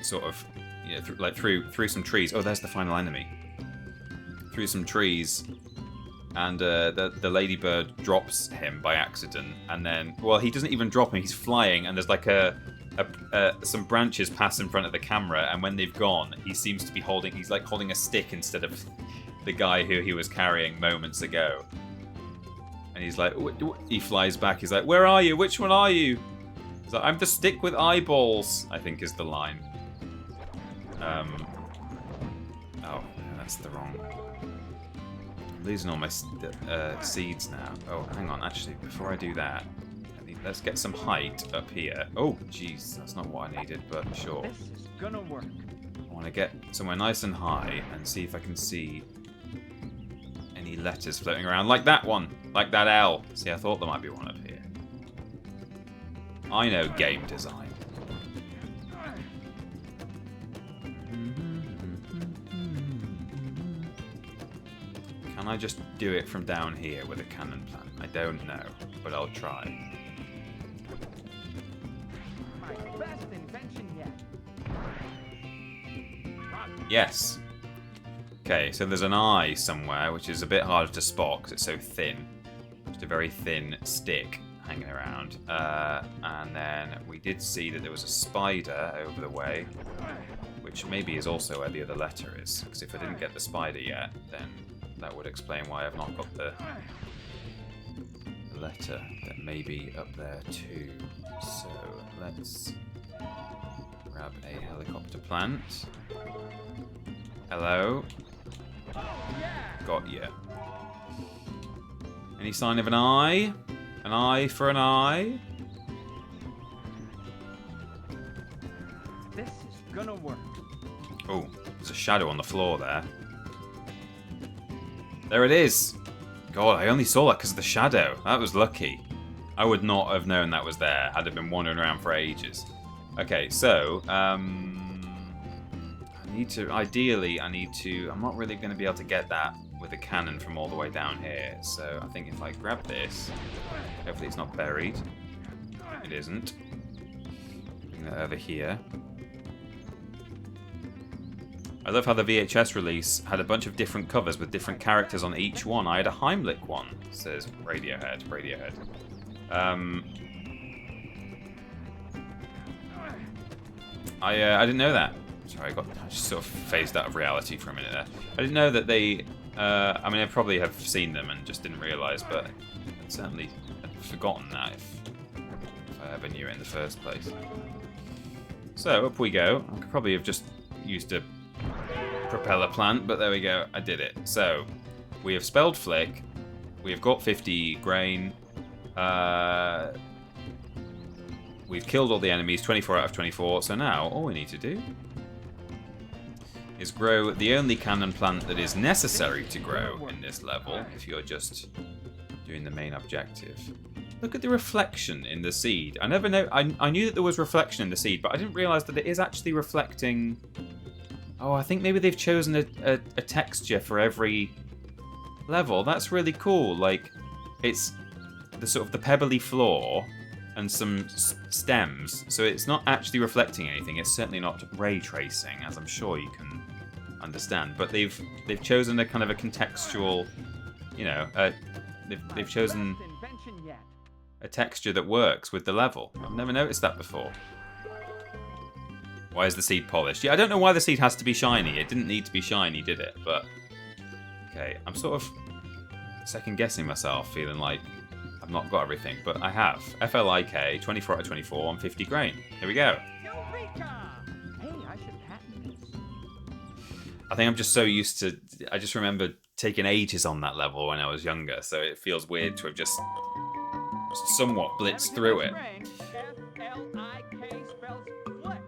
[SPEAKER 5] sort of, you know, through some trees. Oh, there's the final enemy. Through some trees, and the ladybird drops him by accident, and then, well, he doesn't even drop him. He's flying, and there's like some branches pass in front of the camera, and when they've gone, he seems to be holding. He's like holding a stick instead of the guy who he was carrying moments ago. And he's like, he flies back. He's like, "Where are you? Which one are you?" He's like, "I'm the stick with eyeballs," I think is the line. Oh, that's the wrong. I'm losing all my seeds now. Oh, hang on. Actually, before I do that, let's get some height up here. Oh, jeez, that's not what I needed, but sure.
[SPEAKER 4] This is gonna work.
[SPEAKER 5] I want to get somewhere nice and high and see if I can see any letters floating around, like that one, like that L. See, I thought there might be one up here. I know game design. Can I just do it from down here with a cannon plant? I don't know, but I'll try.
[SPEAKER 4] My best invention yet.
[SPEAKER 5] Yes. Okay, so there's an eye somewhere, which is a bit harder to spot because it's so thin. Just a very thin stick hanging around. And then we did see that there was a spider over the way, which maybe is also where the other letter is. Because if I didn't get the spider yet, then that would explain why I've not got the letter that may be up there too. So let's grab a helicopter plant. Hello. Got you. Any sign of an eye? An eye for an eye?
[SPEAKER 4] This is gonna work.
[SPEAKER 5] Oh, there's a shadow on the floor there. There it is. God, I only saw that because of the shadow. That was lucky. I would not have known that was there had it been wandering around for ages. Okay, so, ideally, I'm not really going to be able to get that with a cannon from all the way down here. So I think if I grab this, hopefully it's not buried. It isn't. Bring that over here. I love how the VHS release had a bunch of different covers with different characters on each one. I had a Heimlich one, says Radiohead. I didn't know that. Sorry, I just sort of phased out of reality for a minute there. I didn't know that they I mean, I probably have seen them and just didn't realise, but I'd certainly forgotten that if I ever knew it in the first place. So, up we go. I could probably have just used a propeller plant, but there we go. I did it. So, we have spelled Flick. We have got 50 grain. We've killed all the enemies, 24 out of 24. So now, all we need to do is grow the only cannon plant that is necessary to grow in this level, if you're just doing the main objective. Look at the reflection in the seed. I never know. I knew that there was reflection in the seed, but I didn't realise that it is actually reflecting. Oh, I think maybe they've chosen a texture for every level. That's really cool. Like, it's the sort of the pebbly floor and some stems, so it's not actually reflecting anything. It's certainly not ray tracing, as I'm sure you can understand. But they've chosen a kind of a contextual, you know, they've chosen a texture that works with the level. I've never noticed that before. Why is the seed polished? Yeah, I don't know why the seed has to be shiny. It didn't need to be shiny, did it? But okay, I'm sort of second guessing myself, feeling like I've not got everything, but I have. FLIK, 24 out of 24 on 50 grain. Here we go. I think I'm just so used to... I just remember taking ages on that level when I was younger, so it feels weird to have just somewhat blitzed through it.
[SPEAKER 4] F-L-I-K spells flick.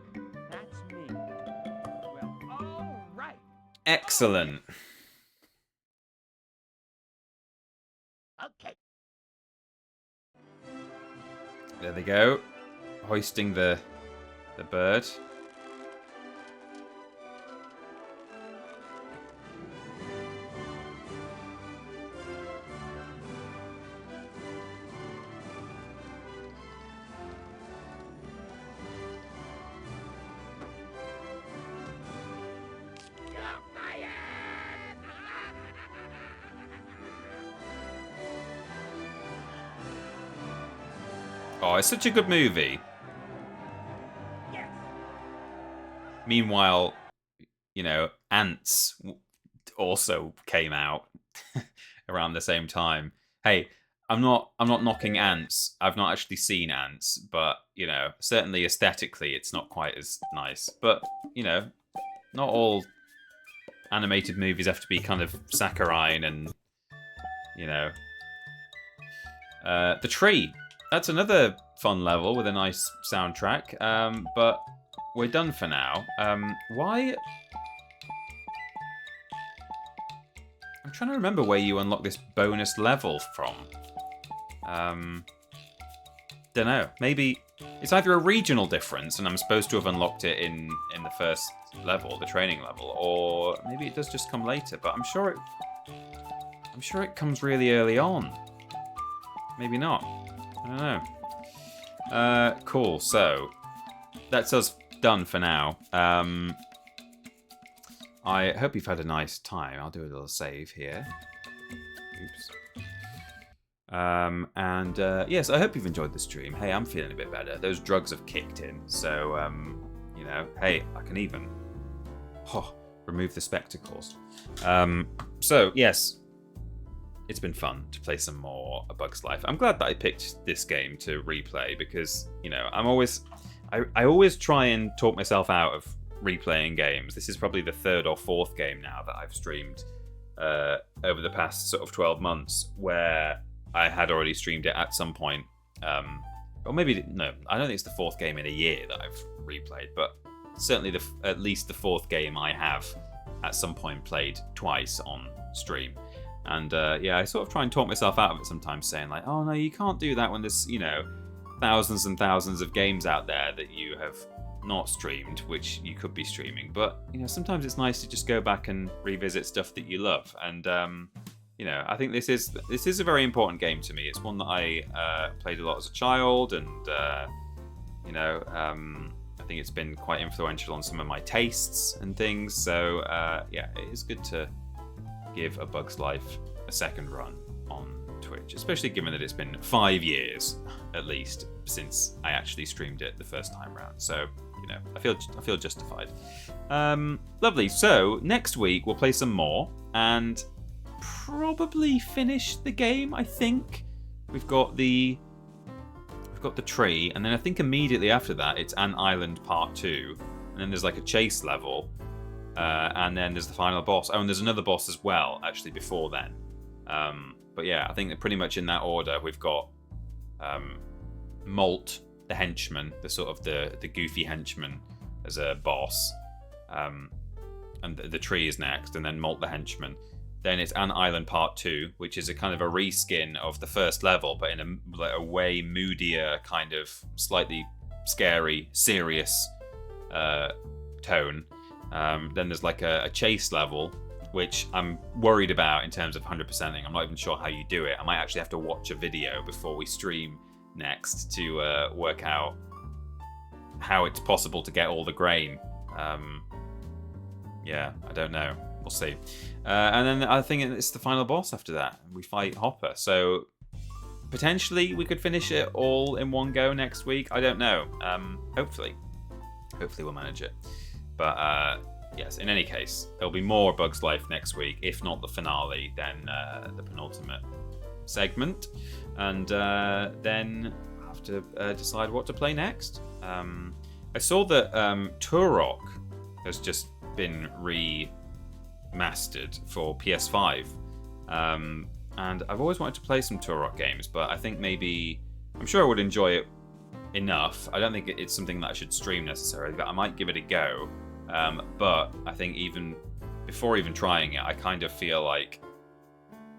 [SPEAKER 4] That's me. Well, all right.
[SPEAKER 5] Excellent.
[SPEAKER 4] Okay.
[SPEAKER 5] There they go. Hoisting the bird. Oh, it's such a good movie.
[SPEAKER 4] Yes.
[SPEAKER 5] Meanwhile, you know, Ants also came out around the same time. Hey, I'm not knocking Ants. I've not actually seen Ants, but you know, certainly aesthetically, it's not quite as nice. But you know, not all animated movies have to be kind of saccharine and you know. The Tree. That's another fun level with a nice soundtrack, but we're done for now. Why? I'm trying to remember where you unlock this bonus level from. Don't know. Maybe it's either a regional difference, and I'm supposed to have unlocked it in the first level, the training level, or maybe it does just come later. But I'm sure it comes really early on. Maybe not. I don't know. Cool. So that's us done for now. I hope you've had a nice time. I'll do a little save here. Oops. Yes, I hope you've enjoyed the stream. Hey, I'm feeling a bit better. Those drugs have kicked in. So, you know, hey, I can even remove the spectacles. So, yes. It's been fun to play some more A Bug's Life. I'm glad that I picked this game to replay because, you know, I always try and talk myself out of replaying games. This is probably the third or fourth game now that I've streamed over the past sort of 12 months where I had already streamed it at some point. Or maybe, no, I don't think it's the fourth game in a year that I've replayed, but certainly at least the fourth game I have at some point played twice on stream. And yeah, I sort of try and talk myself out of it sometimes, saying like, oh no, you can't do that when there's, you know, thousands and thousands of games out there that you have not streamed, which you could be streaming. But, you know, sometimes it's nice to just go back and revisit stuff that you love. And, you know, I think this is a very important game to me. It's one that I played a lot as a child, and, you know, I think it's been quite influential on some of my tastes and things. So, yeah, it is good to give A Bug's Life a second run on Twitch, especially given that it's been 5 years at least since I actually streamed it the first time round. So, you know, I feel justified. Lovely. So next week we'll play some more, and probably finish the game, I think. We've got the tree, and then I think immediately after that it's Ant Island Part 2, and then there's like a chase level, and then there's the final boss. Oh, and there's another boss as well, actually, before then. But yeah, I think that pretty much in that order we've got Molt, the henchman, the sort of the goofy henchman as a boss, and the tree is next, and then Molt the henchman. Then it's Ant Island Part 2, which is a kind of a reskin of the first level, but in a way moodier, kind of slightly scary, serious tone. Then there's like a chase level, which I'm worried about in terms of 100%ing. I'm not even sure how you do it. I might actually have to watch a video before we stream next to work out how it's possible to get all the grain. Yeah, I don't know. We'll see. And then I think it's the final boss after that. We fight Hopper. So potentially we could finish it all in one go next week. I don't know. Hopefully we'll manage it. But yes, in any case, there'll be more Bugs Life next week. If not the finale, then the penultimate segment. And then I'll have to decide what to play next. I saw that Turok has just been remastered for PS5. And I've always wanted to play some Turok games, but I think I'm sure I would enjoy it enough. I don't think it's something that I should stream necessarily, but I might give it a go. But I think even before even trying it, I kind of feel like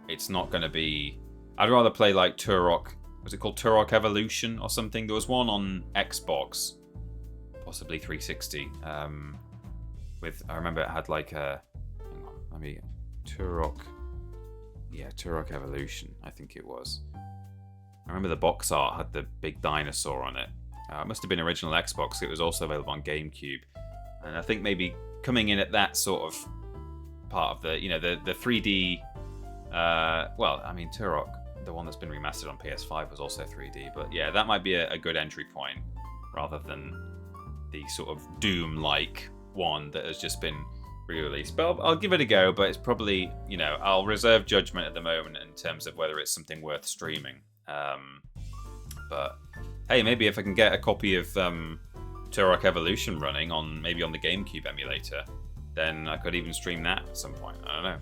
[SPEAKER 5] it's not going to be... I'd rather play like Turok... Was it called Turok Evolution or something? There was one on Xbox, possibly 360. I remember it had like a... Hang on, let me... Turok... Yeah, Turok Evolution, I think it was. I remember the box art had the big dinosaur on it. It must have been original Xbox. It was also available on GameCube. And I think maybe coming in at that sort of part of the 3D... well, I mean, Turok, the one that's been remastered on PS5 was also 3D. But yeah, that might be a good entry point rather than the sort of Doom-like one that has just been re-released. But I'll give it a go, but it's probably, I'll reserve judgment at the moment in terms of whether it's something worth streaming. But hey, maybe if I can get a copy of Turok Evolution running maybe on the GameCube emulator, then I could even stream that at some point. I don't know.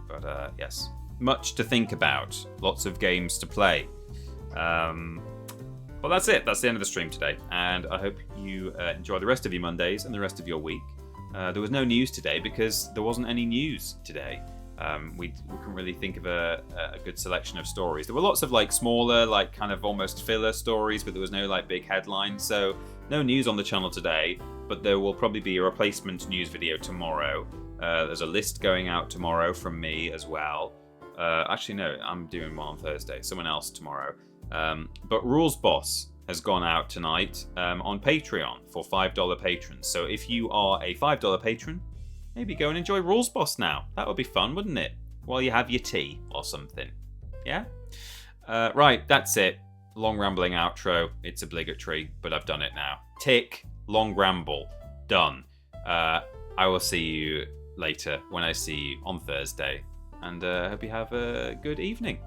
[SPEAKER 5] But yes, much to think about. Lots of games to play. Well, that's it. That's the end of the stream today. And I hope you enjoy the rest of your Mondays and the rest of your week. There was no news today because there wasn't any news today. We couldn't really think of a good selection of stories. There were lots of like smaller, like kind of almost filler stories, but there was no like big headlines. So no news on the channel today, but there will probably be a replacement news video tomorrow. There's a list going out tomorrow from me as well. Actually, no, I'm doing one on Thursday. Someone else tomorrow. But Rules Boss has gone out tonight on Patreon for $5 patrons. So if you are a $5 patron, maybe go and enjoy Rules Boss now. That would be fun, wouldn't it? While you have your tea or something. Yeah? Right, that's it. Long rambling outro. It's obligatory, but I've done it now. Tick, long ramble. Done. I will see you later when I see you on Thursday. And I hope you have a good evening.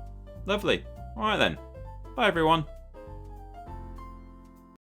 [SPEAKER 5] Lovely. All right then. Bye, everyone.